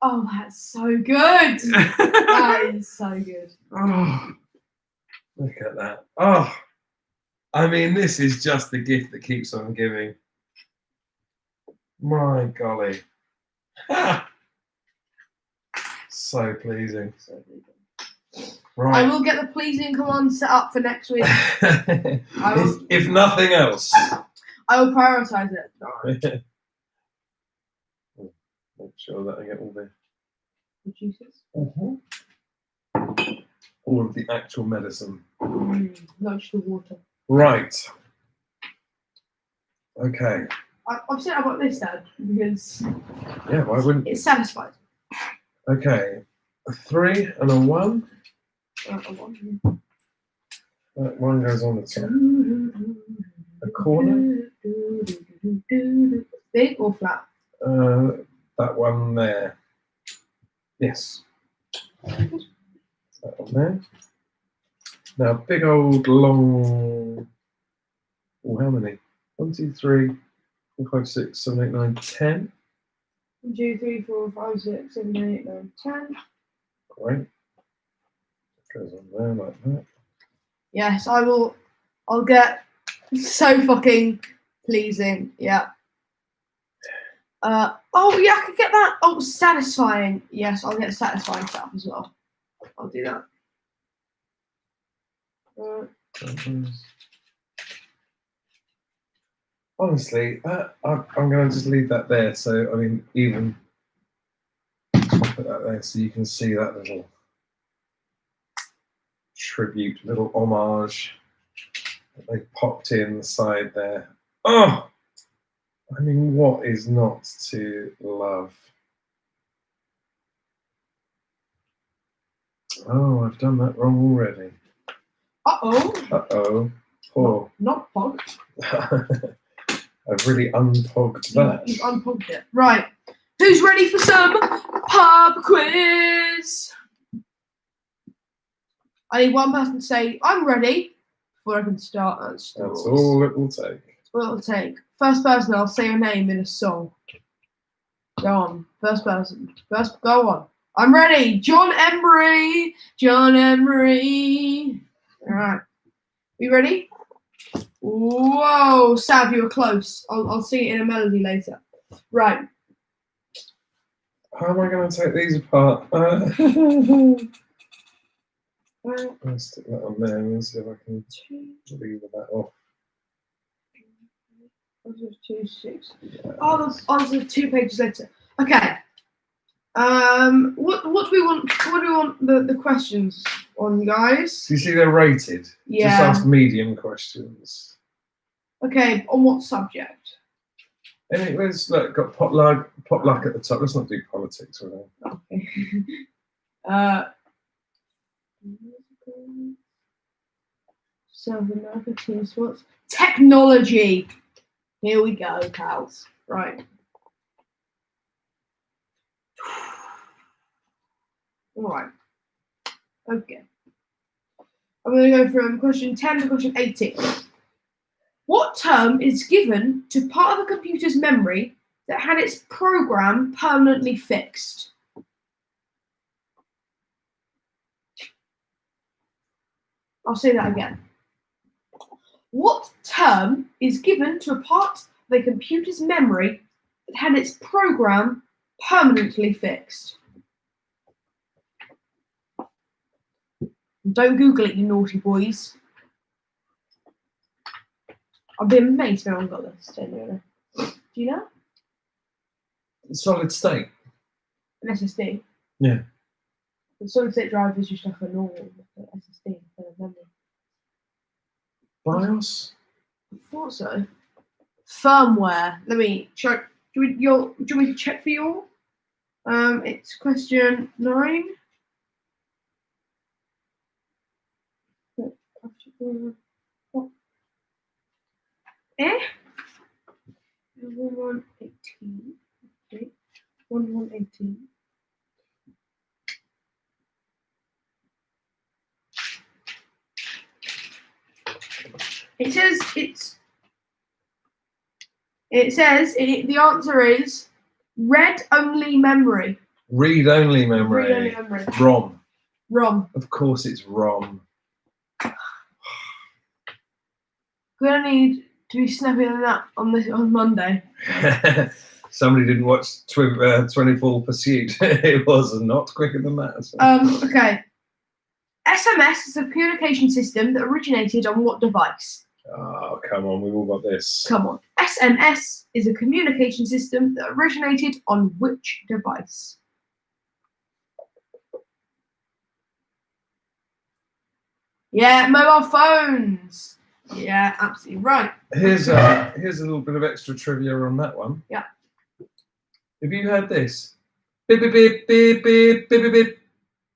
Oh, that's so good. That is so good. Oh, look at that. Oh, I mean, this is just the gift that keeps on giving. My golly. Ah. So pleasing. So pleasing. Right. I will get the pleasing command set up for next week. if nothing else. I will prioritise it. Make sure that I get all the Juices. all of the actual medicine. Not just the water. Right. Okay. I've said I got this, Dad, because Yeah, why wouldn't? it's satisfied. Okay. A 3 and a 1. That one goes on the top. A corner. Big or flat? That one there. Yes. That one there. Now, big old long. Oh, how many? 1, 2, 3, 4, 5, 6, 7, 8, 9, 10. 1, 2, 3, 4, 5, 6, 7, 8, 9, 10. Great. Goes on there like that. Yes, I will. I'll get so fucking pleasing. Yeah. Oh yeah, I could get that. Oh, satisfying. Yes, I'll get satisfying stuff as well. I'll do that. Honestly, I'm going to just leave that there. So, I mean, even put that there so you can see that little tribute, little homage that they've popped in the side there. Oh, I mean, what is not to love? Oh, I've done that wrong already. Uh-oh. Uh-oh. Poor. Not pog. I've really unpogged that. You've unpogged it. Right. Who's ready for some pub quiz? I need one person to say, I'm ready, before I can start. That's all it will take. That's all it'll take. First person, I'll say your name in a song. Go on. First person. Go on. I'm ready. John Emery. John Emery. All right. You ready? Whoa, Sav, you were close. I'll sing it in a melody later. Right. How am I going to take these apart? I'll stick that on there and see if I can leave that off. 2, 6. Oh, that's answer 2 pages later. Okay. What do we want? What do we want the questions on, guys? Do you see they're rated? Yeah. Just ask medium questions. Okay. On what subject? And it was got potluck at the top. Let's not do politics or anything. Okay. South America team sports. Technology. Here we go, pals. Right. All right. Okay. I'm going to go from question 10 to question 18. What term is given to part of a computer's memory that had its program permanently fixed? I'll say that again. What term is given to a part of a computer's memory that had its program permanently fixed? Don't Google it, you naughty boys. I've been amazed no one got this. Genuinely. Do you know? Solid state. An SSD. Yeah. The solid state drive is just like a normal SSD for memory. BIOS? I thought so. Firmware. Let me check. Do you want me to check for you all? It's question 9. Eh? 1118. Okay. 1118. It says the answer is read-only memory. Read-only memory. Read-only memory. ROM. ROM. Of course it's ROM. We don't need to be snappier than that on Monday. Somebody didn't watch 24 Pursuit. It was not quicker than that. So. Okay. SMS is a communication system that originated on what device? Oh, come on, we've all got this. Come on. SMS is a communication system that originated on which device? Yeah, mobile phones. Yeah, absolutely right. Here's a little bit of extra trivia on that one. Yeah. Have you heard this? Beep beep beep beep beep beep beep beep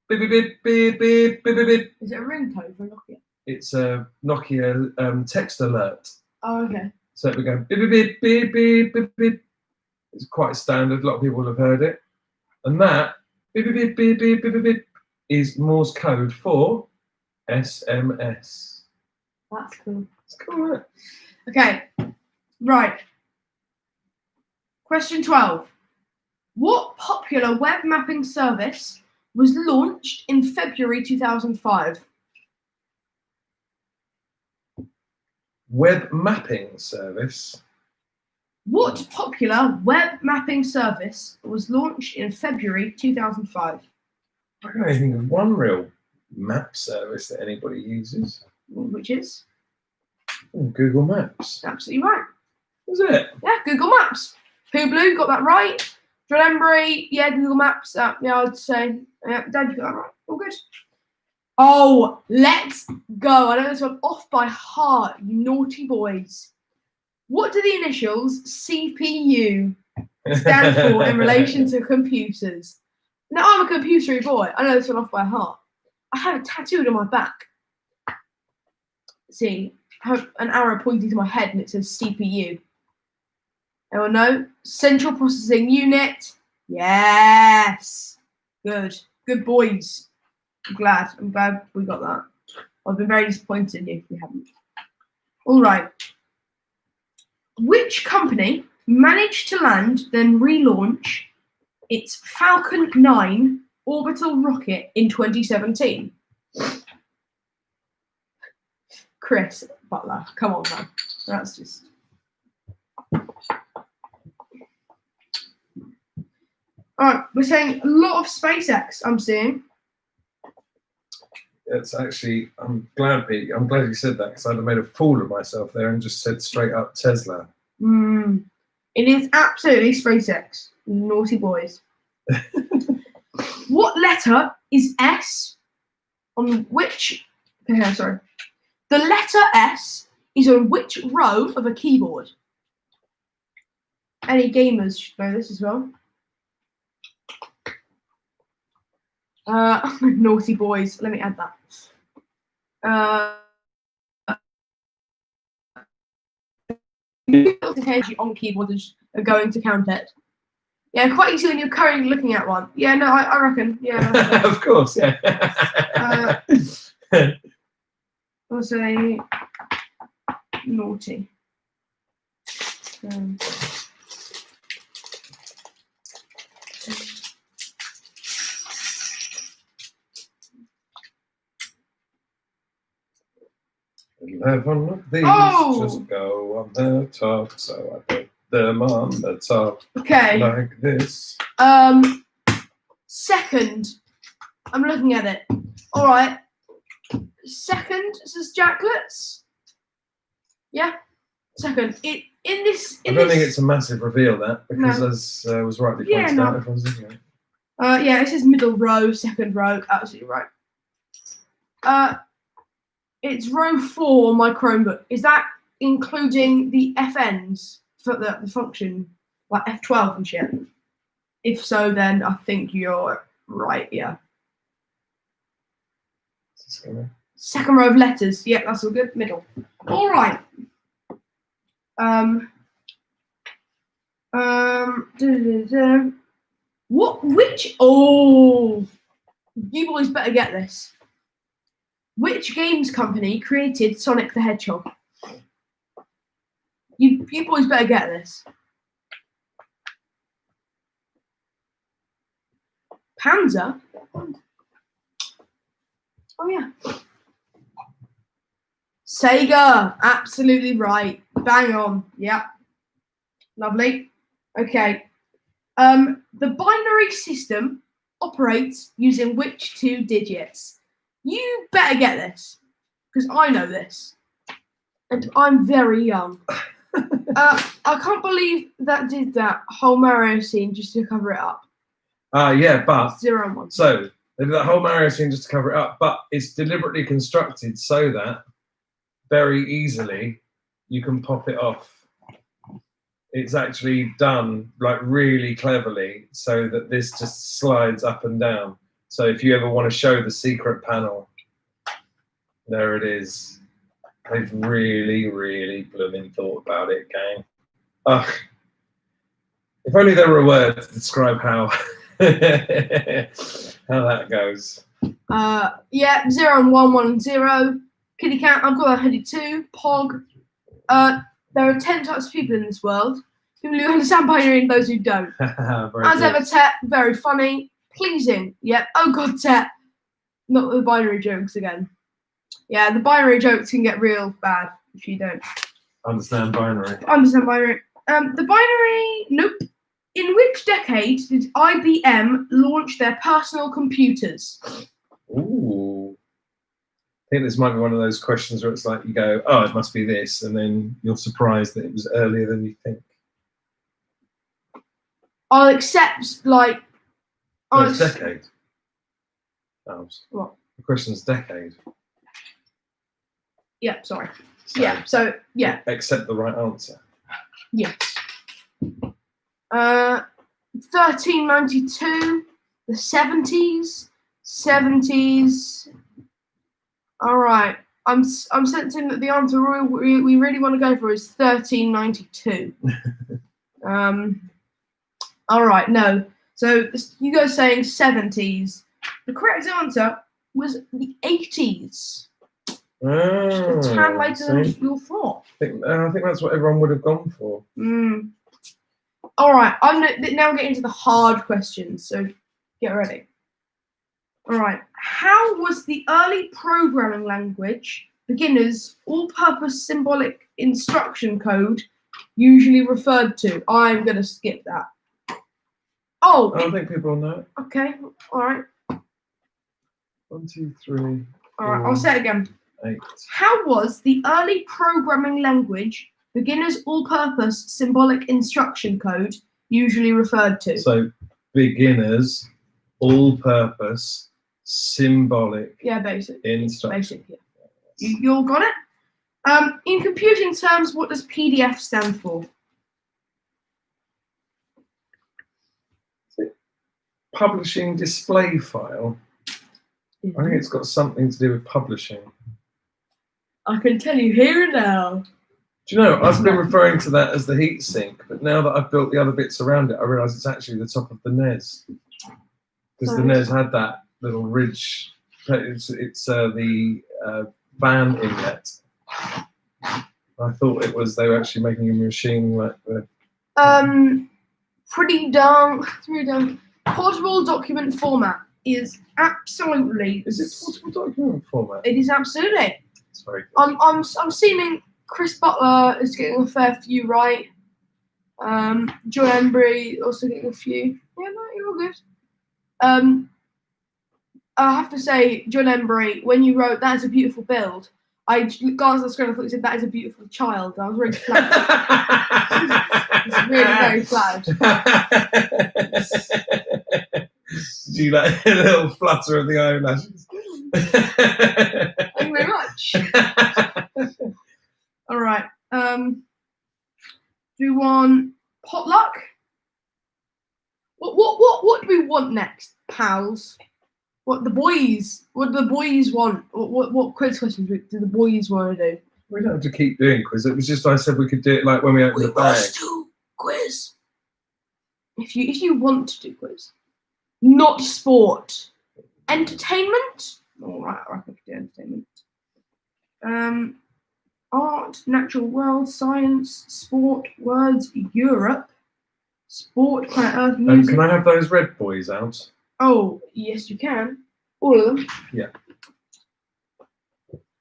beep beep beep beep beep beep. Is it a ringtone for Nokia? It's a Nokia text alert. Oh, okay. So we go beep beep beep beep beep beep. It's quite standard. A lot of people have heard it. And that beep beep beep beep beep beep beep is Morse code for SMS. That's cool. It's cool, isn't it? Okay. Right. Question 12. What popular web mapping service was launched in February 2005? Web mapping service. What popular web mapping service was launched in February 2005? I can only think of one real map service that anybody uses. Which is? Google Maps. Absolutely right. Is it? Yeah, Google Maps. Who Blue got that right? John Embry, yeah, Google Maps. Yeah, I'd say. Yeah, Dad, you got that right. All good. Oh, let's go. I know this one off by heart, you naughty boys. What do the initials CPU stand for in relation to computers? Now, I'm a computery boy. I know this one off by heart. I have it tattooed on my back. See, I have an arrow pointing to my head and it says CPU. Anyone know? Central Processing Unit. Yes. Good. Good boys. I'm glad we got that. I've been very disappointed in you if we haven't. All right. Which company managed to land, then relaunch its Falcon 9 orbital rocket in 2017? Chris Butler. Come on, man. That's just... All right, we're saying a lot of SpaceX, I'm seeing. It's actually, I'm glad you said that, because I'd have made a fool of myself there and just said straight up Tesla. It is absolutely SpaceX. Naughty boys. What letter is S on which... Okay, sorry. The letter S is on which row of a keyboard? Any gamers should know this as well. Naughty boys. Let me add that. On keyboard are going to count it. Yeah, quite easy when you're currently looking at one. Yeah, no, I reckon. Yeah. Of course, yeah. I'll say naughty. Eleven of these just go on the top, so I put them on the top. Okay. Like this. Second. I'm looking at it. All right. Second says Jacklets. Yeah. Second. I don't think it's a massive reveal, that, because as was rightly pointed out, everyone's looking at it. Yeah, it says middle row, second row. Absolutely right. It's row 4 on my Chromebook. Is that including the FNs for the function, like F12 and shit? If so, then I think you're right. Yeah. Second row of letters. Yeah, that's all good. Middle. All right. Which? Oh, you boys better get this. Which games company created Sonic the Hedgehog? You boys better get this. Panzer? Oh, yeah. Sega. Absolutely right. Bang on. Yeah. Lovely. Okay. The binary system operates using which 2 digits? You better get this, because I know this. And I'm very young. I can't believe that did that whole Mario scene just to cover it up. Yeah, but 0 and 1. So they did that whole Mario scene just to cover it up, but it's deliberately constructed so that very easily you can pop it off. It's actually done like really cleverly so that this just slides up and down. So if you ever want to show the secret panel, there it is. They've really, really blooming thought about it, gang. Ugh. If only there were a word to describe how how that goes. Yeah, 0 and 1, 1 and 0. Kitty cat, I've got a headed 2. Pog. There are 10 types of people in this world. People who understand binary and those who don't. As ever, Tet, very funny. Pleasing. Yep. Oh god, Tet. Not the binary jokes again. Yeah, the binary jokes can get real bad if you don't understand binary. Understand binary. The binary, nope. In which decade did IBM launch their personal computers? Ooh. I think this might be one of those questions where it's like you go, oh, it must be this, and then you're surprised that it was earlier than you think. I'll accept, like... It's decade. Oh, what? The question's decade. Yeah, sorry. So Yeah, so, yeah. Accept the right answer. Yes. 1392, the 70s, 70s. All right. I'm sensing that the answer we really want to go for is 1392. All right, no. So you guys saying 70s. The correct answer was the 80s. Just a tad later than you thought. I think that's what everyone would have gone for. All right, I'm now getting to the hard questions, so get ready. All right, how was the early programming language, beginners, all-purpose symbolic instruction code, usually referred to? I'm going to skip that. Oh, I think people know. Okay, all right. 1, 2, 3. All right, I'll say it again. 8. How was the early programming language, beginners all-purpose symbolic instruction code, usually referred to? So, beginners, all-purpose, symbolic. Yeah, basic. Instruction. Basic, yeah. You all got it? In computing terms, what does PDF stand for? Publishing display file. I think it's got something to do with publishing. I can tell you here and now. Do you know, I've been referring to that as the heat sink, but now that I've built the other bits around it, I realise it's actually the top of the NES. Because the NES had that little ridge. It's the fan inlet. I thought it was they were actually making a machine like the. Pretty darn. Portable document format is absolutely. Is it portable document format? It is absolutely. It's very good. I'm seeing Chris Butler is getting a fair few right. John Embry also getting a few. Yeah, no, you're all good. I have to say, John Embry, when you wrote "That's a beautiful build," I glanced at the screen and thought you said "That is a beautiful child." I was really flattered. It's really very flattered. Did you like a little flutter of the eyelashes? Thank you very much. All right. Do we want potluck? What do we want next, pals? What do the boys want? What quiz questions do the boys want to do? We don't have to keep doing quiz. It was just I said we could do it like when we open the bag. We must do quiz. If you want to do quiz, not sport, entertainment. All right, I could do entertainment. Art, natural world, science, sport, words, Europe, sport, planet Earth, music. Can I have those red boys out? Oh, yes, you can. All of them. Yeah.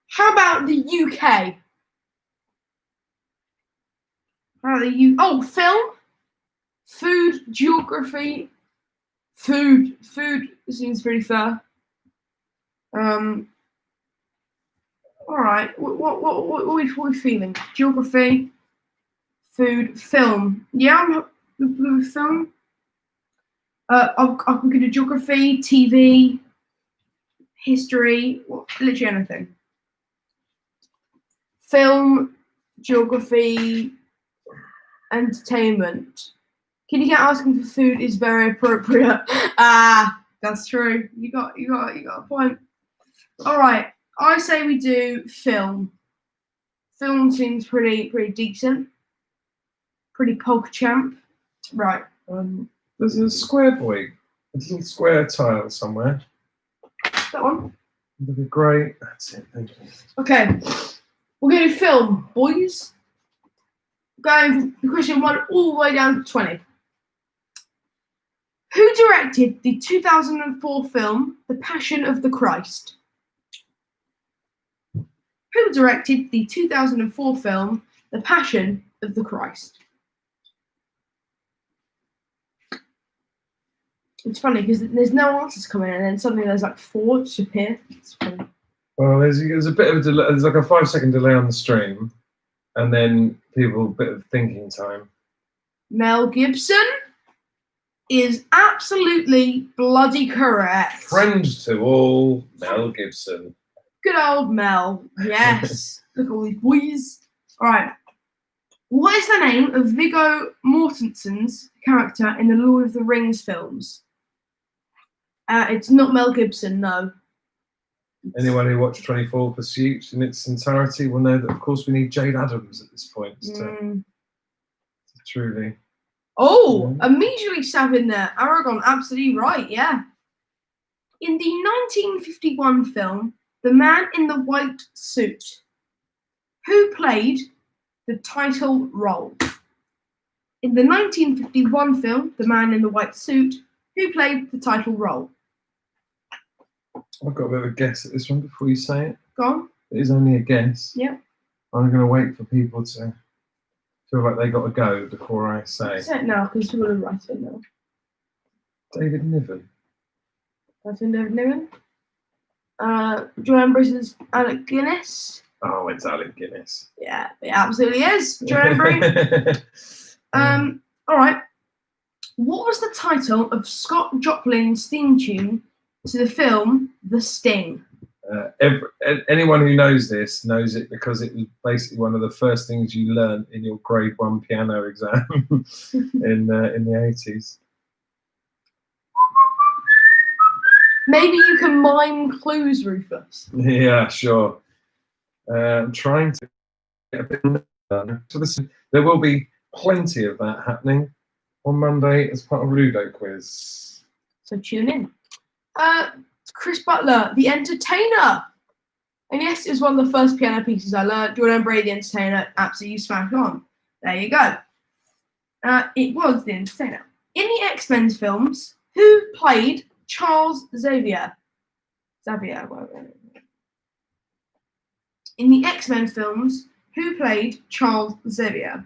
How about the UK? Oh, film, food, geography, food seems pretty fair. All right. What are we feeling? Geography, food, film. Yeah, I'm happy with film. I'm good at geography, TV, history, literally anything. Film, geography, entertainment. Can you get asking for food is very appropriate? That's true. You got a point. All right. I say we do film. Film seems pretty decent. Pretty PogChamp. Right. There's a square boy. A little square tile somewhere. That one. That'd be great. That's it. Thank you. Okay. We're going to film, boys. Going from question 1 all the way down to 20. Who directed the 2004 film The Passion of the Christ? Who directed the 2004 film The Passion of the Christ? It's funny because there's no answers coming in, and then suddenly there's like 4 just appear. It's funny. Well, there's a bit of a delay. There's like a 5-second delay on the stream, and then a bit of thinking time. Mel Gibson, is absolutely bloody correct. Friend to all, Mel Gibson. Good old Mel. Yes. Look at all these boys. All right. What is the name of Viggo Mortensen's character in the Lord of the Rings films? It's not Mel Gibson, no. Anyone who watched 24 Pursuit in its entirety will know that, of course, we need Jade Adams at this point to truly. Oh, immediately stab in there. Aragon, absolutely right, yeah. In the 1951 film, The Man in the White Suit, who played the title role? In the 1951 film, The Man in the White Suit, who played the title role? I've got a bit of a guess at this one before you say it. Go on. It is only a guess. Yep. I'm going to wait for people to feel like they got to go before I say. Say it now, because you want to write it now. David Niven. That's in David Niven. Joanne Bruce's Alec Guinness. Oh, it's Alec Guinness. Yeah, it absolutely is. Joanne Bruce. All right. What was the title of Scott Joplin's theme tune to the film The Sting? Anyone who knows this knows it because it was basically one of the first things you learned in your grade 1 piano exam in the 80s. Maybe you can mime clues, Rufus. Yeah, sure. I'm trying to get a bit done. So there will be plenty of that happening on Monday as part of Ludo Quiz. So tune in. Chris Butler, The Entertainer. And yes, it was one of the first piano pieces I learned. Jordan Bray, The Entertainer, absolutely smacked on. There you go. It was The Entertainer. In the X-Men films, who played Charles Xavier? In the X-Men films, who played Charles Xavier?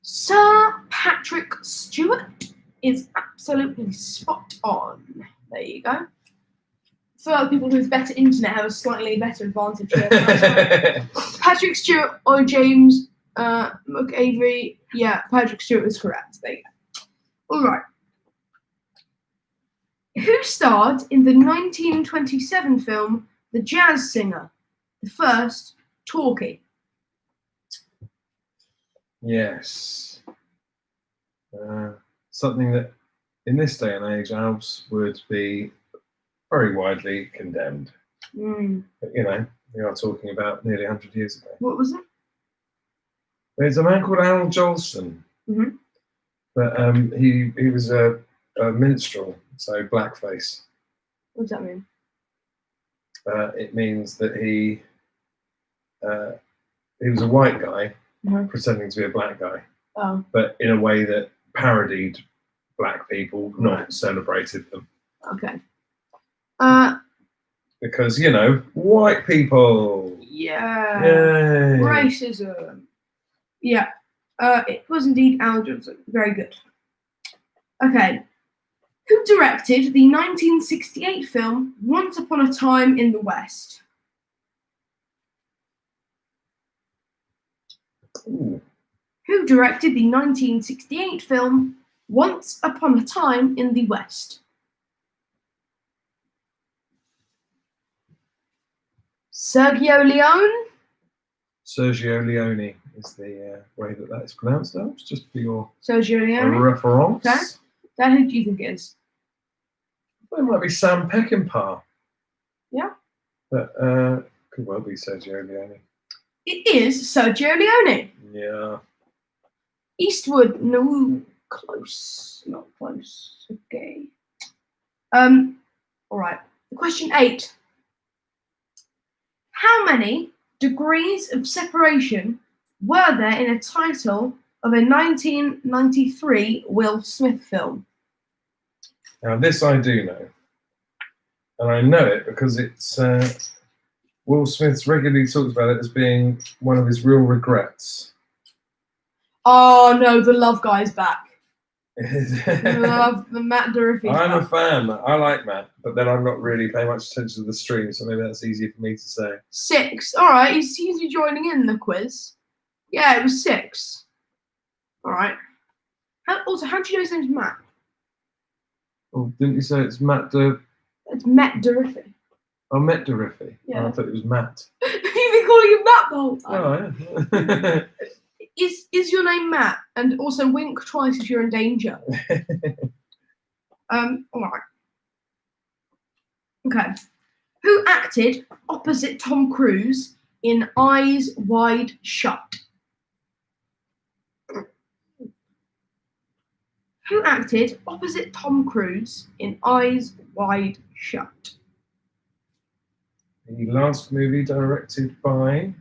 Sir Patrick Stewart is absolutely spot on. There you go. For other people who have better internet have a slightly better advantage here. Patrick Stewart or James McAvery. Yeah, Patrick Stewart is correct. There you go. All right. Who starred in the 1927 film The Jazz Singer, the first talkie? Yes. Something that in this day and age, Alps would be very widely condemned. But, you know, we are talking about nearly 100 years ago. What was it? There's a man called Al Jolson. But he was a minstrel, so blackface. What does that mean? It means that he was a white guy pretending to be a black guy, but in a way that parodied black people, not celebrated them. Okay. Because, you know, white people. Yeah. Yay. Racism. Yeah. It was indeed Al Johnson. Very good. Okay. Who directed the 1968 film Once Upon a Time in the West? Ooh. Who directed the 1968 film Once Upon a Time in the West? Sergio Leone? Sergio Leone is the way that is pronounced, Alps, just for your Sergio Leone. reference. Okay. Dan, who do you think it is? It might be Sam Peckinpah. Yeah. But could well be Sergio Leone. It is Sergio Leone. Yeah. Eastwood, no, close, not close. Okay. All right. Question 8. How many degrees of separation were there in a title of a 1993 Will Smith film? Now this I do know, and I know it because it's Will Smith regularly talks about it as being one of his real regrets. Oh no, the Love Guy's back. I'm The Matt Doherty's a back. fan. I like Matt, but then I'm not really paying much attention to the stream, so maybe that's easier for me to say. 6. All right, he seems to be joining in the quiz. Yeah, it was 6. All right. Also, how do you know his name's Matt? Oh, didn't you say it's Matt De? It's Matt Dorothy. Oh, Matt Dorothy. Yeah. Oh, I thought it was Matt. You've been calling him Matt the whole time. Oh, yeah. Is your name Matt? And also wink twice if you're in danger. All right. Okay. Who acted opposite Tom Cruise in Eyes Wide Shut? Who acted opposite Tom Cruise in Eyes Wide Shut? The last movie directed by.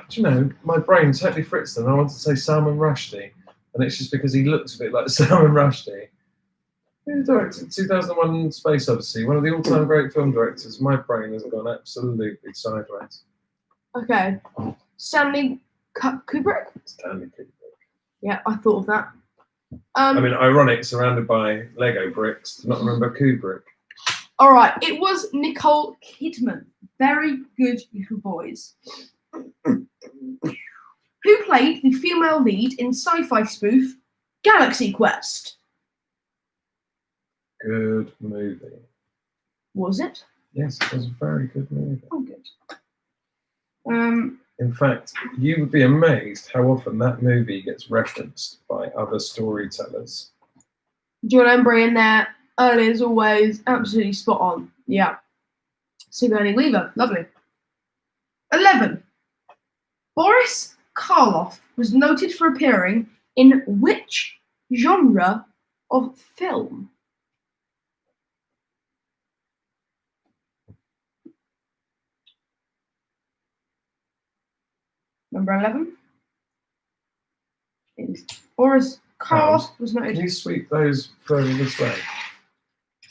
Do you know, my brain totally frits then. I want to say Salman Rushdie, and it's just because he looks a bit like Salman Rushdie. Who directed 2001 Space Odyssey? One of the all-time great film directors. My brain has gone absolutely sideways. Okay. Stanley Kubrick? Stanley Kubrick. Yeah, I thought of that. I mean, ironic, surrounded by Lego bricks, to not remember Kubrick. All right, it was Nicole Kidman. Very good, little boys. Who played the female lead in sci-fi spoof Galaxy Quest? Good movie. Was it? Yes, it was a very good movie. Oh, good. In fact, you would be amazed how often that movie gets referenced by other storytellers. John Embry in there, early as always, absolutely spot on. Yeah. Sigourney Weaver, lovely. 11. Boris Karloff was noted for appearing in which genre of film? Number 11 is Boris Karloff was Can noted. you sweep those further this way?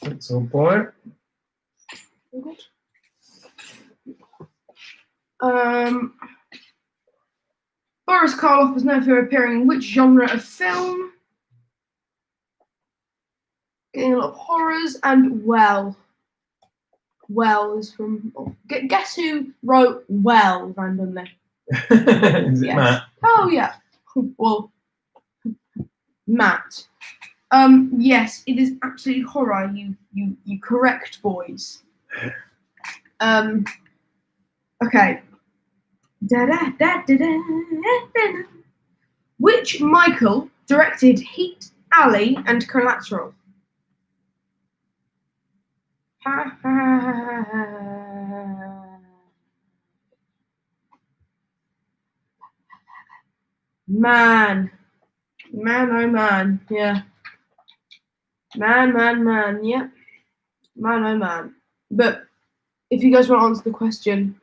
Thanks, old boy. Boris Karloff was known for appearing in which genre of film? Getting a lot of horrors and Well is from. Guess who wrote Well randomly? Is it Yes. Matt? Oh yeah. Well, Matt. Yes, it is absolutely horror. You correct, boys. Okay. Which Michael directed Heat, Alley, and Collateral? Man, oh man, yeah. Man, yeah. Man, oh man. But if you guys want to answer the question,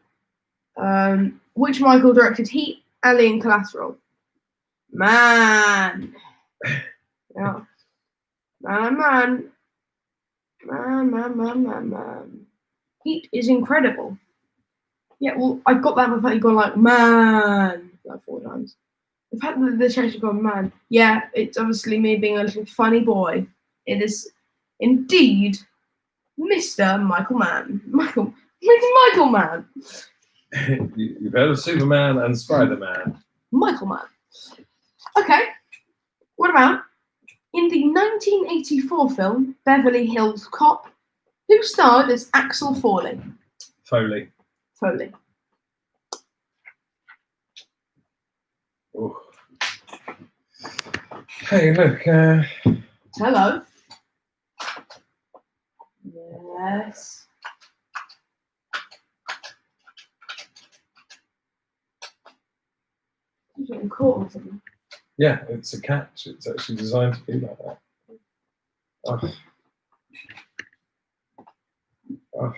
which Michael directed Heat, Alley, and Collateral? Man. Yeah. Man. Heat is incredible. Yeah, well, I got that without you going like, man, like 4 times. The fact that the church has gone, man, yeah, it's obviously me being a little funny boy. It is indeed Mr. Michael Mann. Michael Mann. You've heard of Superman and Spider-Man. Michael Mann. Okay, what about in the 1984 film Beverly Hills Cop, who starred as Axel Foley? Foley. Oh. Hey, look. Hello. Yes. You're getting caught on something. Yeah, it's a catch. It's actually designed to be like that. Oh. Oh.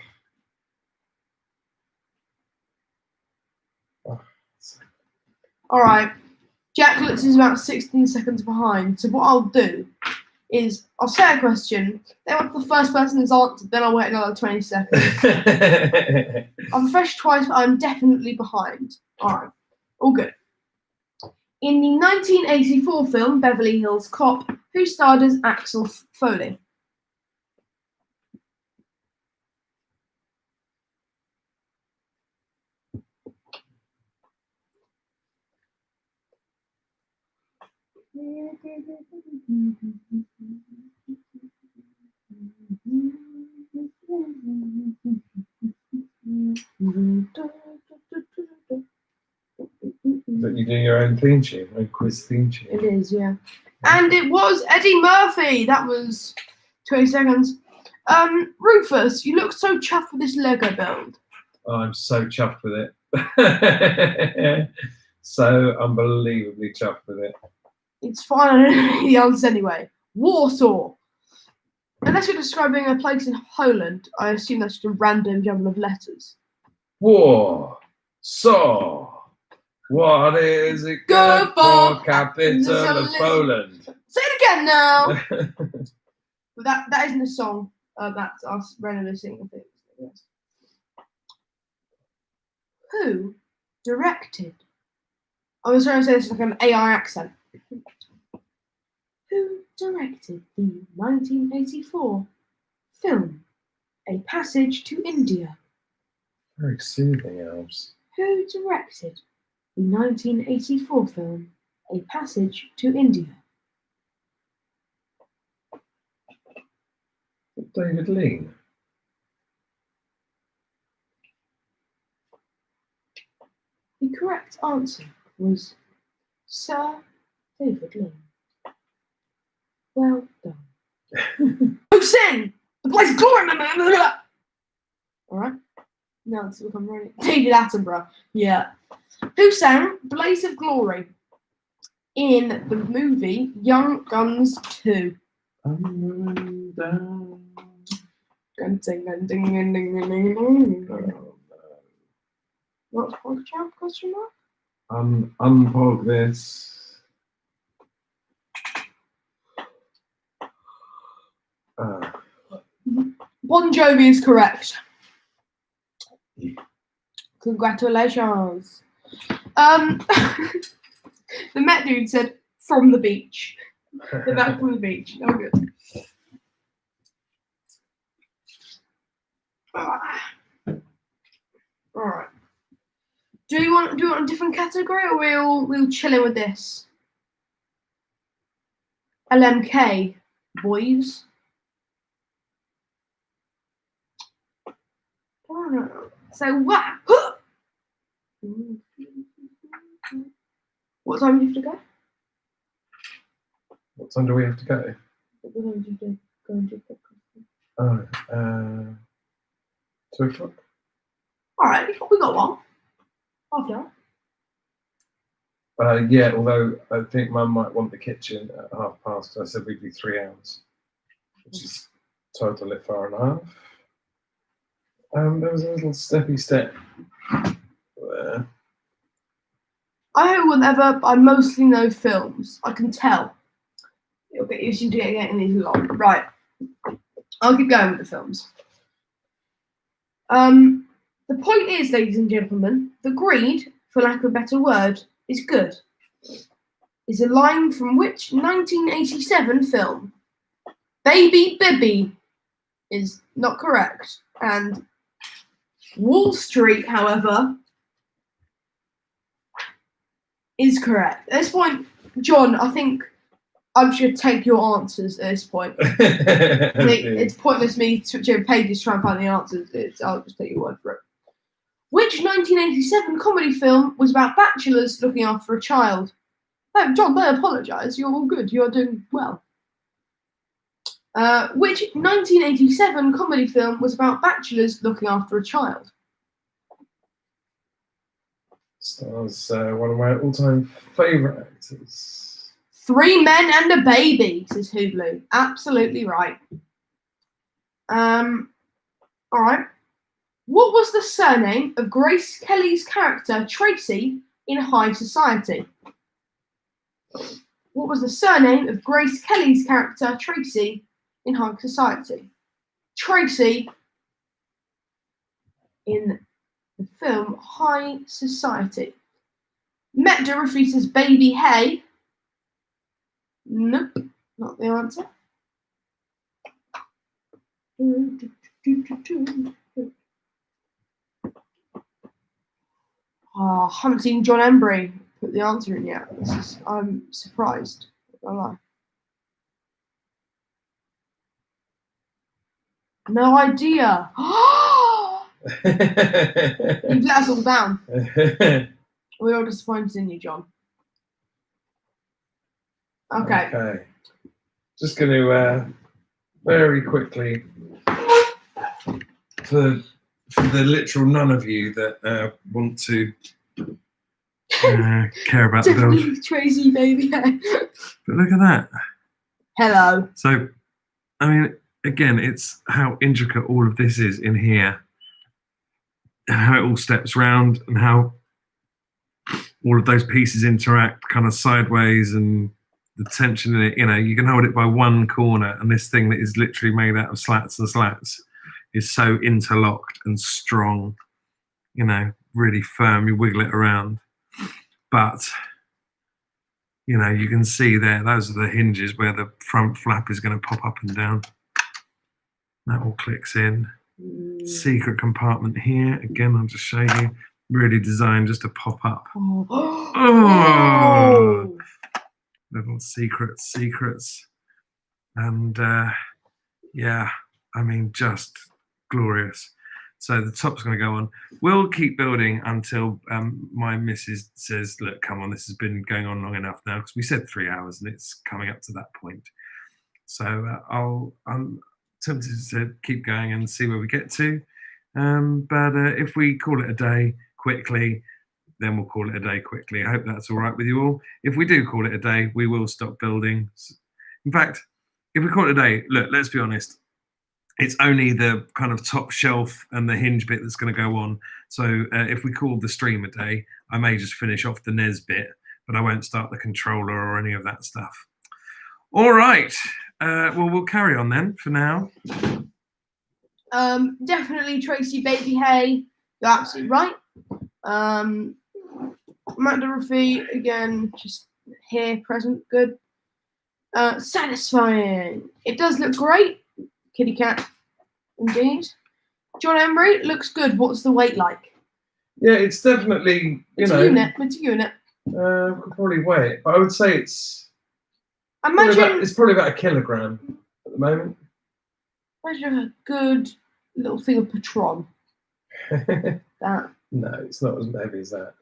Oh. All right. Jack Lutz is about 16 seconds behind. So what I'll do is I'll say a question. Then once the first person is answered, then I'll wait another 20 seconds. I've refreshed twice, but I'm definitely behind. All right. All good. In the 1984 film Beverly Hills Cop, who starred as Axel Foley? But you do your own theme tune, own quiz theme tune. It is, yeah. And it was Eddie Murphy. That was 20 seconds. Rufus, you look so chuffed with this Lego build. Oh, I'm so chuffed with it. So unbelievably chuffed with it. It's fine, I don't know the answers anyway. Warsaw. Unless you're describing a place in Poland, I assume that's just a random jumble of letters. Warsaw. What is it good for? Capital of Poland. Say it again now. But that isn't a song. That's us randomly singing things. Yes. Who directed? I was trying to say this like an AI accent. Who directed the 1984 film A Passage to India? Very soothing, Elves. Who directed the 1984 film A Passage to India? David Lean. The correct answer was Sir David Lean. Well done. Who sang The Blaze of Glory? Alright. Now let's look, I'm ready. David Attenborough. Yeah. Who sang Blaze of Glory in the movie Young Guns 2? What's Pog Champ? Question mark? Unpog this. Bon Jovi is correct. Congratulations. The Met dude said from the beach. They're back from the beach. Oh, good. All right. Do you want a different category, or we'll chill in with this? LMK, boys. So what? What time do you have to go? What time do we have to go? What time do you have to go and do podcast? 2 o'clock. All right, we got one. Half an hour. Yeah, although I think Mum might want the kitchen at past. I said we'd do 3 hours, which is totally far and a half. There was a little steppy step there. I will never. I mostly know films. I can tell. You'll get used to getting these long. Right. I'll keep going with the films. The point is, ladies and gentlemen, that greed, for lack of a better word, is good. Is a line from which 1987 film? Baby Bibby is not correct. And Wall Street, however, is correct. At this point, John, I think I should take your answers at this point. It's pointless me switching pages to try and find the answers. I'll just take your word for it. Which 1987 comedy film was about bachelors looking after a child? Oh, John, I apologise. You're all good. You're doing well. Which 1987 comedy film was about bachelors looking after a child? Stars one of my all-time favourite actors. 3 Men and a Baby, says Hulu. Absolutely right. All right. What was the surname of Grace Kelly's character Tracy in High Society? What was the surname of Grace Kelly's character Tracy in High Society? Tracy in the film High Society. Met Rufus's baby Hay. Nope, not the answer. Haven't seen John Embry put the answer in yet. I'm surprised. Don't lie. No idea. You've let us all down. We're all disappointed in you, John. Okay. Just going to very quickly, for the literal none of you that want to care about the build. Definitely Tracy, baby. But look at that. Hello. So, I mean, again, it's how intricate all of this is in here, and how it all steps round, and how all of those pieces interact kind of sideways, and the tension in it. You know, you can hold it by one corner, and this thing that is literally made out of slats and slats is so interlocked and strong. You know, really firm. You wiggle it around, but you know, you can see there, those are the hinges where the front flap is going to pop up and down. That all clicks in. Secret compartment here. Again, I'll just show you. Really designed just to pop up. Oh! Little secrets. And yeah, I mean, just glorious. So the top's going to go on. We'll keep building until my missus says, look, come on, this has been going on long enough now, because we said 3 hours and it's coming up to that point. So I'm tempted to keep going and see where we get to. But if we call it a day quickly, then we'll call it a day quickly. I hope that's all right with you all. If we do call it a day, we will stop building. In fact, if we call it a day, look, let's be honest, it's only the kind of top shelf and the hinge bit that's going to go on. So if we call the stream a day, I may just finish off the NES bit, but I won't start the controller or any of that stuff. All right. Well, we'll carry on then for now. Definitely Tracy Baby Hay. You're absolutely right. Amanda Rufus, again, just here, present, good. Satisfying. It does look great. Kitty cat, indeed. John Emery, looks good. What's the weight like? Yeah, it's definitely, It's a unit. It's a unit. Could probably weigh it, but I would say it's Imagine it's probably about a kilogram at the moment. Imagine a good little thing of Patron. That. No, it's not as heavy as that.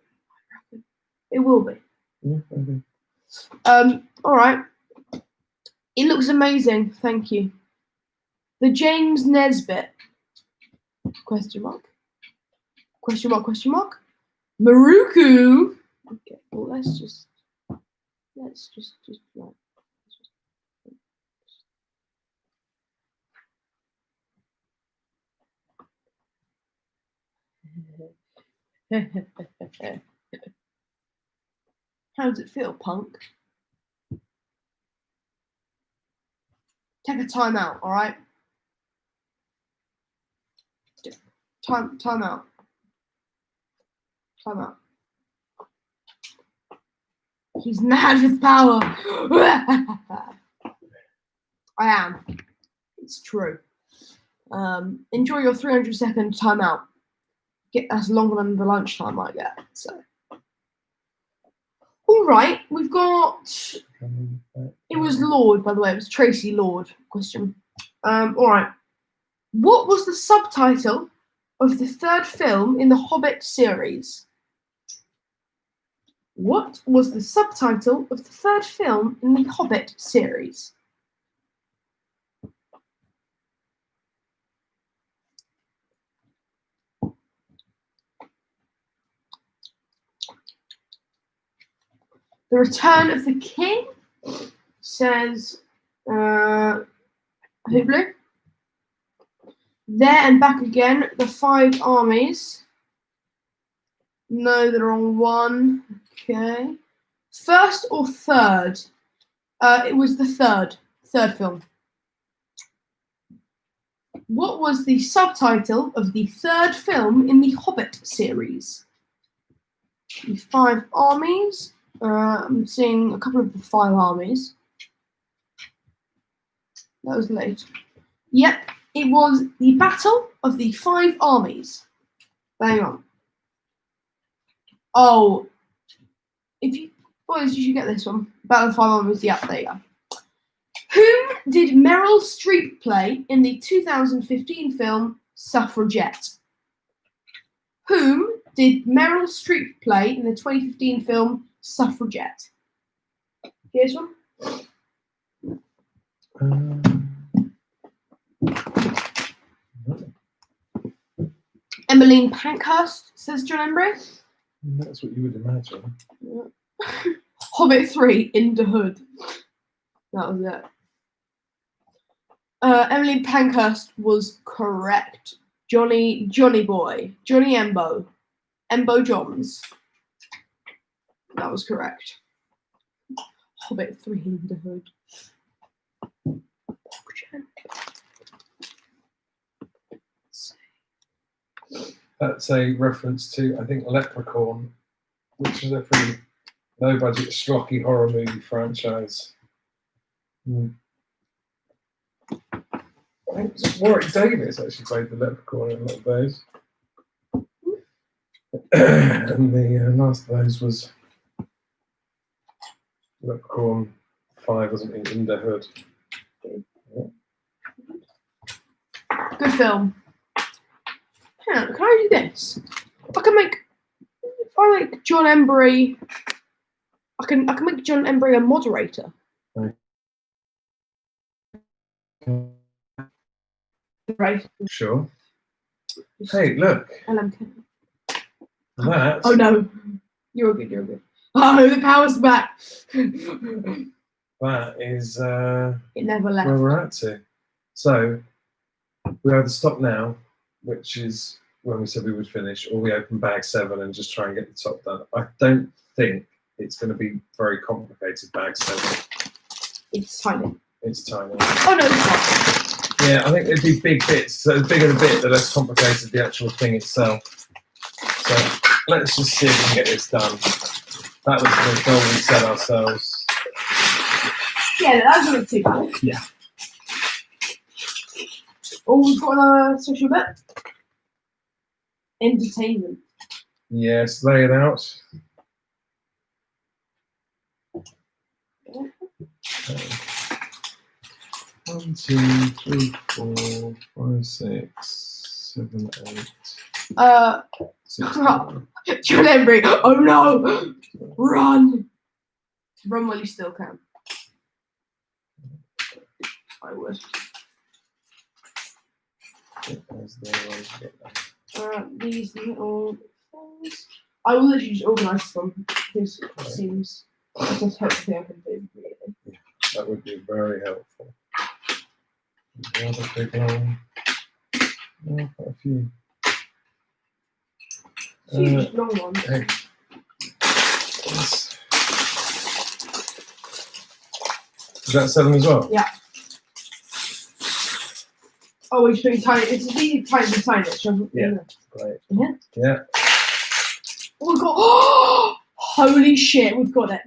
It will be. Yeah, okay. All right. It looks amazing. Thank you. The James Nesbitt. Question mark. Question mark. Question mark. Maruku. Okay. Well, let's just right. How does it feel, punk? Take a time out, all right? Time out. Time out. He's mad with power. I am. It's true. Enjoy your 300-second timeout. That's longer than the lunchtime I get. So, all right, we've got. It was Lord, by the way. It was Tracy Lord. Question. All right. What was the subtitle of the third film in the Hobbit series? What was the subtitle of the third film in the Hobbit series? The Return of the King, says Hubler. There and Back Again, The Five Armies. No, they're on one. Okay. First or third? It was the third film. What was the subtitle of the third film in the Hobbit series? The Five Armies. I'm seeing a couple of the Five Armies. That was late. Yep, it was the Battle of the Five Armies. Hang on. Oh, if you Boys, you should get this one. Battle 5 was the up. There you go. Whom did Meryl Streep play in the 2015 film Suffragette? Whom did Meryl Streep play in the 2015 film Suffragette? Here's one. Emmeline Pankhurst, says John Embry. That's what you would imagine. Hobbit 3, In the Hood. That was it. Emmeline Pankhurst was correct. Johnny Boy. Johnny Embo. Embo Johns. That was correct. Hobbit 3, In the Hood. That's a reference to, I think, Leprechaun, which is a pretty low-budget, schlocky horror movie franchise. I think Warwick Davis actually played the Leprechaun in a lot of those. And the last of those was Leprechaun 5, wasn't it? In the Hood. Good film. Hang on, can I do this? If I make John Embry, I can make John Embry a moderator. Right. Sure. Hey, look. LMK. That. Oh no. You're good. Oh, the power's back. That is It never left. where we're at to. So we either stop now, which is when we said we would finish, or we open bag 7 and just try and get the top done. I don't think it's going to be very complicated, bag 7. It's tiny. It's tiny. Oh no, it's not. Yeah, I think it'd be big bits. So the bigger the bit, the less complicated the actual thing itself. So let's just see if we can get this done. That was the goal we set ourselves. Yeah, that wasn't too bad. Yeah. Oh, we've got another special bit. Entertainment. Yes, lay it out. Okay. 1, 2, 3, 4, 5, 6, 7, 8. 6, 7. John Embry. Oh no! Run! Run while you still can. I would. These little things. I will literally just organise this one because it seems that's just hopefully I can do. Really. Yeah, that would be very helpful. The other big one. Oh, quite a few. Huge long one. Hey. Is that 7 as well? Yeah. Oh, we're showing tiny. It's really tiny signage. Yeah. Great. Yeah. Yeah. Oh, we got. Oh, holy shit! We've got it.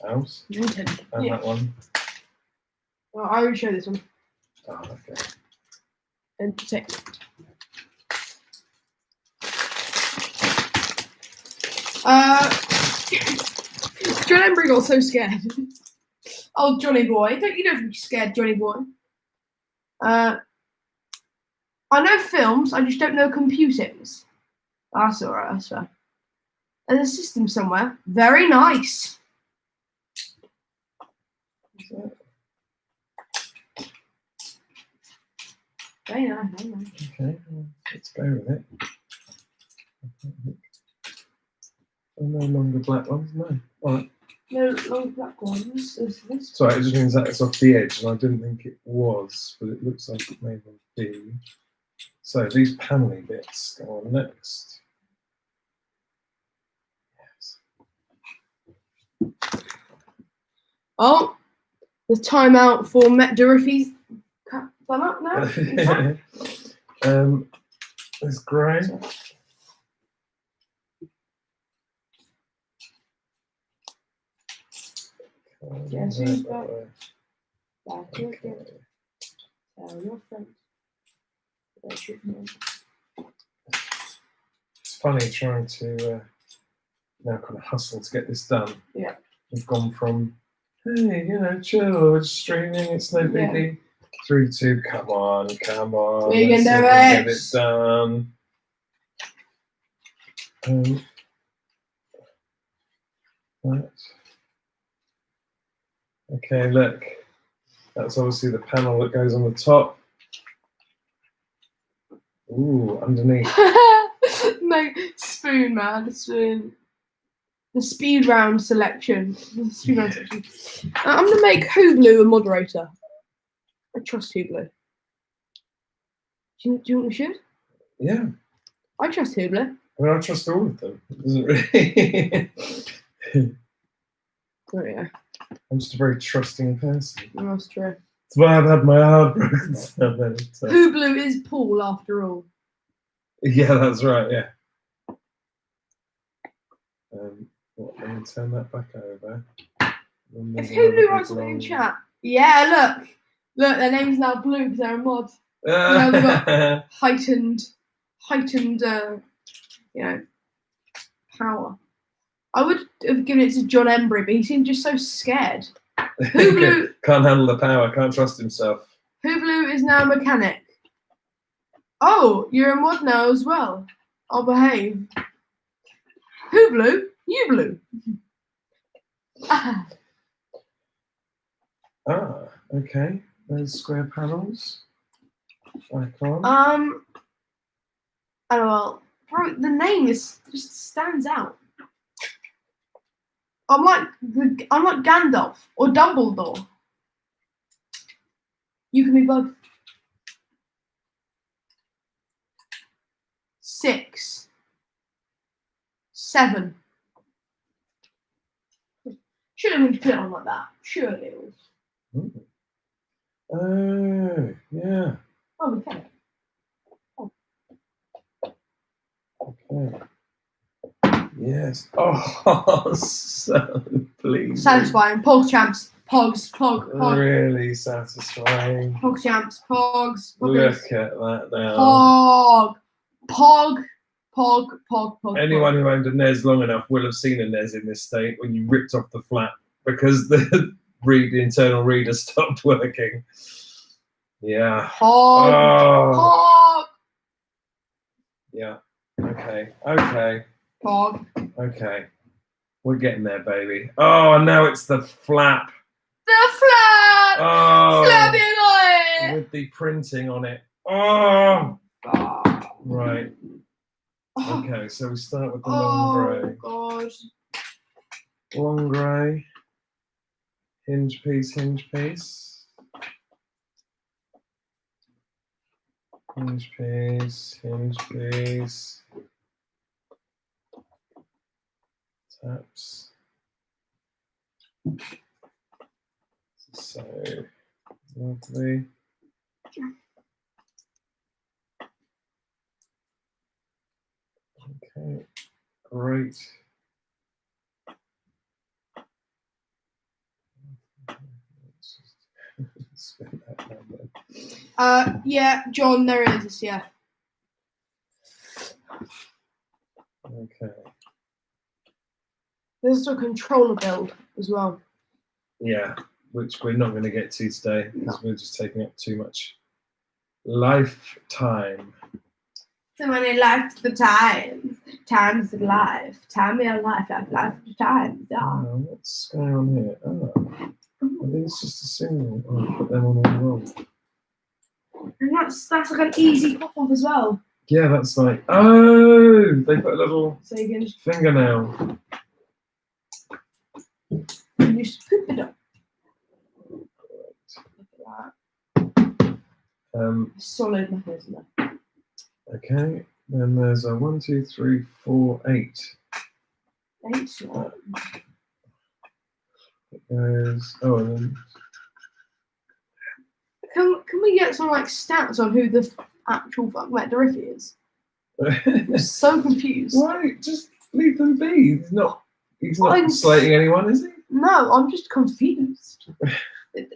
House. Nintendo. And Yeah. that one. Well, I will show this one. Oh, okay. Entertainment. John Embry got so scared. Oh, Johnny Boy. Don't you know if you're scared, Johnny Boy? I know films, I just don't know computings. That's alright, that's fair. There's a system somewhere. Very nice. Very nice, very nice. Okay, well, let's go with it. Oh, no longer black ones, no. Alright. No long black ones. Is this? Sorry, it just means that it's off the edge, and I didn't think it was, but it looks like it may well be. So these panelly bits go on next. Yes. Oh, the timeout for Matt Durfee's done up now. It's grey. Guess who's back? Back again. Your friend. It's funny trying to now kind of hustle to get this done. Yeah. We've gone from, hey, chill, we're just streaming, it's no biggie, through to, come on, We can let's do see if we it. can get it done. Right. Okay, look, that's obviously the panel that goes on the top. Ooh, underneath. No, spoon, man, the spoon. The speed round selection. The speed round section. I'm gonna make Hublu a moderator. I trust Hublu. Do you think we should? Yeah. I trust Hublu. I mean, I trust all of them. It doesn't really. Oh yeah, I'm just a very trusting person. that's true. That's why I've had my heart broken so many times. Hublu is Paul after all. Yeah, that's right, yeah. Let me turn that back over. If Hublu writes something in chat, yeah, look, their name's now blue because they're a mod. Now they've got heightened, power. I would have given it to John Embry, but he seemed just so scared. Hublu can't handle the power, can't trust himself. Hublu is now a mechanic. Oh, you're a mod now as well. I'll behave. Hublu, you blue. Okay. Those square panels. Back on. Oh well, bro, the name just stands out. I'm like Gandalf or Dumbledore. You can be both. 6, 7. Should have been put on like that. Surely it was. Oh, yeah. Oh, we can. Okay. Yes. Oh, so pleasing. Satisfying. Pogs champs. Pogs. Pog. Really satisfying. Pog champs. Pogs. Look at that now. Pog. Anyone who owned a NES long enough will have seen a NES in this state when you ripped off the flap because the internal reader stopped working. Yeah. Pog. Yeah. Okay. Pog. Okay. We're getting there, baby. Oh, now it's the flap. The flap. Oh. Flapping on it. With the printing on it. Oh. Right. Okay, so we start with the long grey. Oh gosh. Long grey. Hinge piece. Hinge piece. Taps. So lovely. Okay, great. Spin that number. Yeah, John, there it is, yeah. Okay. There's also a controller build as well. Yeah, which we're not going to get to today because we're just taking up too much lifetime. So many life to the times of life, time of your life to time. Yeah. Oh, what's going on here? Oh, I think it's just a single. I'll put them on all wrong. And that's like an easy pop off as well. Yeah, that's like, oh, they put a little So you can just fingernail. poop it up. Look at that. Solid mechanism there. Okay, then there's a 1, 2, 3, 4, 8. 8 shot. There's and then Can we get some like stats on who the actual fuck Dorothy is? I'm so confused. Why? Just leave them be. He's not slating anyone, is he? No, I'm just confused.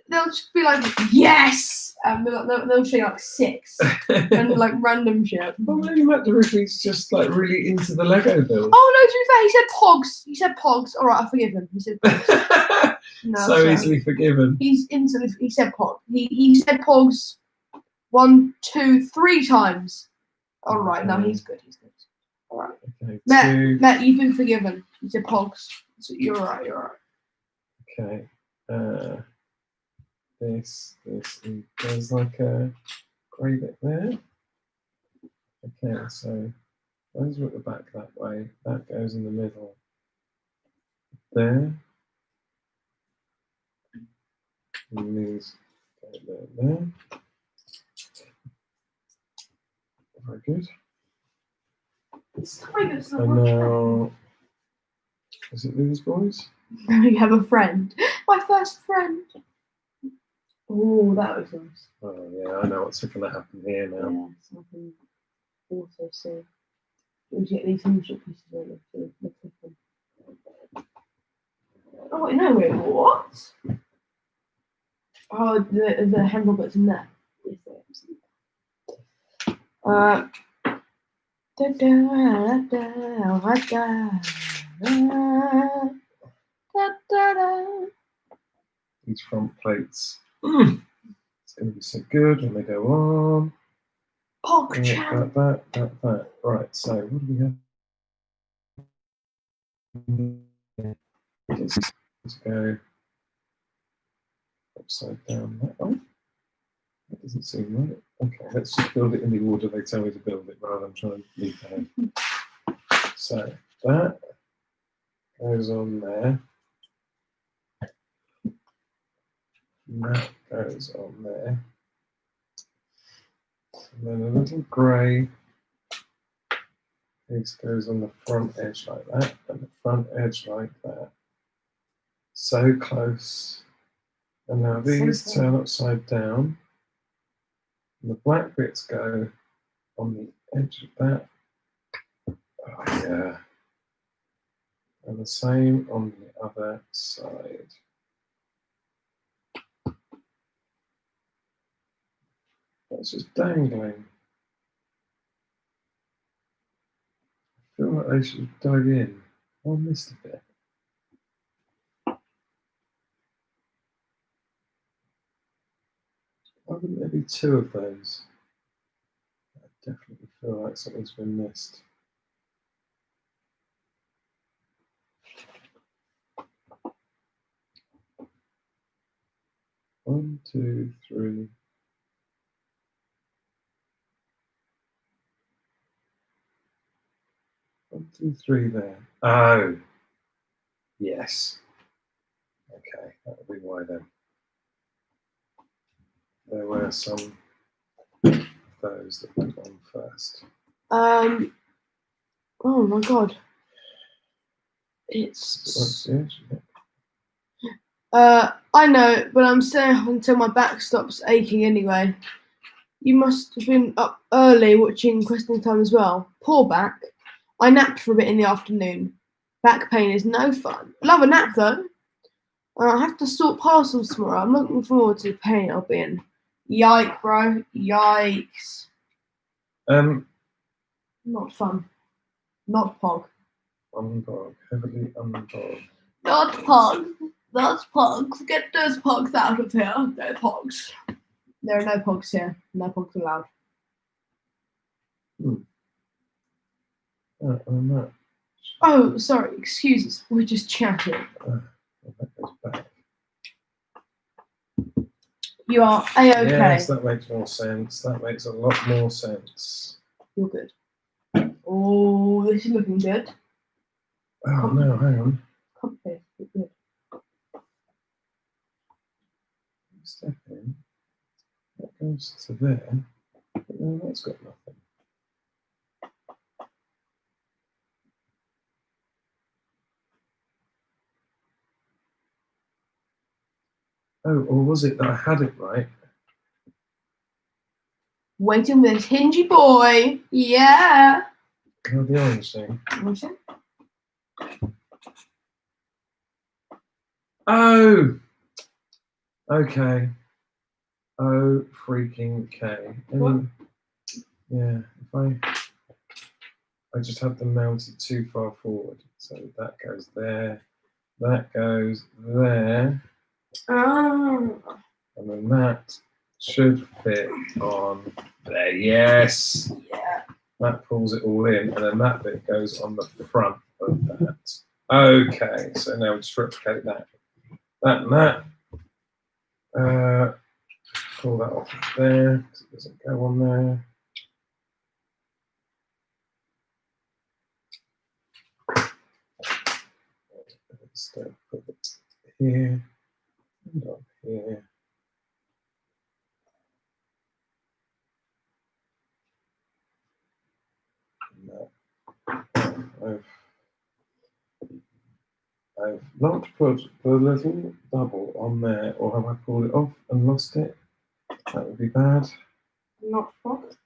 They'll just be like, yes! they'll show you like 6 and like random shit. Well, maybe Matt Rufus just like really into the Lego build. Oh no, to be fair, he said pogs. He said pogs. All right, I forgive him. He said pogs. No, So sorry. easily forgiven. He's instantly. He said pog. He said pogs 1, 2, 3 times. All right, no, he's good. He's good. All right, Okay, Matt, you've been forgiven. He said pogs. So you're all right. You're all right. Okay. This, and there's like a grey bit there. Okay, so those are at the back that way. That goes in the middle. There. And these go there. Very good. And now, is it these boys? You have a friend. My first friend. Oh, that was nice. Oh yeah, I know what's going to happen here now. Yeah, so I can also see. We'll get these initial pieces over to the clip. Oh, wait, no, wait, what? Oh, the handle but's in there. Yes, there is. These front plates. It's going to be so good when they go on. Pog champ. That. Right, so what do we have? Let's go upside down that way. That doesn't seem right. Okay, let's just build it in the order they tell me to build it rather than trying to leap ahead. So that goes on there. And that goes on there. And then a little grey. This goes on the front edge like that, and the front edge like that. So close. And now these turn upside down. And the black bits go on the edge of that. Oh yeah. And the same on the other side. That's just dangling. I feel like they should have dug in. I missed a bit. Why wouldn't there be 2 of those? I definitely feel like something's been missed. One, 2, 3. One, 2, 3 there. Oh, yes. Okay, that would be why then. There were some of those that went on first. Oh my god. It's. I know, but I'm staying up until my back stops aching anyway. You must have been up early watching Question Time as well. Poor back. I napped for a bit in the afternoon. Back pain is no fun. Love a nap though. I have to sort parcels tomorrow. I'm looking forward to the pain I'll be in. Yike, bro. Yikes. Not fun. Not pog. Unpog. Heavily unpog. Not pog. Not pogs. Get those pogs out of here. No pogs. There are no pogs here. No pogs allowed. No. Oh, sorry. Excuse us. We're just chatting. That goes back. You are A-okay. Yes, that makes more sense. That makes a lot more sense. You're good. Oh, this is looking good. Oh no, hang on. Comfy. Good. Step in. That goes to there. But no, that's got nothing. Oh, or was it that I had it right? Waiting with this hingy boy. Yeah. Oh, the orange thing. What's it? Oh! Okay. Oh freaking K. What? Yeah, if I just had them mounted too far forward. So that goes there, that goes there, Oh. and then that should fit on there. Yes! Yeah. That pulls it all in, and then that bit goes on the front of that. Okay, so now we just replicate that. That and that. Pull that off of there, because it doesn't go on there. Instead, put it here and up here. And I've not put the little double on there, or have I pulled it off and lost it? That would be bad. Not fucked.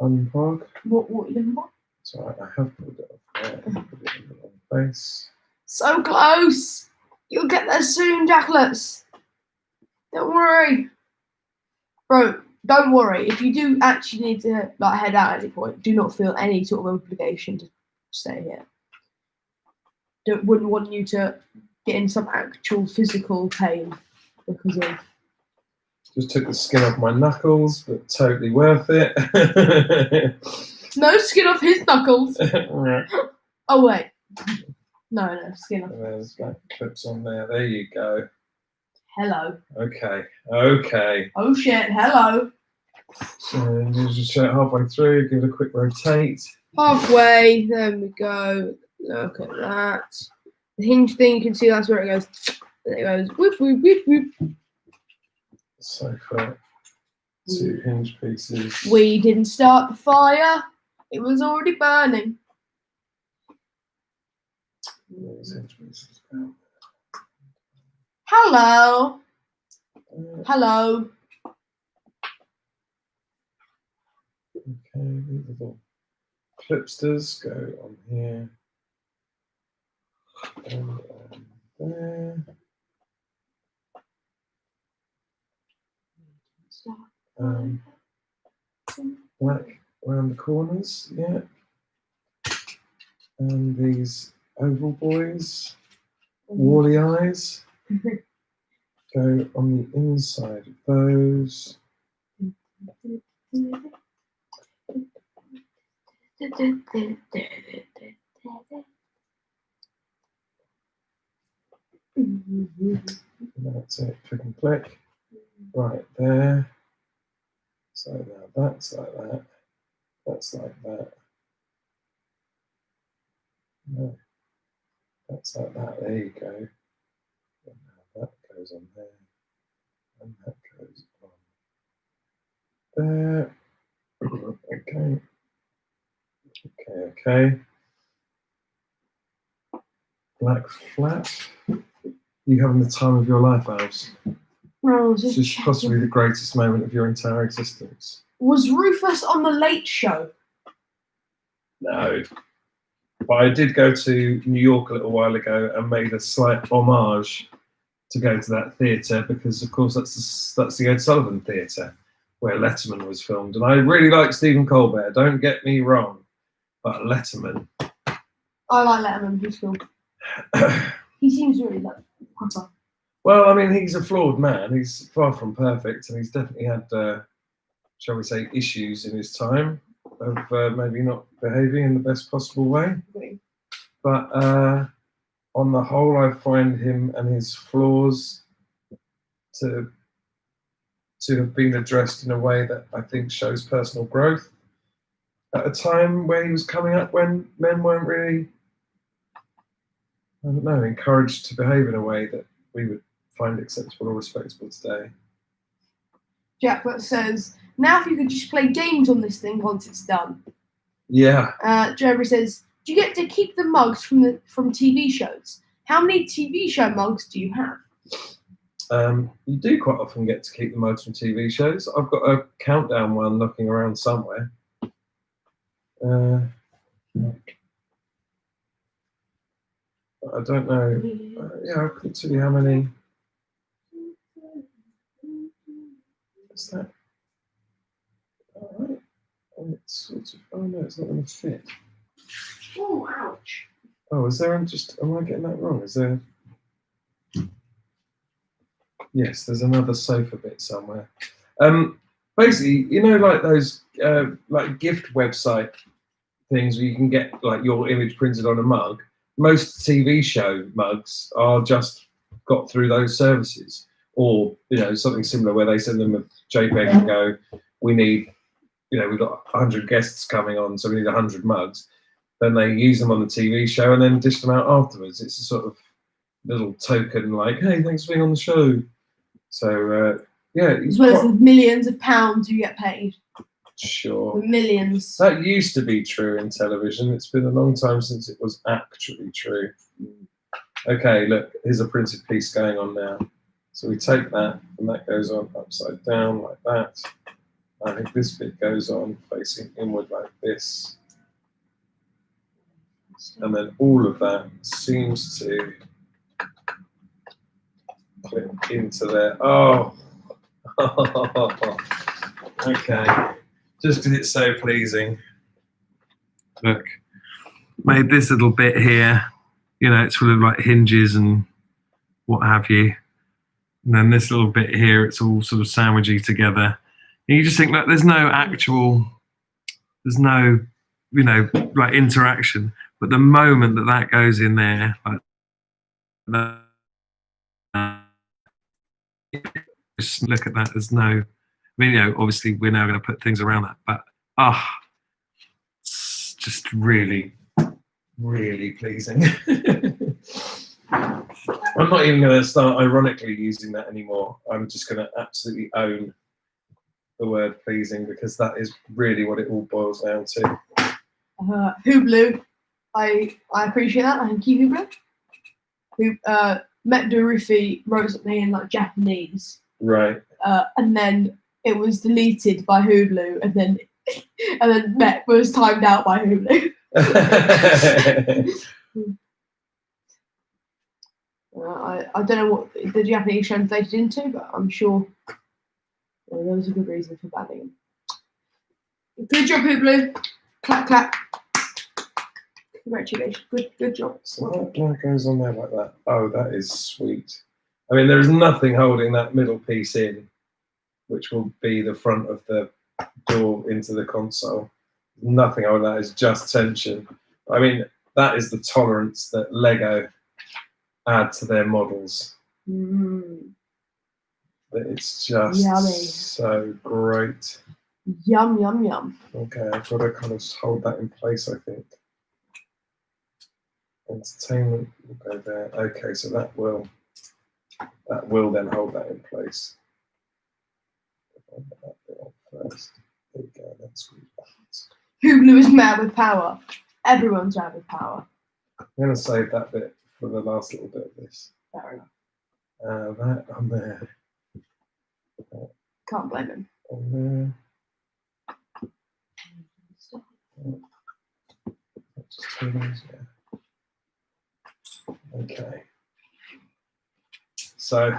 Unplug. What you looking for? It's alright, I have pulled it off there. Put it in the wrong place. So close! You'll get there soon, Jacklets. Don't worry. Bro, don't worry. If you do actually need to like head out at any point, do not feel any sort of obligation to stay here. Wouldn't want you to get in some actual physical pain because of. Just took the skin off my knuckles, but totally worth it. No skin off his knuckles. Oh wait. No, skin off. And there's black clips on there. There you go. Hello. Okay. Okay. Oh shit, hello. So you just show it halfway through, give it a quick rotate. Halfway, there we go. Look at that. The hinge thing, you can see that's where it goes. There it goes. Whoop, whoop, whoop, whoop. So for 2 hinge pieces. We didn't start the fire. It was already burning. Those hinge pieces go. Hello. Hello. Okay, these little clipsters go on here. And on there. Black around the corners, yeah. And these oval boys, wally eyes, go on the inside of those. And that's it, click and click. Right there. So now that's like that. That's like that. No, that's like that. There you go. And now that goes on there. And that goes on there. Okay. Okay. Black flat. You having the time of your life, Alves? No, This is possibly the greatest moment of your entire existence. Was Rufus on the Late Show? No. But I did go to New York a little while ago and made a slight homage to go to that theatre because, of course, that's the Ed Sullivan Theatre where Letterman was filmed. And I really like Stephen Colbert, don't get me wrong, but Letterman. I like Letterman, he's cool. He seems really like proper. Well, I mean, he's a flawed man. He's far from perfect, and he's definitely had, shall we say, issues in his time of maybe not behaving in the best possible way. But on the whole, I find him and his flaws to have been addressed in a way that I think shows personal growth at a time where he was coming up when men weren't really, I don't know, encouraged to behave in a way that we would find acceptable or respectable today. Jacklet says, now if you could just play games on this thing once it's done. Yeah. Jeremy says, do you get to keep the mugs from TV shows? How many TV show mugs do you have? You do quite often get to keep the mugs from TV shows. I've got a countdown one looking around somewhere. I don't know. Yeah, I couldn't tell you how many. Is that all right? Oh, it's sort of. Oh no, it's not going to fit. Oh, ouch. Oh, is there just? Am I getting that wrong? Is there? Yes, there's another sofa bit somewhere. Basically, you know, like those like gift website things where you can get like your image printed on a mug. Most TV show mugs are just got through those services, or you know, something similar where they send them a JPEG and go, "We need, you know, we've got 100 guests coming on, so we need 100 mugs." Then they use them on the TV show and then dish them out afterwards. It's a sort of little token, like, "Hey, thanks for being on the show." So yeah, As well as the millions of pounds you get paid. sure. The millions. That used to be true in television. It's been a long time since it was actually true. Okay, look, here's a printed piece going on now. So we take that, and that goes on upside down like that. I think this bit goes on facing inward like this. And then all of that seems to clip into there. Oh, okay. Just because it's so pleasing. Look, made this little bit here. You know, it's full of like hinges and what have you. And then this little bit here, it's all sort of sandwichy together. And you just think, look, there's no, you know, like interaction. But the moment that that goes in there, like just look at that. There's no, I mean, you know, obviously we're now going to put things around that, but it's just really, really pleasing. I'm not even going to start ironically using that anymore. I'm just going to absolutely own the word pleasing, because that is really what it all boils down to. Hublu, I appreciate that. Thank you, Hublu. Who Met Rufi wrote something in like Japanese, Right. and then it was deleted by Hublu, and then Met was timed out by Hublu. I don't know what the Japanese translated into, but I'm sure there was a good reason for banning him. Good job, Hublu. Clap, clap. Congratulations. Good job. So that goes on there like that. Oh, that is sweet. I mean, there's nothing holding that middle piece in, which will be the front of the door into the console. Nothing holding that, is just tension. I mean, that is the tolerance that LEGO add to their models. It's just yummy. So great. Yum, yum, yum. Okay, I've got to kind of hold that in place, I think. Entertainment will go there. Okay, so that will then hold that in place. I'll put that bit on first. There we go, that's sweet. Hublu is mad with power. Everyone's mad with power. I'm going to save that bit for the last little bit of this. Fair enough. That on there. Can't blame him. On there. Just two those, yeah. Okay. So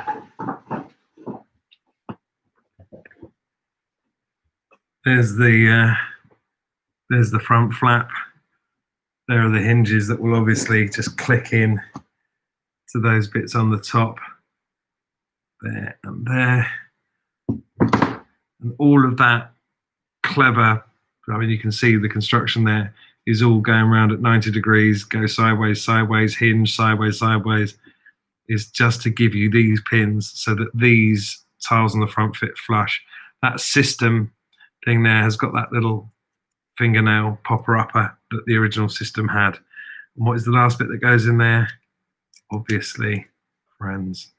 there's the front flap. There are the hinges that will obviously just click in to those bits on the top. There and there. And all of that clever, I mean, you can see the construction there is all going around at 90 degrees, go sideways, sideways, hinge, sideways, sideways, is just to give you these pins so that these tiles on the front fit flush. That system thing there has got that little fingernail popper upper that the original system had. And what is the last bit that goes in there? Obviously, friends,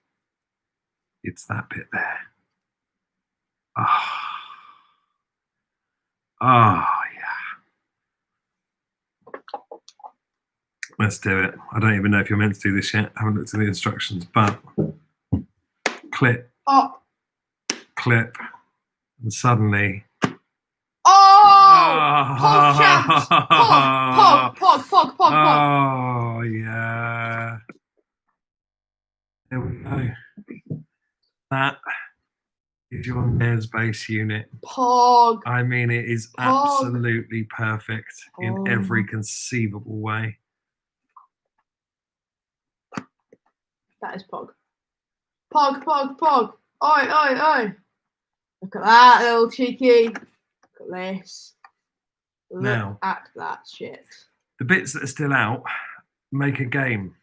it's that bit there. Oh, yeah. Let's do it. I don't even know if you're meant to do this yet. I haven't looked at the instructions, but clip, clip, and suddenly. Pog champs! Pog. Oh, yeah. There we go. That is your NES base unit. Pog. I mean, it is Pog. absolutely perfect in every conceivable way. That is Pog. Pog, Pog, Pog. Oi, oi, oi. Look at that little cheeky. Look at this. Look Now, at that shit. the bits that are still out make a game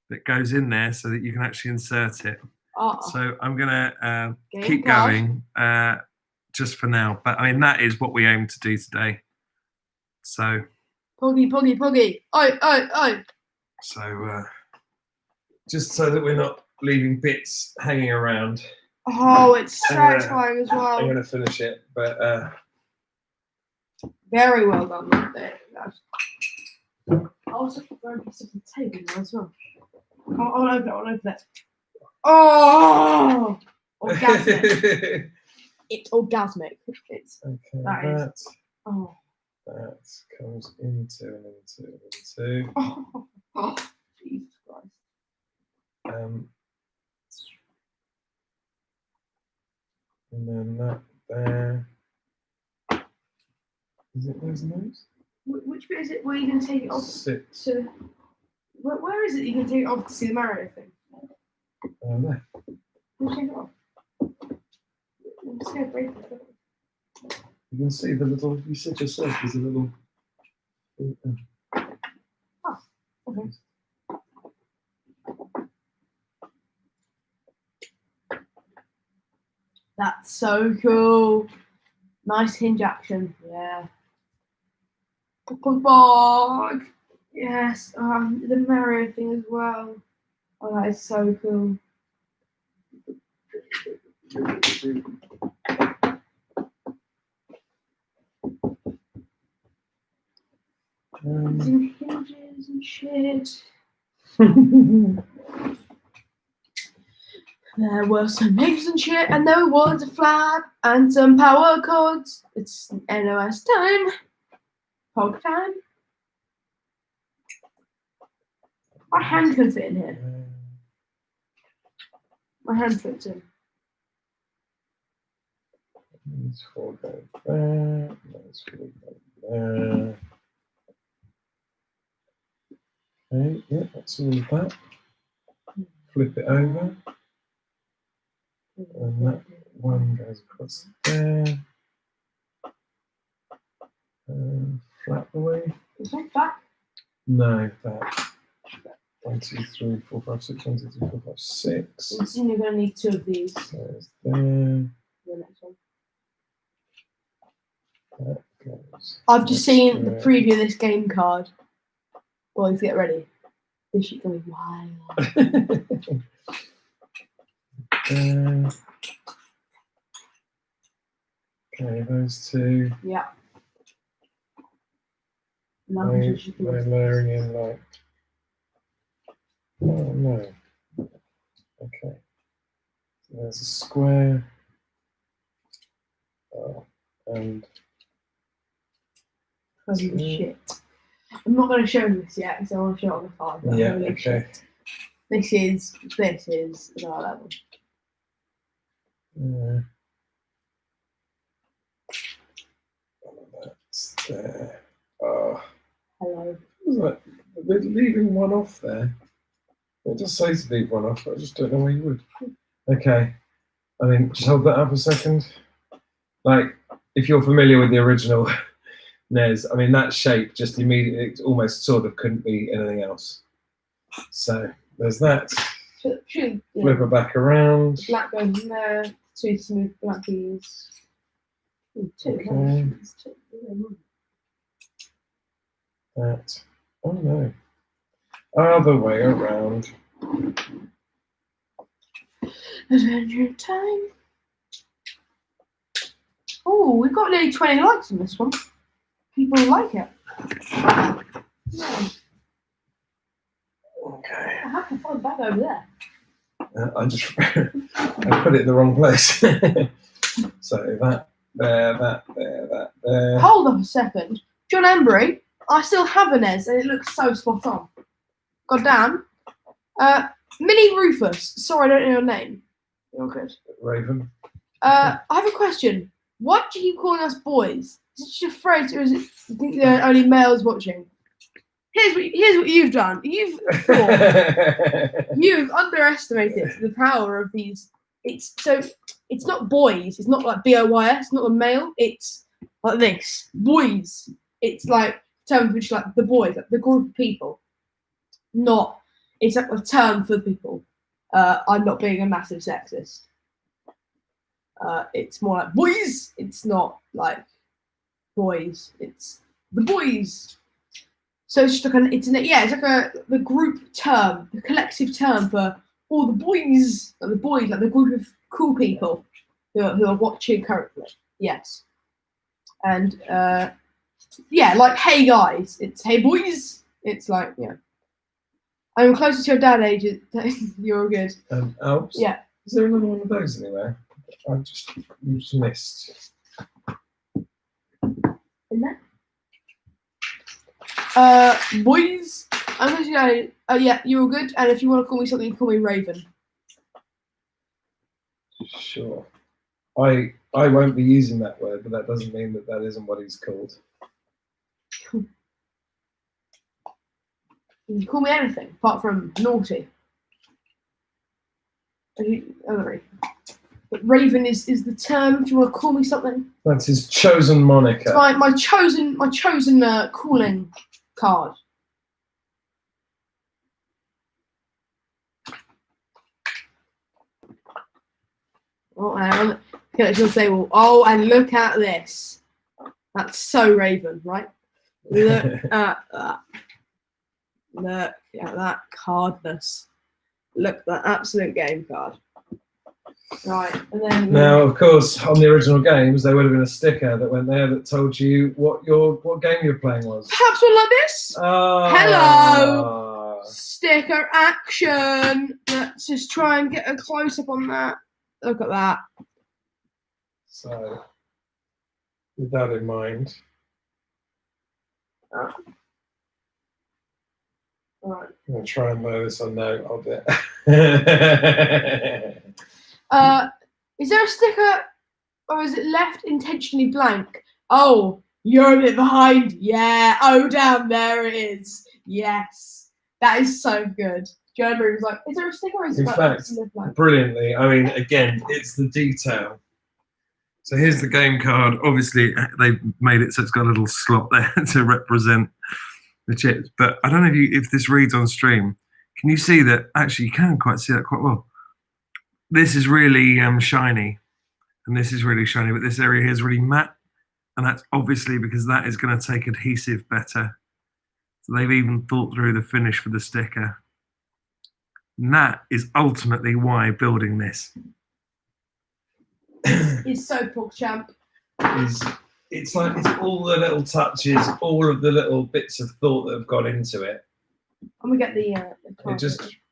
that goes in there so that you can actually insert it. So I'm gonna keep going just for now. But I mean, that is what we aim to do today. So Poggy, Poggy, Poggy. Oi, oi, oi. So just so that we're not leaving bits hanging around. Oh, it's satisfying as well. I'm gonna finish it, but very well done. I also put very piece of the table now as well. I'll open it. Oh, orgasmic! It's orgasmic. It's okay, that is. Oh. That comes into. Oh, Jesus Christ. And then that there. Is it those notes? Which bit is it where you can take it off? Six. Where is it you can take it off to see the Mario thing? There. Can you take it off? I'm just going to break it. You can see the little. You said yourself there's a little. Oh, okay. That's so cool. Nice hinge action. Yeah. Bog. Yes. The Mario thing as well. Oh, that is so cool. Some hinges and shit. There were some hinges and shit, and there was a flap and some power cords. It's NOS time. Pog time. My hand can fit in here. My hand fits in. Let's hold that there. Let's hold that there. Okay, yeah, that's all of that. Flip it over. And that one goes across there. Flap away. Is that back? No, that. 1, 2, 3, 4, 5, 6. 1, 2, 3, 4, 5, 6. You're going to need 2 of these. There's there. The next one. That goes. I've just seen the preview of this game card. Boys, get ready. This shit's going to be wild. Okay, those two. Yeah. They're layering in like. Oh no. Okay. So there's a square. And. Holy shit. I'm not going to show this yet because I want to show it on the card. Yeah, okay. Shit. This is our level. That's there. Oh. Hello. Like, we're leaving one off there. It just says to leave one off, but I just don't know where you would. Okay. I mean, just hold that up a second. Like, if you're familiar with the original NES, I mean, that shape just immediately, it almost sort of couldn't be anything else. So, there's that. Flip it back around. Black goes in there. 2 smooth blackies. Ooh, 2. Okay. That. Oh no. Other way around. Adventure time. Oh, we've got nearly 20 likes on this one. People like it. Yeah. Okay. I have to find back over there. I just I put it in the wrong place. So that there, that there, that there. Hold on a second. John Embry, I still have a NES and it looks so spot on. God damn. Mini Rufus. Sorry, I don't know your name. You're good. Raven. I have a question. Why do you keep calling us boys? Is it just a phrase, or is it you think there are only males watching? Here's what you've done. You've underestimated the power of these. It's not boys. It's not like boys. Not a male. It's like this. Boys. It's like term for just like the boys, like the group of people. Not. It's like a term for people. I'm not being a massive sexist. It's more like boys. It's not like boys. It's the boys. So it's just like it's like the group term, the collective term for all the boys, like the group of cool people who are watching currently. Yes, and like hey guys, it's hey boys. It's like I'm closer to your dad age. You're all good. Alps? Yeah. Is there another one of those anywhere? I just missed. In there? Boys, I'm going to go. Oh yeah, you're all good. And if you want to call me something, call me Raven. Sure. I won't be using that word, but that doesn't mean that isn't what he's called. You can call me anything apart from naughty. But Raven is the term. If you want to call me something, That's his chosen moniker. it's my chosen calling card. Oh, hang on. She'll say, well, oh, and look at this. That's so Raven, right? Look at that. Look at that cardness. Look at that absolute game card. Right, and then Now, of course, on the original games, there would have been a sticker that went there that told you what game you're playing was. perhaps one like this. Hello, sticker action. Let's just try and get a close up on that. Look at that. So, with that in mind. All right. I'm going to try and blow this on note of it. Is there a sticker, or is it left intentionally blank? Oh, you're a bit behind. Yeah. Oh, damn, there it is. Yes. That is so good. Jeremy was like, is there a sticker, or is it In fact, blank? brilliantly. I mean, again, it's the detail. So here's the game card. Obviously, they've made it so it's got a little slot there to represent the chips. But I don't know if this reads on stream. Can you see that? Actually, you can quite see that quite well. This is really shiny, and this is really shiny, but this area here is really matte, and that's obviously because that is going to take adhesive better. So they've even thought through the finish for the sticker. And that is ultimately why building this. He's so PogChamp. It's like it's all the little touches, all of the little bits of thought that have gone into it. I'm gonna get the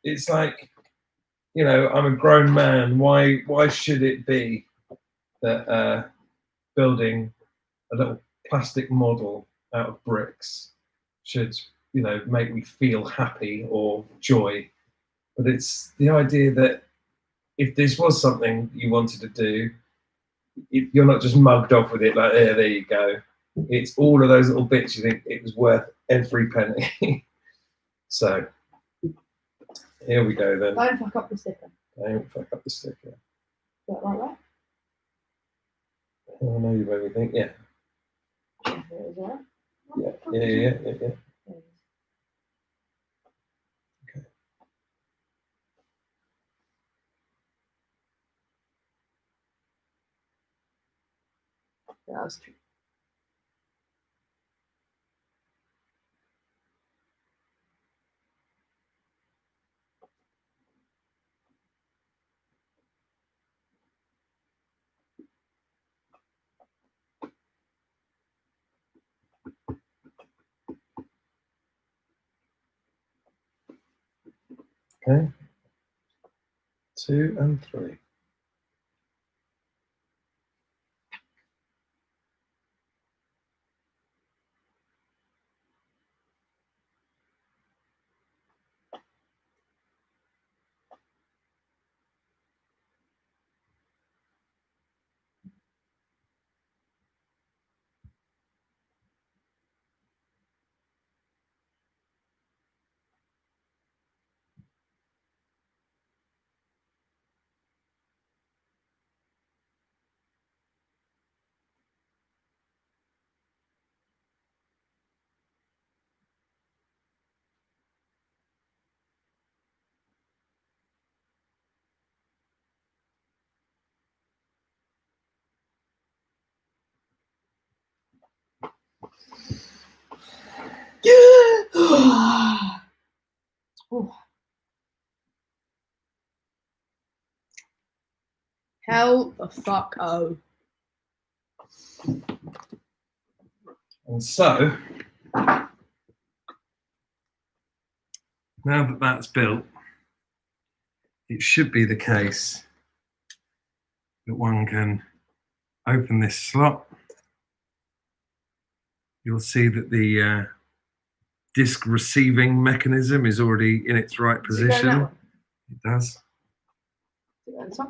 It's like, I'm a grown man. Why should it be that building a little plastic model out of bricks should, make me feel happy or joy? But it's the idea that if this was something you wanted to do, you're not just mugged off with it like, there you go. It's all of those little bits you think it was worth every penny. So here we go then. Don't fuck up the sticker. Don't fuck up the sticker. Is that like that? Oh, I know you made me think. Yeah. Yeah, is that? Yeah. That was true. Okay. 2 and 3. Oh. Hell the fuck oh. And so, now that that's built, it should be the case that one can open this slot. You'll see that the disc receiving mechanism is already in its right Is it going that position. way? It does. Is it going this way?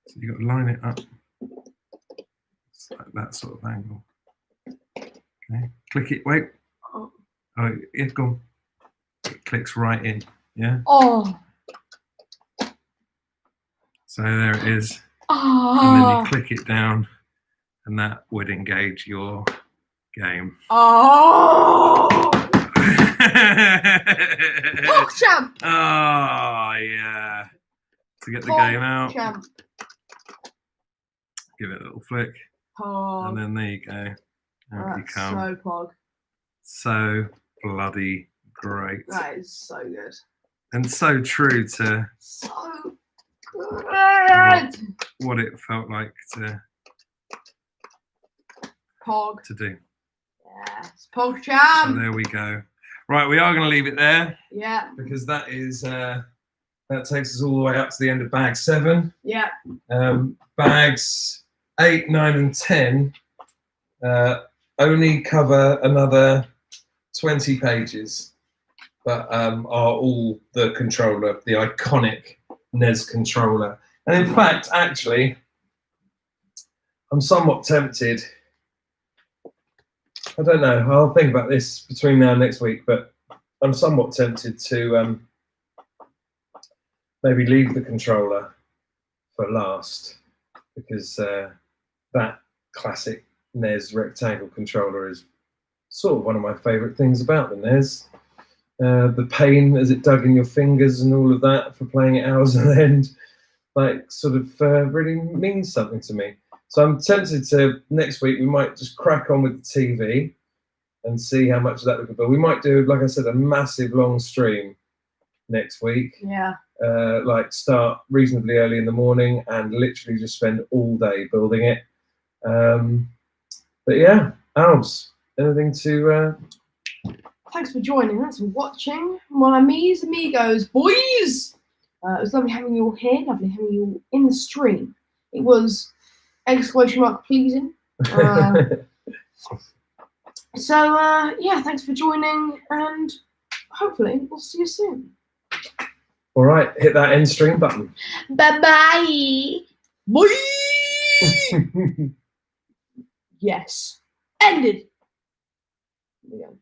So you've got to line it up. It's like that sort of angle. Okay. Click it. Wait. Oh. Oh, it's gone. It clicks right in. Yeah. Oh. So there it is. Oh. And then you click it down, and that would engage your game. Oh. PogChamp. Oh yeah. To get the game out, PogChamp. give it a little flick, Pog. and then there you go. Out you That's come. so pog. So bloody great. That is so good. And so true to So good. what it felt like to Pog. do. Yes. So PogChamp. there we go. Right, we are going to leave it there Yeah. because that is that takes us all the way up to the end of bag 7. Yeah. Bags 8, 9, and 10 only cover another 20 pages, but are all the controller, the iconic NES controller. And in fact, actually, I'm somewhat tempted. I don't know. I'll think about this between now and next week, but I'm somewhat tempted to maybe leave the controller for last, because that classic NES rectangle controller is sort of one of my favourite things about the NES. The pain as it dug in your fingers and all of that for playing it hours on end, like sort of really means something to me. So I'm tempted to, next week we might just crack on with the TV and see how much of that we can build. We might do, like I said, a massive long stream next week. Yeah. Like start reasonably early in the morning and literally just spend all day building it. But yeah, Albs, anything to... Thanks for joining us and watching. Mon amis, amigos, boys. It was lovely having you all here. Lovely having you all in the stream. It was pleasing. Yeah, thanks for joining, and hopefully we'll see you soon. All right, hit that end stream button. Bye-bye. Bye. Yes. Ended. There we go.